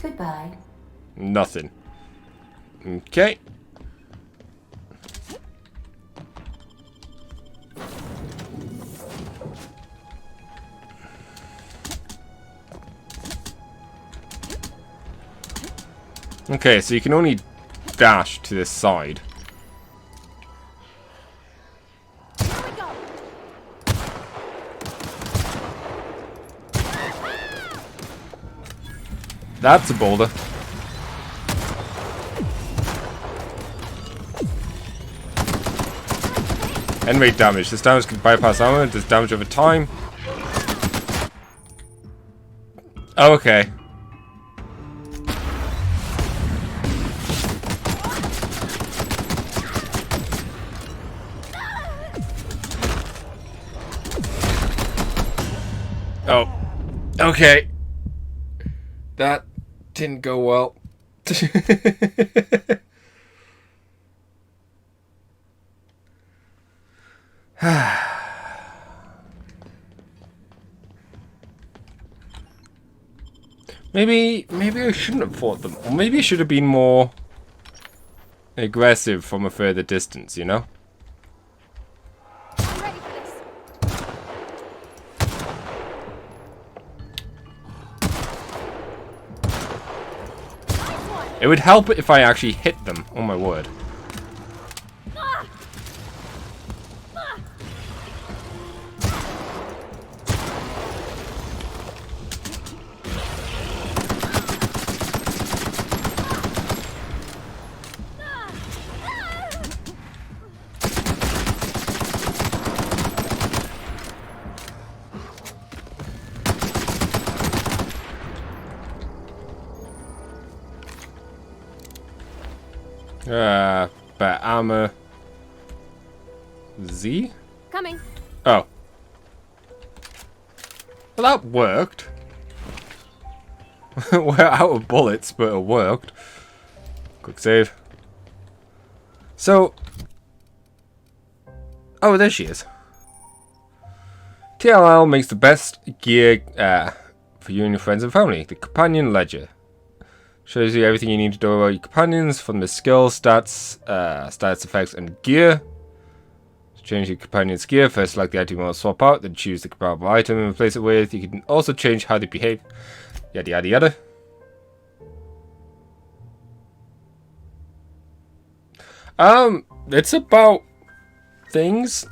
F: Goodbye.
A: Nothing. Okay. Okay, so you can only dash to this side. That's a boulder. End rate damage. This damage can bypass armor and does damage over time. Okay. Oh. Okay. That didn't go well. Maybe I shouldn't have fought them. Or maybe I should have been more aggressive from a further distance, you know?
M: I'm ready for this.
A: It would help if I actually hit them. Oh my word. But armor. Z?
M: Coming.
A: Oh. Well, that worked. We're out of bullets, but it worked. Quick save. So. Oh, there she is. TLL makes the best gear for you and your friends and family. The Companion Ledger. Shows you everything you need to know about your companions, from the skills, stats, stats, effects, and gear. To change your companion's gear, first select the item you want to swap out, then choose the comparable item and replace it with. You can also change how they behave. Yada yada yada. It's about things.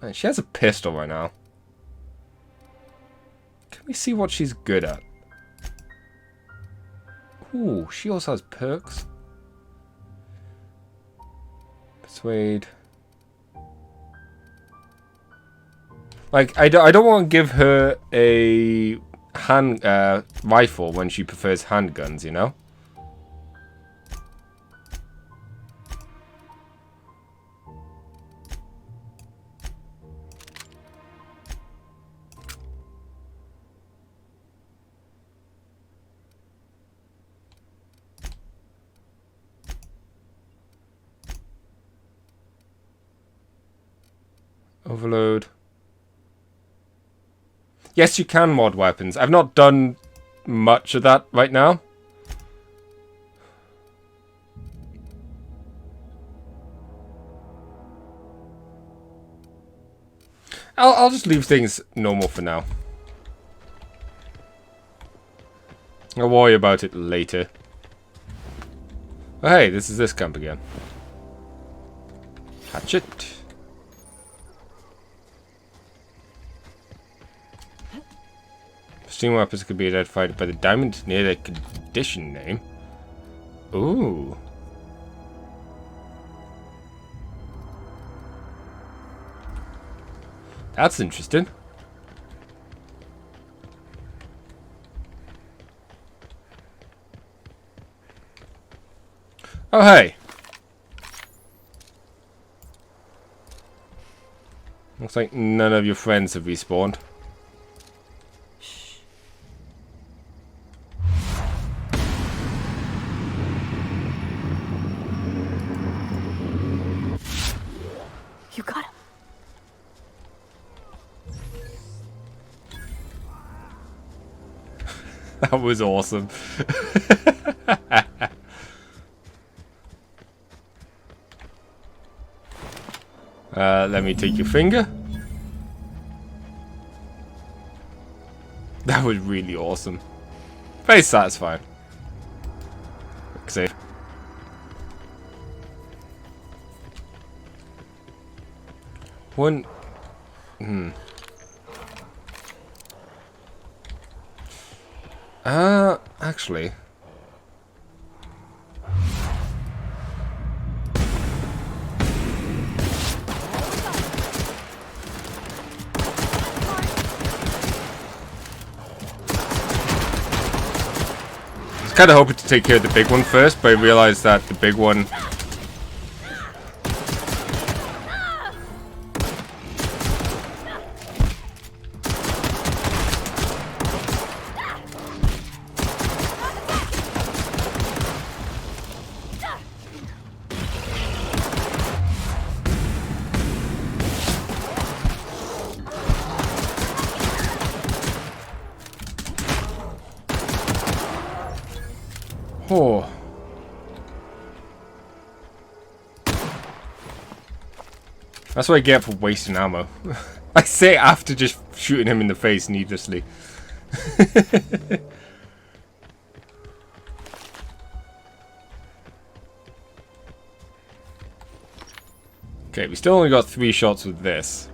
A: Man, she has a pistol right now. Can we see what she's good at? Ooh, she also has perks. Persuade. Like, I don't want to give her a hand rifle when she prefers handguns, you know? Overload. Yes, you can mod weapons. I've not done much of that right now. I'll just leave things normal for now. I'll worry about it later. Oh, hey, this is this camp again. Hatchet. Steam weapons could be identified by the diamond near their condition name. Ooh. That's interesting. Oh, hey. Looks like none of your friends have respawned.
M: You got him.
A: That was awesome. Let me take your finger. That was really awesome. Very satisfying. Quick save. actually. I was kind of hoping to take care of the big one first, but I realized that the big one... Oh. That's what I get for wasting ammo. I say after just shooting him in the face needlessly. Okay, we still only got 3 shots with this.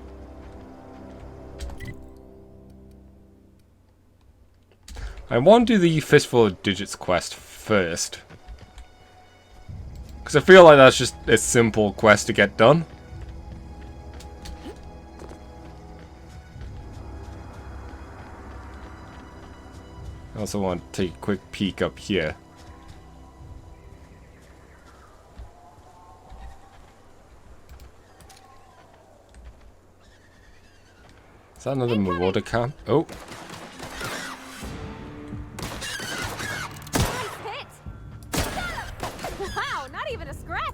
A: I want to do the Fistful of Digits quest first. Because I feel like that's just a simple quest to get done. I also want to take a quick peek up here. Is that another Marauder camp? Oh.
M: Wow, not even a scratch.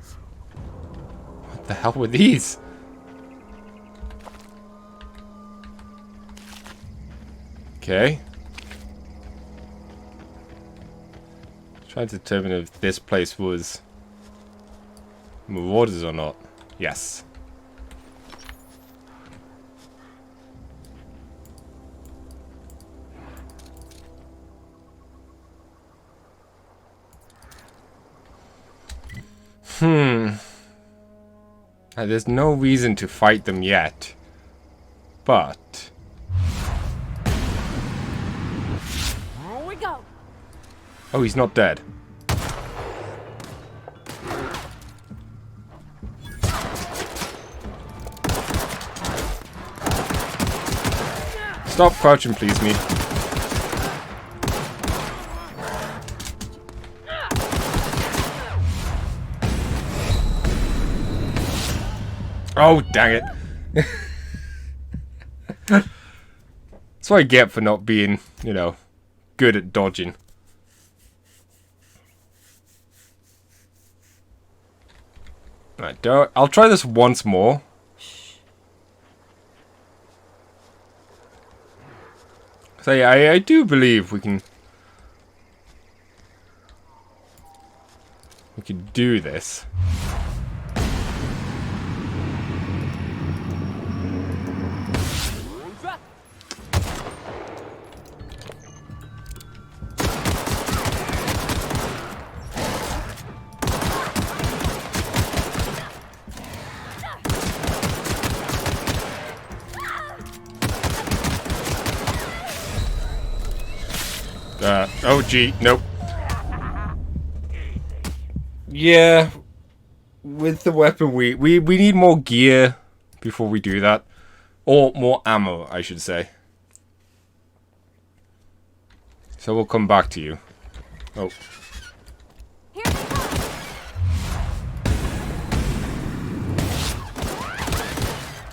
A: What the hell were these? Okay. Trying to determine if this place was Marauders or not. Yes. There's no reason to fight them yet. But...
M: Here we go.
A: Oh, he's not dead. Stop crouching, please, me. Oh, dang it. That's what I get for not being, you know, good at dodging. Right, I'll try this once more. So yeah, I do believe we can do this. Oh gee, nope. Yeah, with the weapon we need more gear before we do that. Or more ammo, I should say. So we'll come back to you. Oh.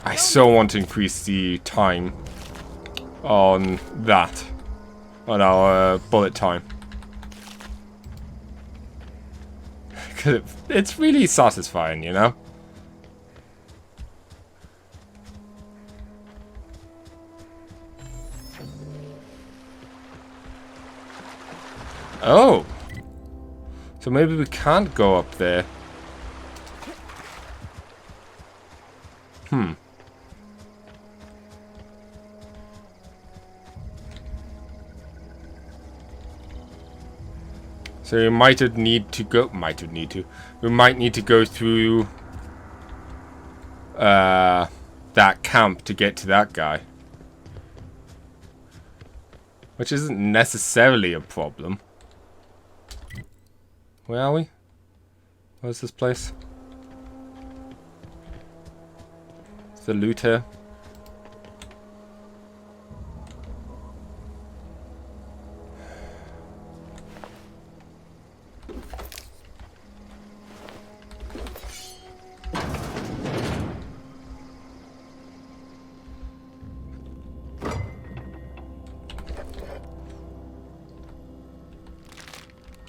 A: I so want to increase the time on that. On our bullet time. Because it's really satisfying, you know? Oh! So maybe we can't go up there. So we might need to go through that camp to get to that guy. Which isn't necessarily a problem. Where are we? Where's this place? It's the loot here.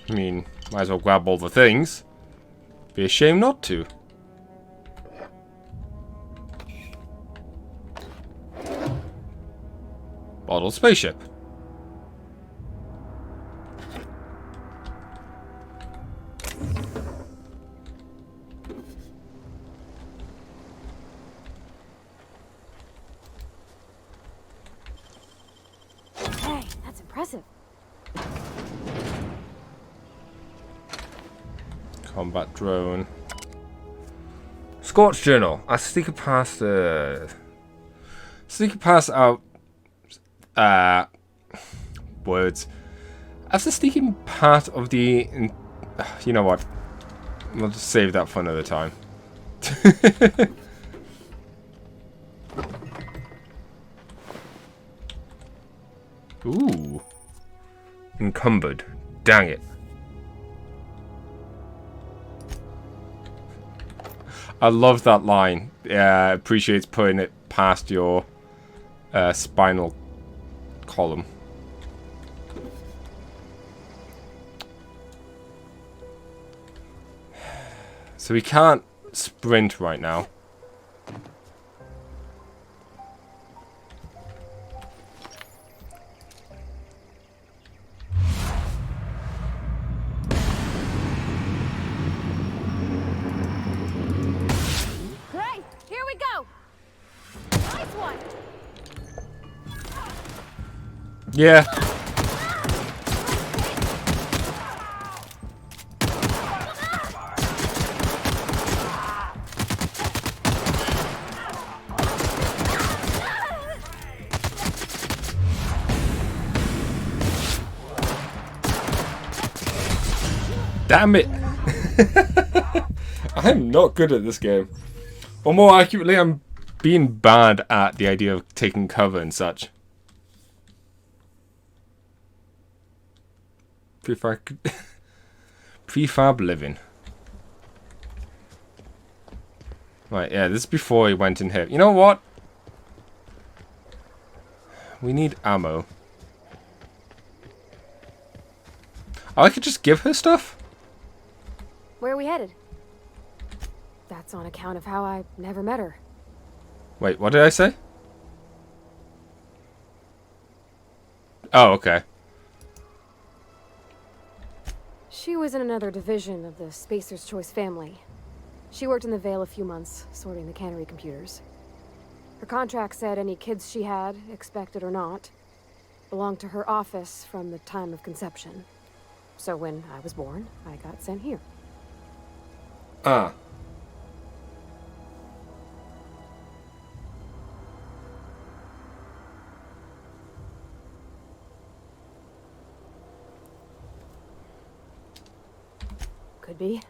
A: I mean, might as well grab all the things. Be a shame not to. Bottle spaceship.
M: Hey, that's impressive.
A: Combat drone. Scorch journal. I sneak past out words. After sneaking part of the you know what? We'll just save that for another time. Ooh. Encumbered. Dang it. I love that line. Yeah, appreciates putting it past your spinal column. So we can't sprint right now.
M: Great! Here we go! Nice one!
A: Yeah. Damn it! I'm not good at this game. Or more accurately, I'm being bad at the idea of taking cover and such. Prefab living. Right, yeah, this is before he went in here. You know what? We need ammo. Oh, I could just give her stuff?
M: Where are we headed? That's on account of how I never met her.
A: Wait, what did I say? Oh, okay.
M: She was in another division of the Spacer's Choice family. She worked in the Vale a few months, sorting the cannery computers. Her contract said any kids she had, expected or not, belonged to her office from the time of conception. So when I was born, I got sent here.
A: Ah.
M: Could be.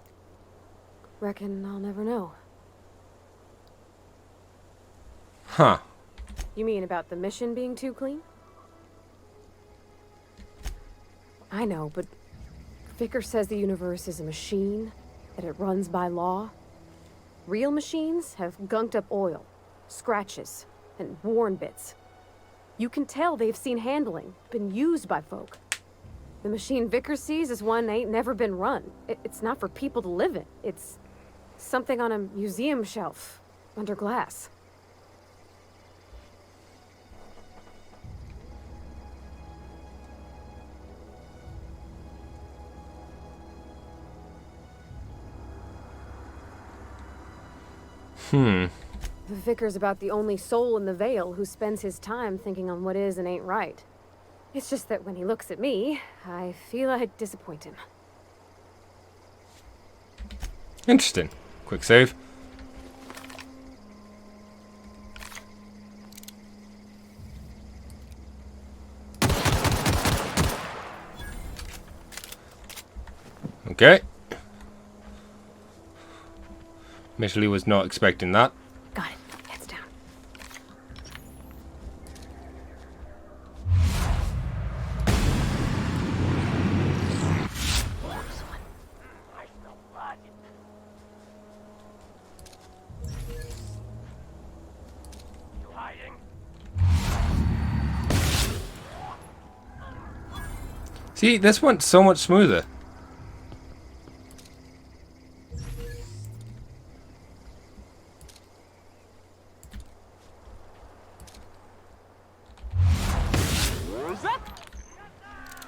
M: Reckon I'll never know.
A: Huh.
M: You mean about the mission being too clean? I know, but Vicker says the universe is a machine, that it runs by law. Real machines have gunked up oil, scratches, and worn bits. You can tell they've seen handling, been used by folk. The machine Vicker sees is one ain't never been run. It's not for people to live in. It's something on a museum shelf, under glass. The Vicar's about the only soul in the Vale who spends his time thinking on what is and ain't right. It's just that when he looks at me, I feel I'd disappoint him.
A: Interesting. Quick save. Okay. Admittedly was not expecting that.
M: Got it. Heads down.
A: See, this went so much smoother.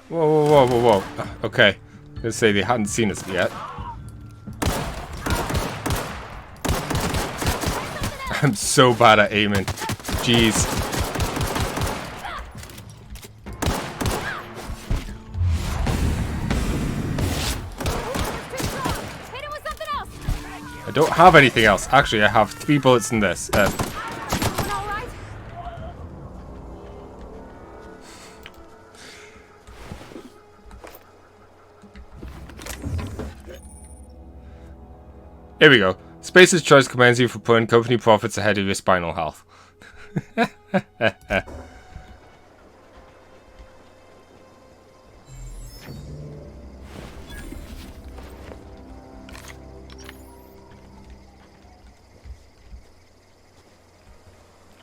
A: Whoa, whoa, whoa, whoa, whoa. Okay. I was gonna say they hadn't seen us yet. I'm so bad at aiming. Jeez. I don't have anything else. Actually, I have 3 bullets in this. Here we go. Spacer's choice commends you for putting company profits ahead of your spinal health. I'm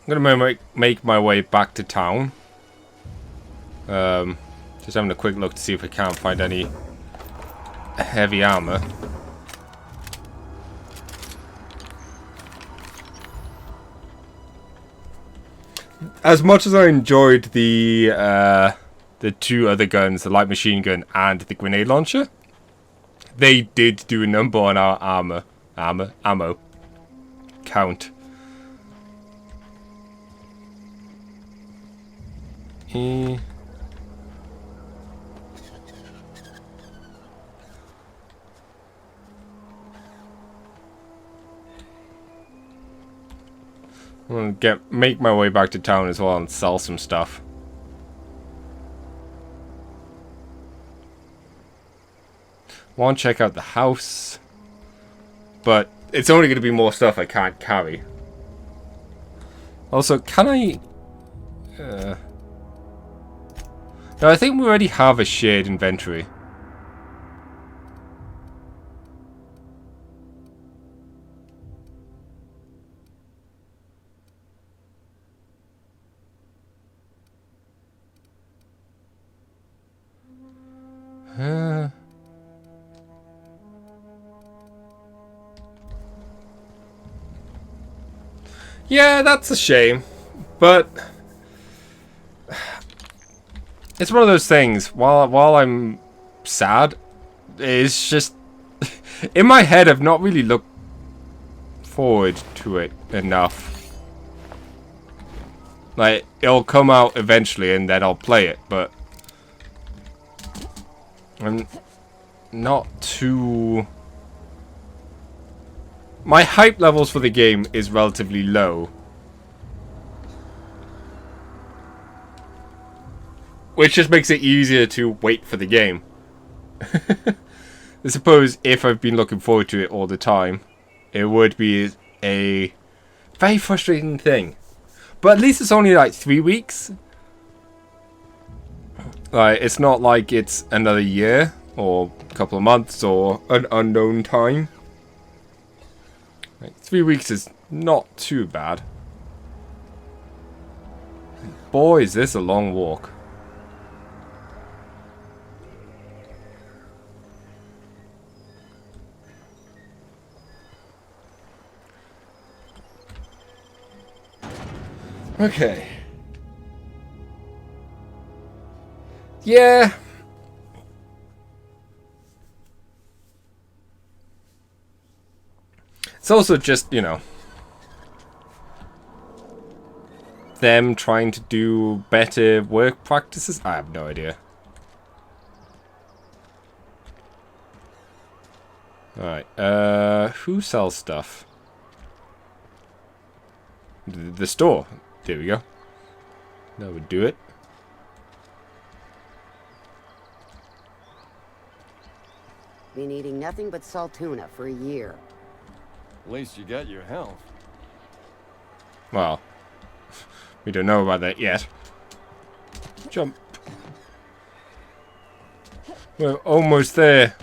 A: gonna make my way back to town. Just having a quick look to see if I can't find any heavy armor. As much as I enjoyed the 2 other guns, the light machine gun and the grenade launcher, they did do a number on our ammo count. I'm gonna make my way back to town as well and sell some stuff. Want to check out the house, but it's only going to be more stuff I can't carry. Also, can I? No, I think we already have a shared inventory. Yeah, that's a shame, but it's one of those things. While I'm sad, it's just in my head. I've not really looked forward to it enough. Like, it'll come out eventually, and then I'll play it, but I'm not too. My hype levels for the game is relatively low. Which just makes it easier to wait for the game. I suppose if I've been looking forward to it all the time, it would be a very frustrating thing. But at least it's only like 3 weeks. Like, it's not like it's another year or a couple of months or an unknown time. Like, 3 weeks is not too bad. Boy, is this a long walk. Okay. Yeah. It's also just, you know, them trying to do better work practices. I have no idea. Alright, who sells stuff? The store. There we go. That would do it.
O: Been eating nothing but salt tuna for a year.
K: At least you got your health.
A: Well, we don't know about that yet. Jump. We're almost there.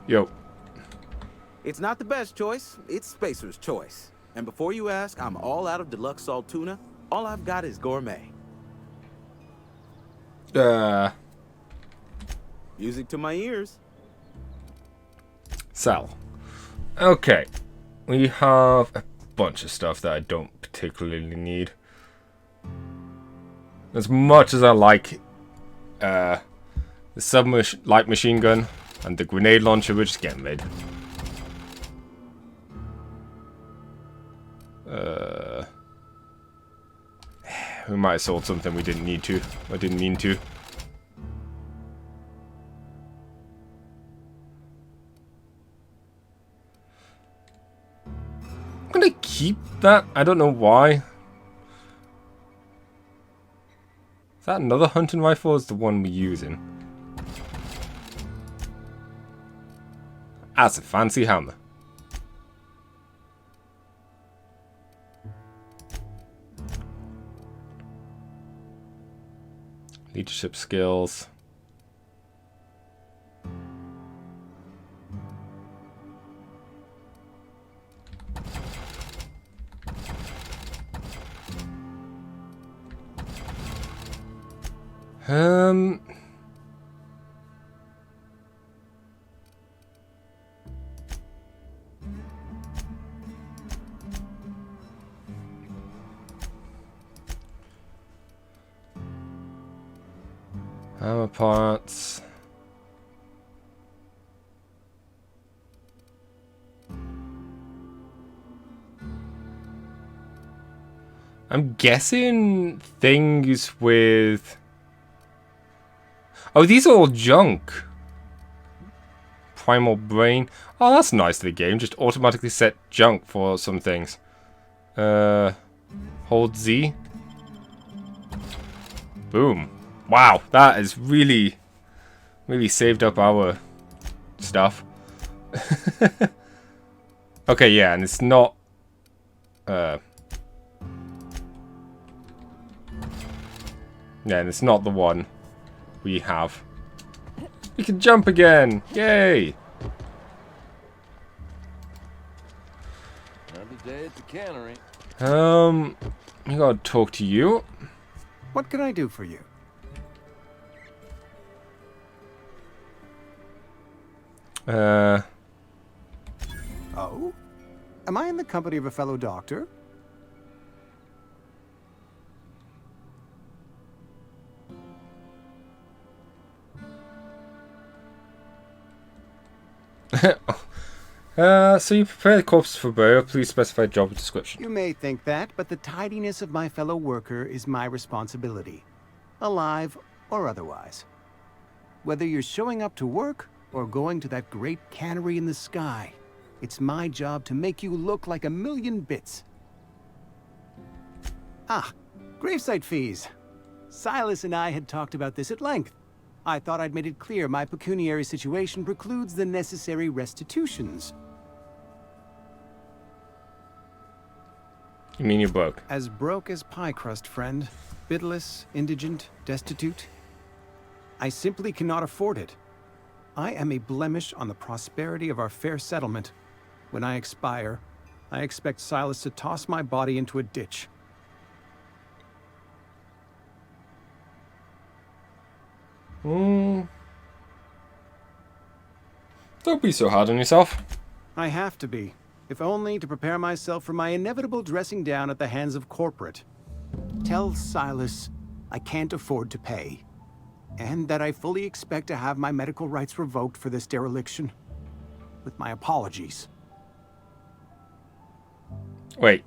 A: Yo.
S: It's not the best choice. It's Spacer's choice. And before you ask, I'm all out of deluxe salt tuna. All I've got is gourmet. Music to my ears.
A: Sal. Okay. We have a bunch of stuff that I don't particularly need. As much as I like the light machine gun and the grenade launcher, we're just getting rid. We might have sold something we didn't need to. I didn't mean to. I'm gonna keep that. I don't know why. Is that another hunting rifle? Or is the one we're using? That's a fancy hammer. Leadership skills. Hammer parts. I'm guessing things with... Oh, these are all junk. Primal brain. Oh, that's nice of the game. Just automatically set junk for some things. Hold Z. Boom. Wow, that is really saved up our stuff. Okay, yeah, and it's not... Yeah, and it's not the one we have. We can jump again! Yay!
K: Another day at the cannery.
A: I gotta talk to you.
W: What can I do for you? Oh? Am I in the company of a fellow doctor?
A: So you prepare the corpse for burial. Please specify job description.
W: You may think that, but the tidiness of my fellow worker is my responsibility. Alive or otherwise. Whether you're showing up to work or going to that great cannery in the sky, it's my job to make you look like a million bits. Ah, gravesite fees. Silas and I had talked about this at length. I thought I'd made it clear my pecuniary situation precludes the necessary restitutions.
A: You mean you're broke?
W: As broke as pie crust, friend. Bidless, indigent, destitute. I simply cannot afford it. I am a blemish on the prosperity of our fair settlement. When I expire, I expect Silas to toss my body into a ditch.
A: Don't be so hard on yourself.
W: I have to be, if only to prepare myself for my inevitable dressing down at the hands of corporate. Tell Silas I can't afford to pay, and that I fully expect to have my medical rights revoked for this dereliction. With my apologies.
A: Wait,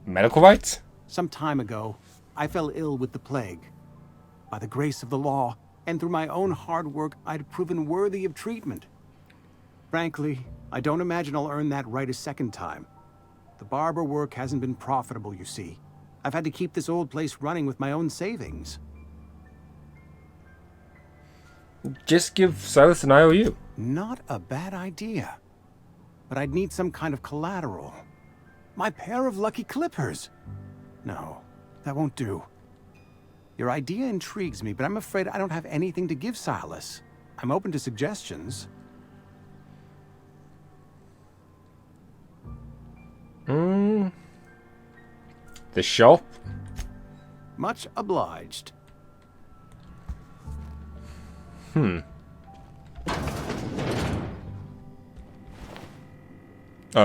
A: medical rights?
W: Some time ago, I fell ill with the plague. By the grace of the law, and through my own hard work, I'd proven worthy of treatment. Frankly, I don't imagine I'll earn that right a second time. The barber work hasn't been profitable, you see. I've had to keep this old place running with my own savings.
A: Just give Silas an IOU.
W: Not a bad idea. But I'd need some kind of collateral. My pair of lucky clippers. No, that won't do. Your idea intrigues me, but I'm afraid I don't have anything to give Silas. I'm open to suggestions.
A: The shop?
W: Much obliged.
A: Oh,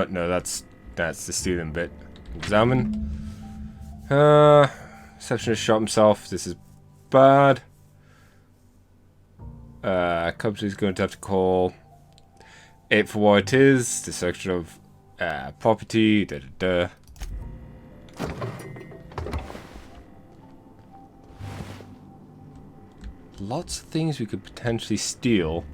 A: no, that's the stealing bit. Examine. Receptionist shot himself. This is bad. Company's going to have to call it for what it is. Destruction of property. Da da da. Lots of things we could potentially steal.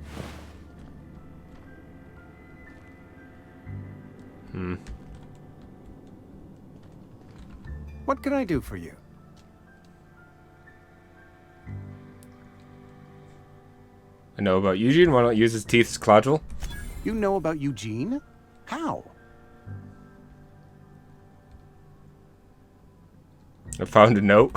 W: What can I do for you?
A: I know about Eugene. Why not use his teeth as collateral?
W: You know about Eugene? How?
A: I found a note.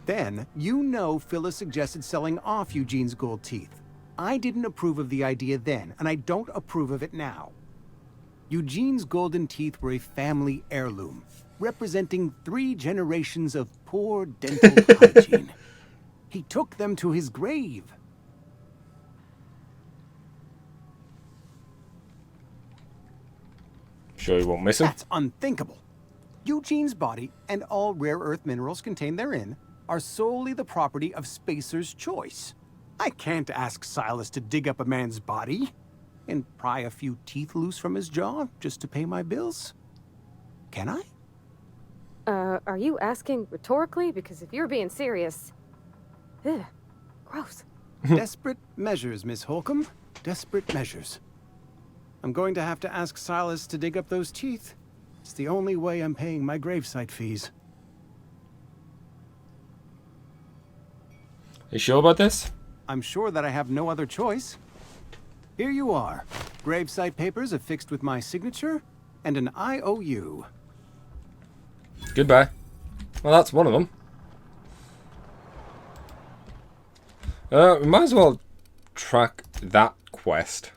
W: Then, you know Phyllis suggested selling off Eugene's gold teeth. I didn't approve of the idea then, and I don't approve of it now. Eugene's golden teeth were a family heirloom, representing 3 generations of poor dental hygiene. He took them to his grave.
A: Sure you won't miss him?
W: That's unthinkable. Eugene's body and all rare earth minerals contained therein are solely the property of Spacer's choice. I can't ask Silas to dig up a man's body and pry a few teeth loose from his jaw just to pay my bills. Can I?
M: Are you asking rhetorically? Because if you're being serious... Ugh, gross.
W: Desperate measures, Miss Holcomb. Desperate measures. I'm going to have to ask Silas to dig up those teeth. It's the only way I'm paying my gravesite fees.
A: You sure about this?
W: I'm sure that I have no other choice. Here you are. Gravesite papers affixed with my signature and an IOU.
A: Goodbye. Well, that's one of them. We might as well track that quest.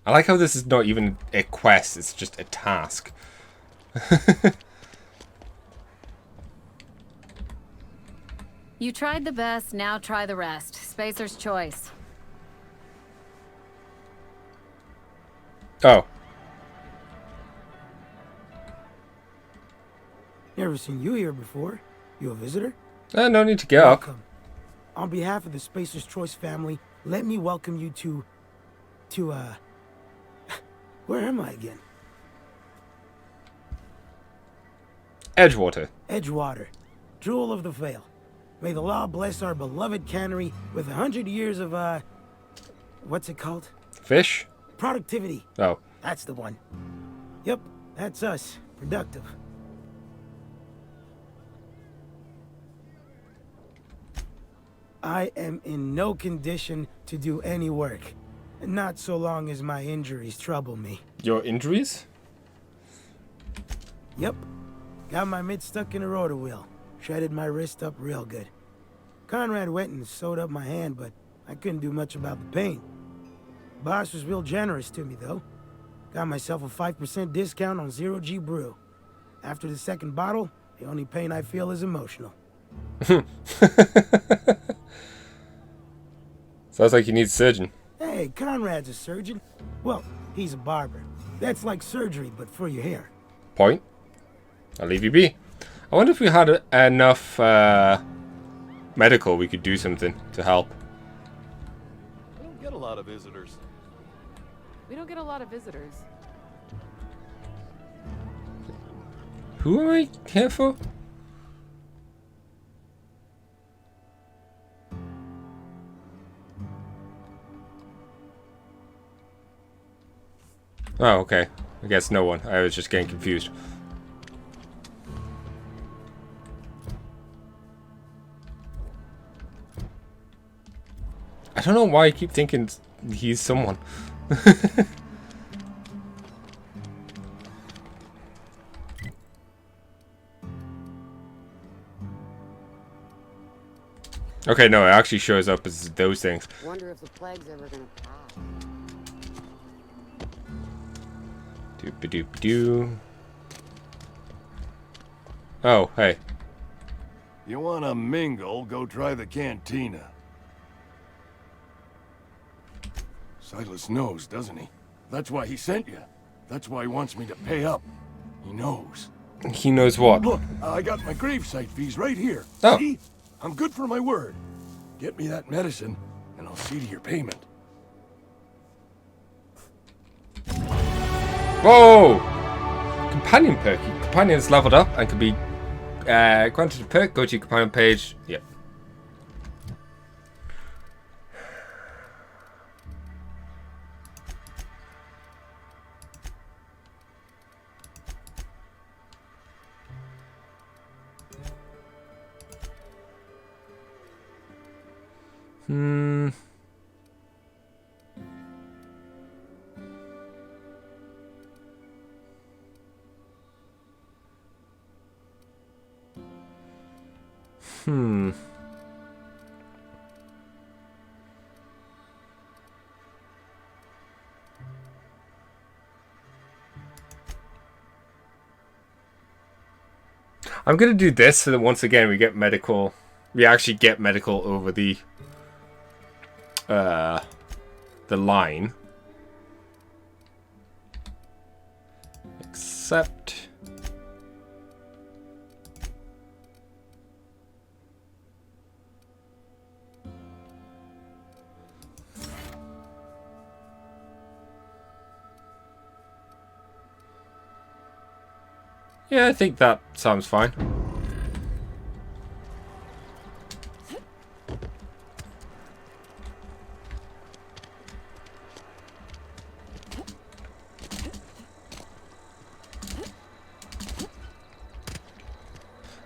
A: I like how this is not even a quest, it's just a task.
R: You tried the best, now try the rest. Spacer's choice.
A: Oh.
G: Never seen you here before. You a visitor?
A: No need to get up.
G: Welcome. On behalf of the Spacer's Choice family, let me welcome you to where am I again?
A: Edgewater.
G: Edgewater, jewel of the Vale. May the law bless our beloved cannery with 100 years of, what's it called?
A: Fish?
G: Productivity.
A: Oh.
G: That's the one. Yep, that's us. Productive. I am in no condition to do any work. Not so long as my injuries trouble me.
A: Your injuries?
G: Yep. Got my mid stuck in a rotor wheel. Shredded my wrist up real good. Conrad went and sewed up my hand, but I couldn't do much about the pain. Boss was real generous to me, though. Got myself a 5% discount on Zero G Brew. After the second bottle, the only pain I feel is emotional.
A: Sounds like you need a surgeon.
G: Hey, Conrad's a surgeon. Well, he's a barber. That's like surgery, but for your hair.
A: Point. I'll leave you be. I wonder if we had enough medical we could do something to help.
H: We don't get a lot of visitors.
C: We don't get a lot of visitors.
A: Who am I here for? Oh, okay. I guess no one. I was just getting confused. I don't know why I keep thinking he's someone. Okay, no, it actually shows up as those things.
O: Wonder if the plague's ever gonna pass.
A: Doop-a-doop-doo. Oh, hey.
K: You wanna mingle, go try the cantina. Silas knows, doesn't he? That's why he sent you. That's why he wants me to pay up. He knows.
A: He knows what?
K: Look, I got my gravesite fees right here.
A: Oh.
K: See? I'm good for my word. Get me that medicine, and I'll see to your payment.
A: Whoa! Companion perk. Your companion's leveled up and can be granted a perk. Go to your companion page. Yep. I'm gonna do this so that once again we get medical. We actually get medical over the line. Except yeah, I think that sounds fine.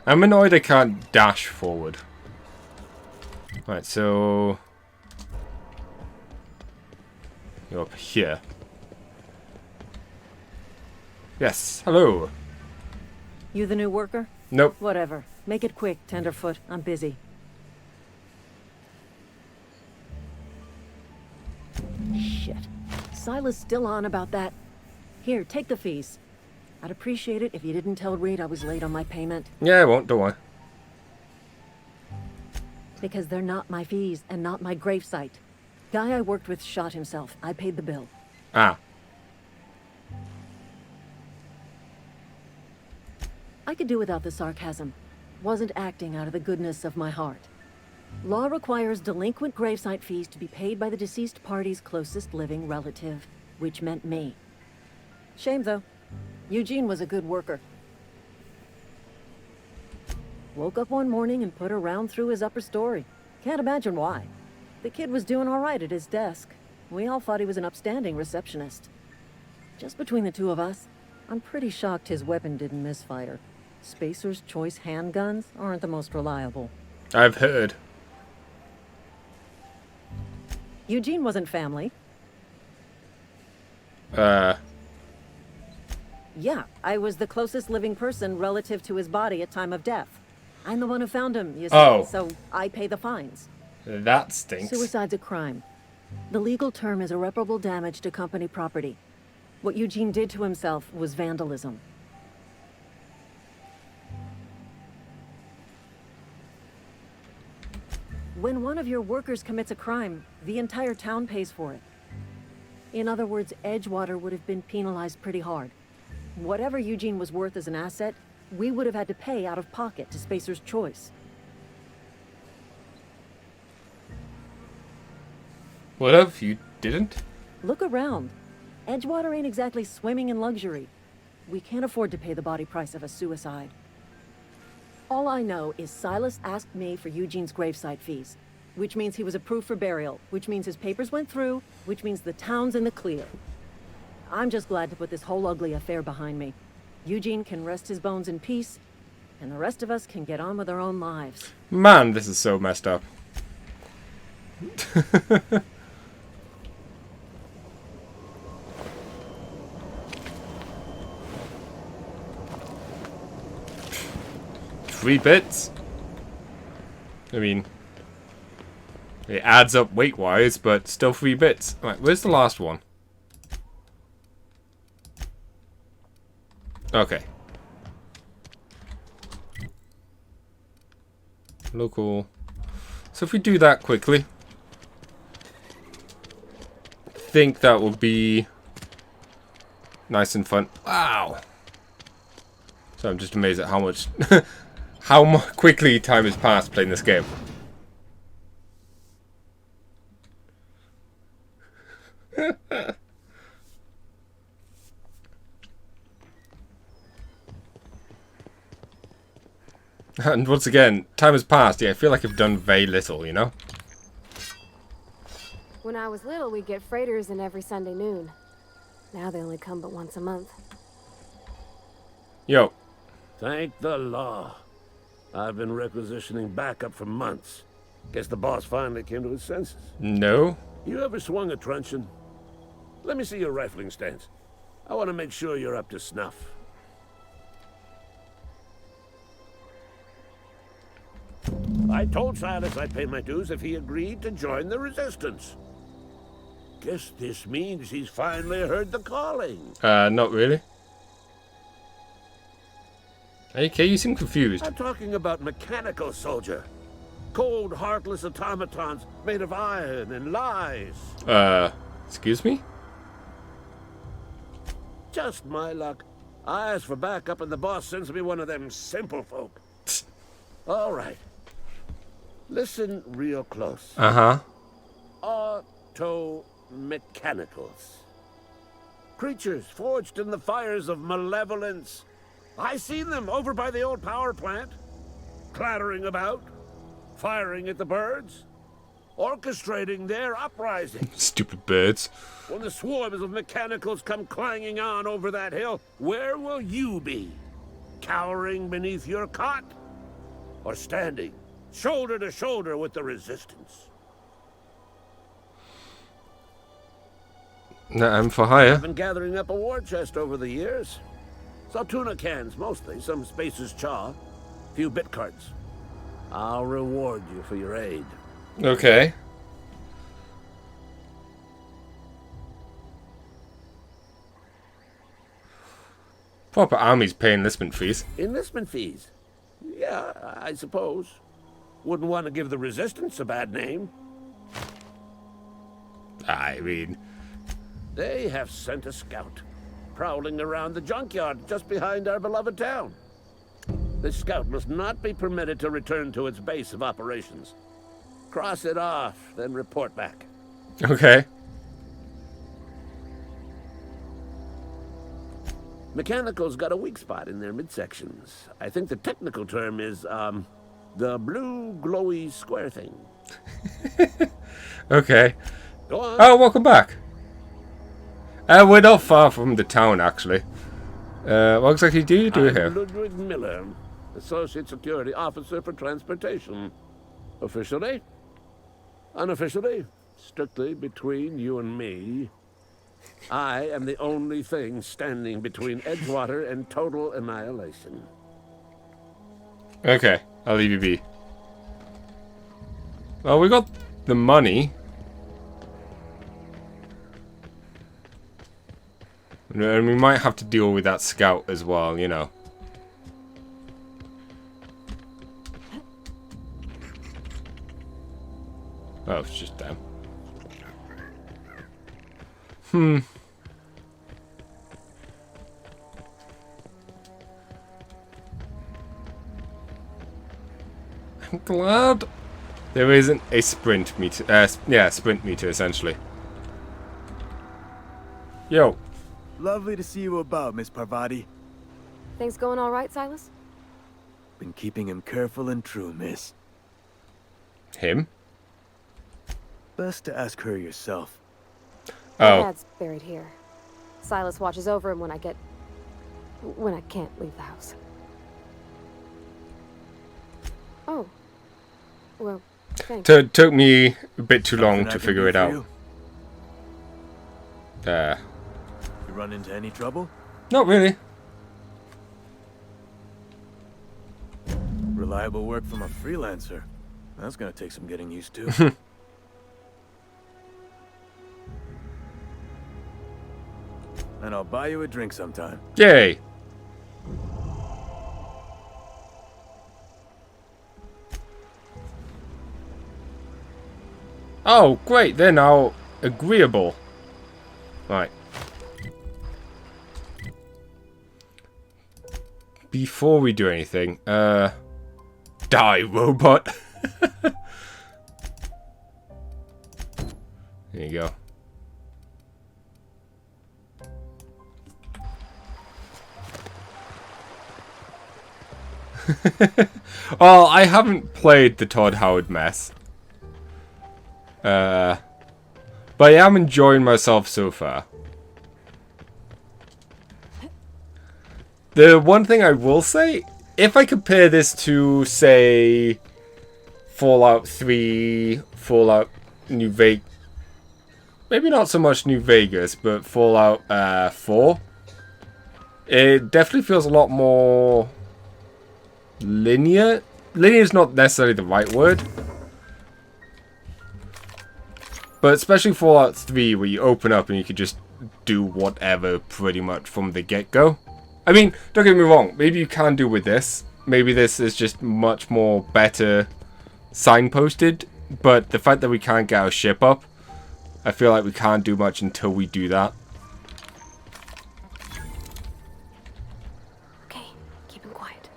A: I'm annoyed I can't dash forward. Right, so you're up here. Yes, hello.
Q: You the new worker?
A: Nope.
Q: Whatever. Make it quick, Tenderfoot. I'm busy. Shit. Silas still on about that. Here, take the fees. I'd appreciate it if you didn't tell Reed I was late on my payment.
A: Yeah, I won't, don't worry.
Q: Because they're not my fees and not my gravesite. Guy I worked with shot himself. I paid the bill.
A: Ah.
Q: I could do without the sarcasm. Wasn't acting out of the goodness of my heart. Law requires delinquent gravesite fees to be paid by the deceased party's closest living relative, which meant me. Shame, though. Eugene was a good worker. Woke up one morning and put a round through his upper story. Can't imagine why. The kid was doing all right at his desk. We all thought he was an upstanding receptionist. Just between the two of us, I'm pretty shocked his weapon didn't misfire. Spacer's Choice handguns aren't the most reliable.
A: I've heard.
Q: Eugene wasn't family. Yeah, I was the closest living person relative to his body at time of death. I'm the one who found him, you see, so I pay the fines.
A: That stinks.
Q: Suicide's a crime. The legal term is irreparable damage to company property. What Eugene did to himself was vandalism. When one of your workers commits a crime, the entire town pays for it. In other words, Edgewater would have been penalized pretty hard. Whatever Eugene was worth as an asset, we would have had to pay out of pocket to Spacer's Choice.
A: What if you didn't?
Q: Look around. Edgewater ain't exactly swimming in luxury. We can't afford to pay the body price of a suicide. All I know is Silas asked me for Eugene's gravesite fees, which means he was approved for burial, which means his papers went through, which means the town's in the clear. I'm just glad to put this whole ugly affair behind me. Eugene can rest his bones in peace, and the rest of us can get on with our own lives.
A: Man, this is so messed up. Three bits. I mean, it adds up weight-wise, but still 3 bits. Right, where's the last one? Okay. Local. So if we do that quickly, I think that will be nice and fun. Wow. So I'm just amazed at how much, quickly time has passed playing this game. And once again, time has passed. Yeah, I feel like I've done very little, you know?
M: When I was little, we'd get freighters in every Sunday noon. Now they only come but once a month.
A: Yo.
I: Thank the law. I've been requisitioning backup for months. Guess the boss finally came to his senses.
A: No.
I: You ever swung a truncheon? Let me see your rifling stance. I want to make sure you're up to snuff. I told Silas I'd pay my dues if he agreed to join the resistance. Guess this means he's finally heard the calling.
A: Not really. Okay, you seem confused.
I: I'm talking about mechanical soldier. Cold, heartless automatons made of iron and lies.
A: Excuse me?
I: Just my luck. I ask for backup and the boss sends me one of them simple folk. All right. Listen real close.
A: Uh-huh.
I: Auto-mechanicals. Creatures forged in the fires of malevolence. I seen them over by the old power plant. Clattering about. Firing at the birds. Orchestrating their uprising.
A: Stupid birds.
I: When the swarms of mechanicals come clanging on over that hill, where will you be? Cowering beneath your cot? Or standing shoulder to shoulder with the resistance?
A: I'm for hire.
I: I've been gathering up a war chest over the years. Saw tuna cans mostly, some Spacer's chaw, few bit cards. I'll reward you for your aid.
A: Okay. Proper army's paying enlistment fees.
I: Enlistment fees? Yeah, I suppose. Wouldn't want to give the resistance a bad name.
A: I mean...
I: They have sent a scout, prowling around the junkyard just behind our beloved town. This scout must not be permitted to return to its base of operations. Cross it off, then report back.
A: Okay.
I: Mechanical's got a weak spot in their midsections. I think the technical term is, the blue glowy square thing.
A: Okay.
I: Go on.
A: Oh, welcome back. We're not far from the town, actually. What exactly do you do here?
I: Ludwig Miller, Associate Security Officer for Transportation. Officially? Unofficially? Strictly between you and me. I am the only thing standing between Edgewater and total annihilation.
A: Okay, I'll leave you be. Well, we got the money. And we might have to deal with that scout as well, you know. Oh, it's just them. I'm glad there isn't a sprint meter. Yeah, sprint meter essentially. Yo.
E: Lovely to see you about, Miss Parvati.
M: Things going all right, Silas?
E: Been keeping him careful and true, miss.
A: Him?
E: Best to ask her yourself.
M: My dad's buried here. Silas watches over him when I can't leave the house. Oh. Well, Thanks.
A: Took me a bit too long
E: Something I
A: to
E: can
A: figure
E: do
A: it
E: for
A: out.
E: You run into any trouble?
A: Not really.
E: Reliable work from a freelancer. That's gonna take some getting used to. And I'll buy you a drink sometime.
A: Yay! Oh, great, they're now agreeable. Right. Before we do anything, die, robot. There you go. Well, I haven't played the Todd Howard mess. But I am enjoying myself so far. The one thing I will say, if I compare this to, say, Fallout 3, Fallout New Vegas, maybe not so much New Vegas, but Fallout 4, it definitely feels a lot more linear. Linear is not necessarily the right word. But especially Fallout 3, where you open up and you can just do whatever pretty much from the get-go. I mean, don't get me wrong, maybe you can do with this. Maybe this is just much more better signposted. But the fact that we can't get our ship up, I feel like we can't do much until we do that.
M: Okay, keep him quiet.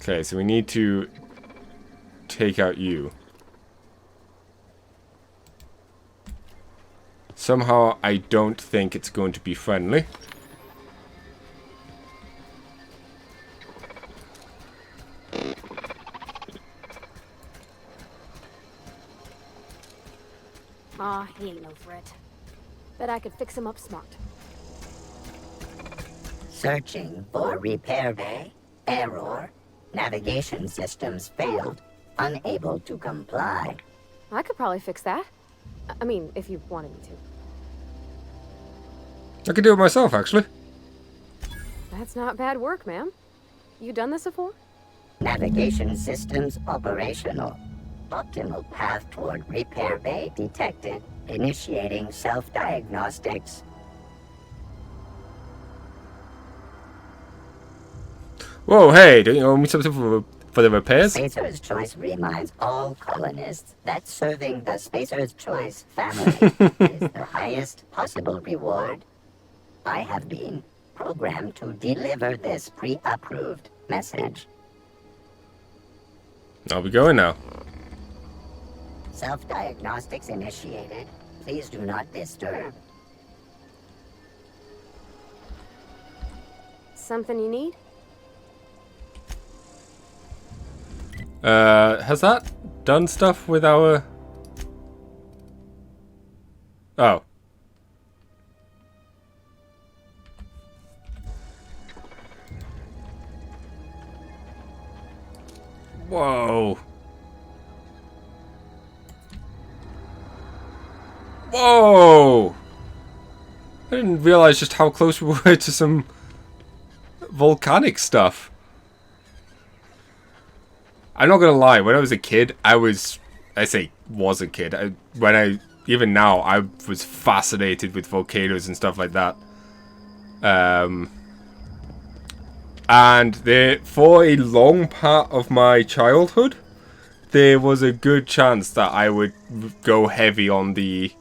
A: Okay, so we need to take out you. Somehow, I don't think it's going to be friendly.
M: Aw, he ain't no threat. Bet I could fix him up smart.
L: Searching for repair bay. Error. Navigation systems failed. Unable to comply.
M: I could probably fix that. I mean, if you wanted me to.
A: I could do it myself, actually.
M: That's not bad work, ma'am. You done this before?
L: Navigation systems operational. Optimal path toward repair bay detected. Initiating self-diagnostics.
A: Whoa, hey, don't you owe me something for the repairs?
L: Spacer's Choice reminds all colonists that serving the Spacer's Choice family is the highest possible reward. I have been programmed to deliver this pre-approved message.
A: I'll be going now.
L: Self-diagnostics initiated. Please do not disturb.
M: Something you need?
A: Has that done stuff with our... Oh. Whoa. Whoa! I didn't realize just how close we were to some volcanic stuff. I'm not gonna lie, when I was a kid, even now, I was fascinated with volcanoes and stuff like that. And for a long part of my childhood, there was a good chance that I would go heavy on the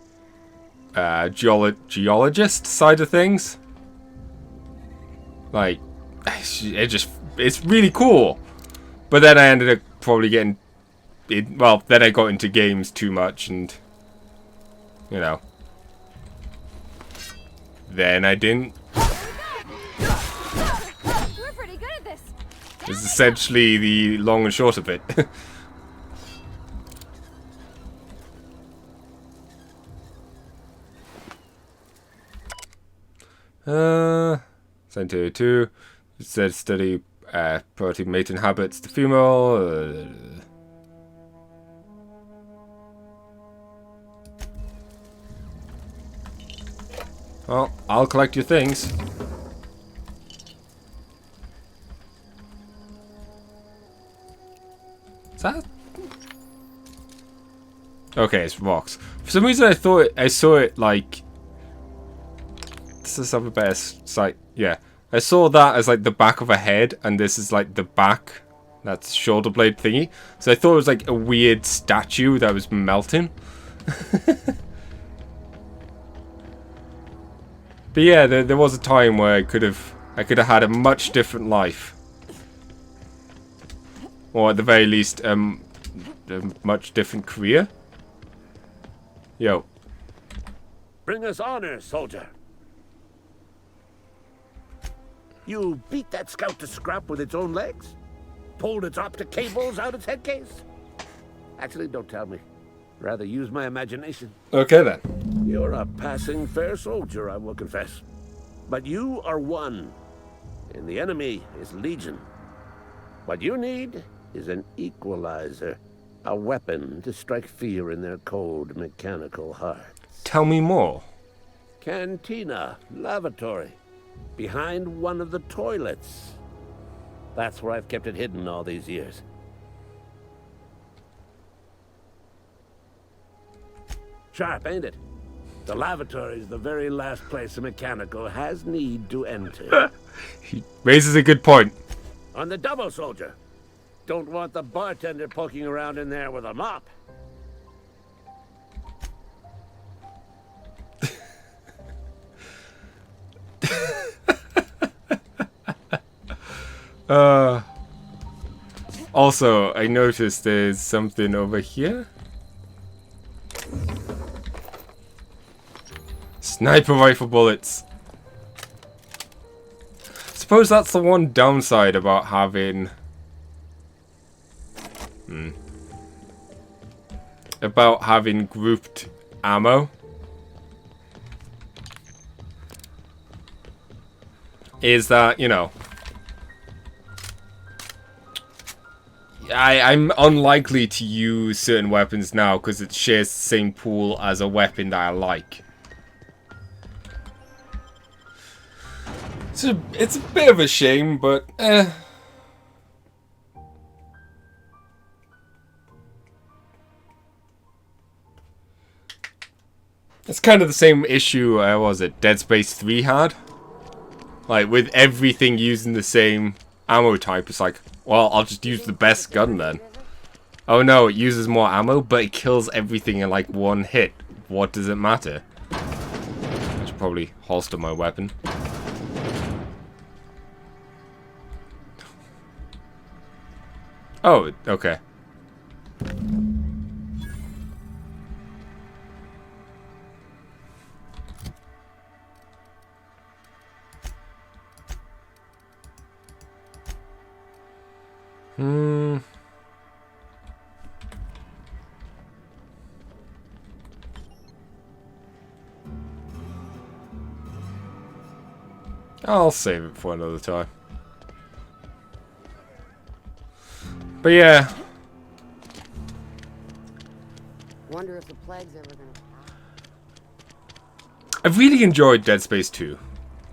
A: geologist side of things. Like, it's really cool. But then I ended up probably getting... then I got into games too much and... You know. Then I didn't...
M: We're pretty good at this.
A: It's essentially the long and short of it. Center 2. It said study protein mating habits to female. Well, I'll collect your things. Is that? Okay, it's rocks. For some reason, I saw it like. Does this have a better sight? Yeah, I saw that as like the back of a head, and this is like the back. That's shoulder blade thingy. So I thought it was like a weird statue that was melting. But yeah, there was a time where I could have had a much different life. Or at the very least, a much different career. Yo.
I: Bring us honor, soldier. You beat that scout to scrap with its own legs? Pulled its optic cables out its head case? Actually, don't tell me. Rather use my imagination.
A: Okay then.
I: You're a passing fair soldier, I will confess. But you are one, and the enemy is legion. What you need is an equalizer, a weapon to strike fear in their cold, mechanical hearts.
A: Tell me more.
I: Cantina, lavatory, behind one of the toilets. That's where I've kept it hidden all these years. Sharp, ain't it? The lavatory is the very last place a mechanical has need to enter.
A: He raises a good point.
I: On the double, soldier. Don't want the bartender poking around in there with a mop.
A: Also, I noticed there's something over here. Sniper rifle bullets. Suppose that's the one downside about having... About having grouped ammo. Is that, you know... I'm unlikely to use certain weapons now because it shares the same pool as a weapon that I like. It's a bit of a shame, but it's kind of the same issue, what was it, Dead Space 3 had? Like, with everything using the same ammo type, it's like, well, I'll just use the best gun then. Oh no, it uses more ammo, but it kills everything in like one hit. What does it matter? I should probably holster my weapon. Oh, okay. I'll save it for another time. But yeah.
O: Wonder if the plague's ever gonna...
A: I've really enjoyed Dead Space 2.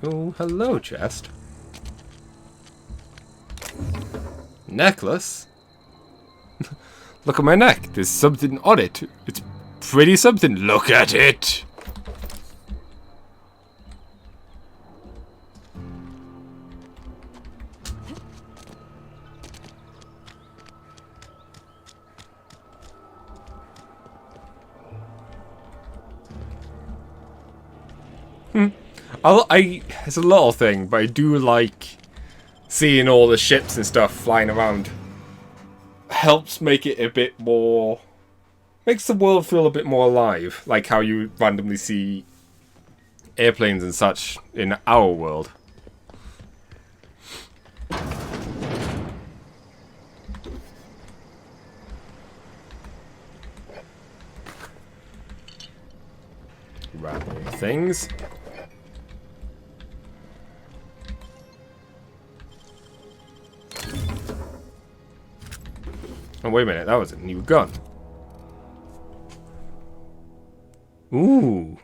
A: Oh, hello, chest. Necklace? Look at my neck. There's something on it. It's pretty something. Look at it. It's a little thing, but I do like seeing all the ships and stuff flying around. Helps make it a bit more... Makes the world feel a bit more alive. Like how you randomly see airplanes and such in our world. Random things. Oh, wait a minute, that was a new gun. Ooh.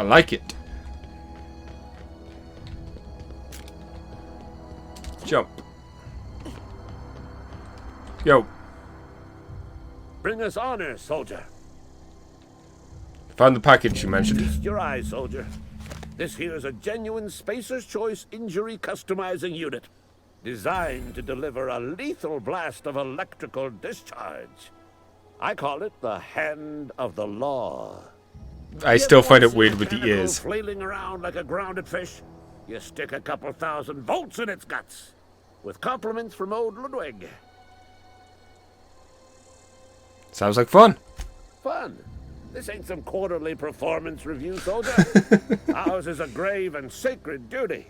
A: like it. Jump. Yo.
I: Bring us honor, soldier.
A: Found the package you mentioned.
I: Feast your eyes, soldier. This here is a genuine Spacer's Choice injury customizing unit, designed to deliver a lethal blast of electrical discharge. I call it the Hand of the Law.
A: I still find it weird with the ears.
I: Flailing around like a grounded fish, you stick a couple thousand volts in its guts. With compliments from old Ludwig.
A: Sounds like fun.
I: Fun? This ain't some quarterly performance review, soldier. Ours is a grave and sacred duty.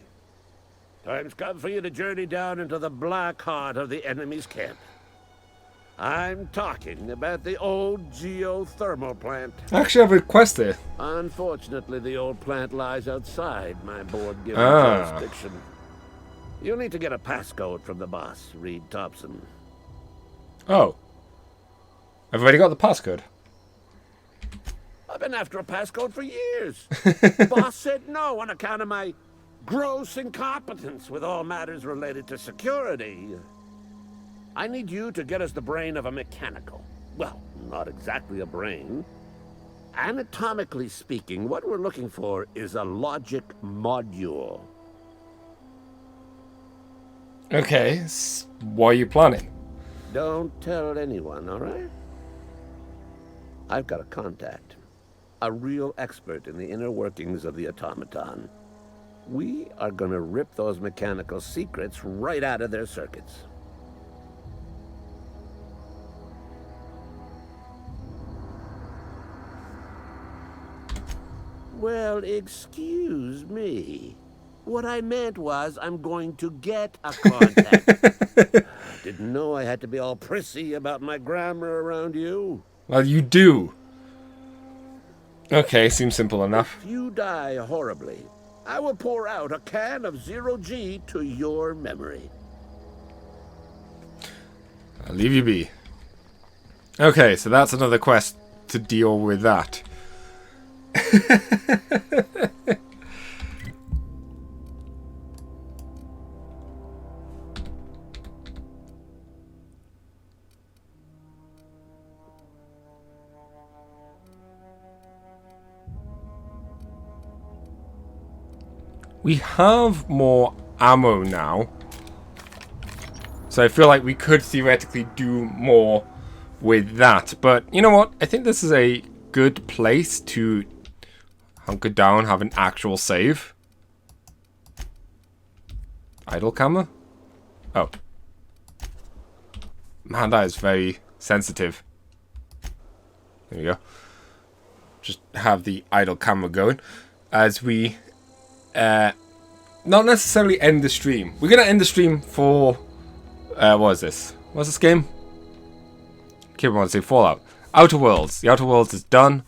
I: Time's come for you to journey down into the black heart of the enemy's camp. I'm talking about the old geothermal plant.
A: I actually have a request there.
I: Unfortunately, the old plant lies outside my board-given
A: Ah.
I: jurisdiction. You'll need to get a passcode from the boss, Reed Thompson.
A: Oh. I've already got the passcode.
I: I've been after a passcode for years. Boss said no on account of my gross incompetence with all matters related to security. I need you to get us the brain of a mechanical. Well, not exactly a brain. Anatomically speaking, what we're looking for is a logic module.
A: Okay, what are you planning?
I: Don't tell anyone, all right? I've got a contact. A real expert in the inner workings of the automaton. We are gonna rip those mechanical secrets right out of their circuits. Well, excuse me. What I meant was I'm going to get a contact. Didn't know I had to be all prissy about my grammar around you.
A: Well, you do. Okay, seems simple enough.
I: If you die horribly, I will pour out a can of 0G to your memory.
A: I'll leave you be. Okay, so that's another quest to deal with that. We have more ammo now. So I feel like we could theoretically do more with that. But you know what? I think this is a good place to hunker down, have an actual save. Idle camera? Oh. Man, that is very sensitive. There we go. Just have the idle camera going as we not necessarily end the stream. We're gonna end the stream for what is this? What's this game? Keep on to say Fallout. Outer Worlds. The Outer Worlds is done.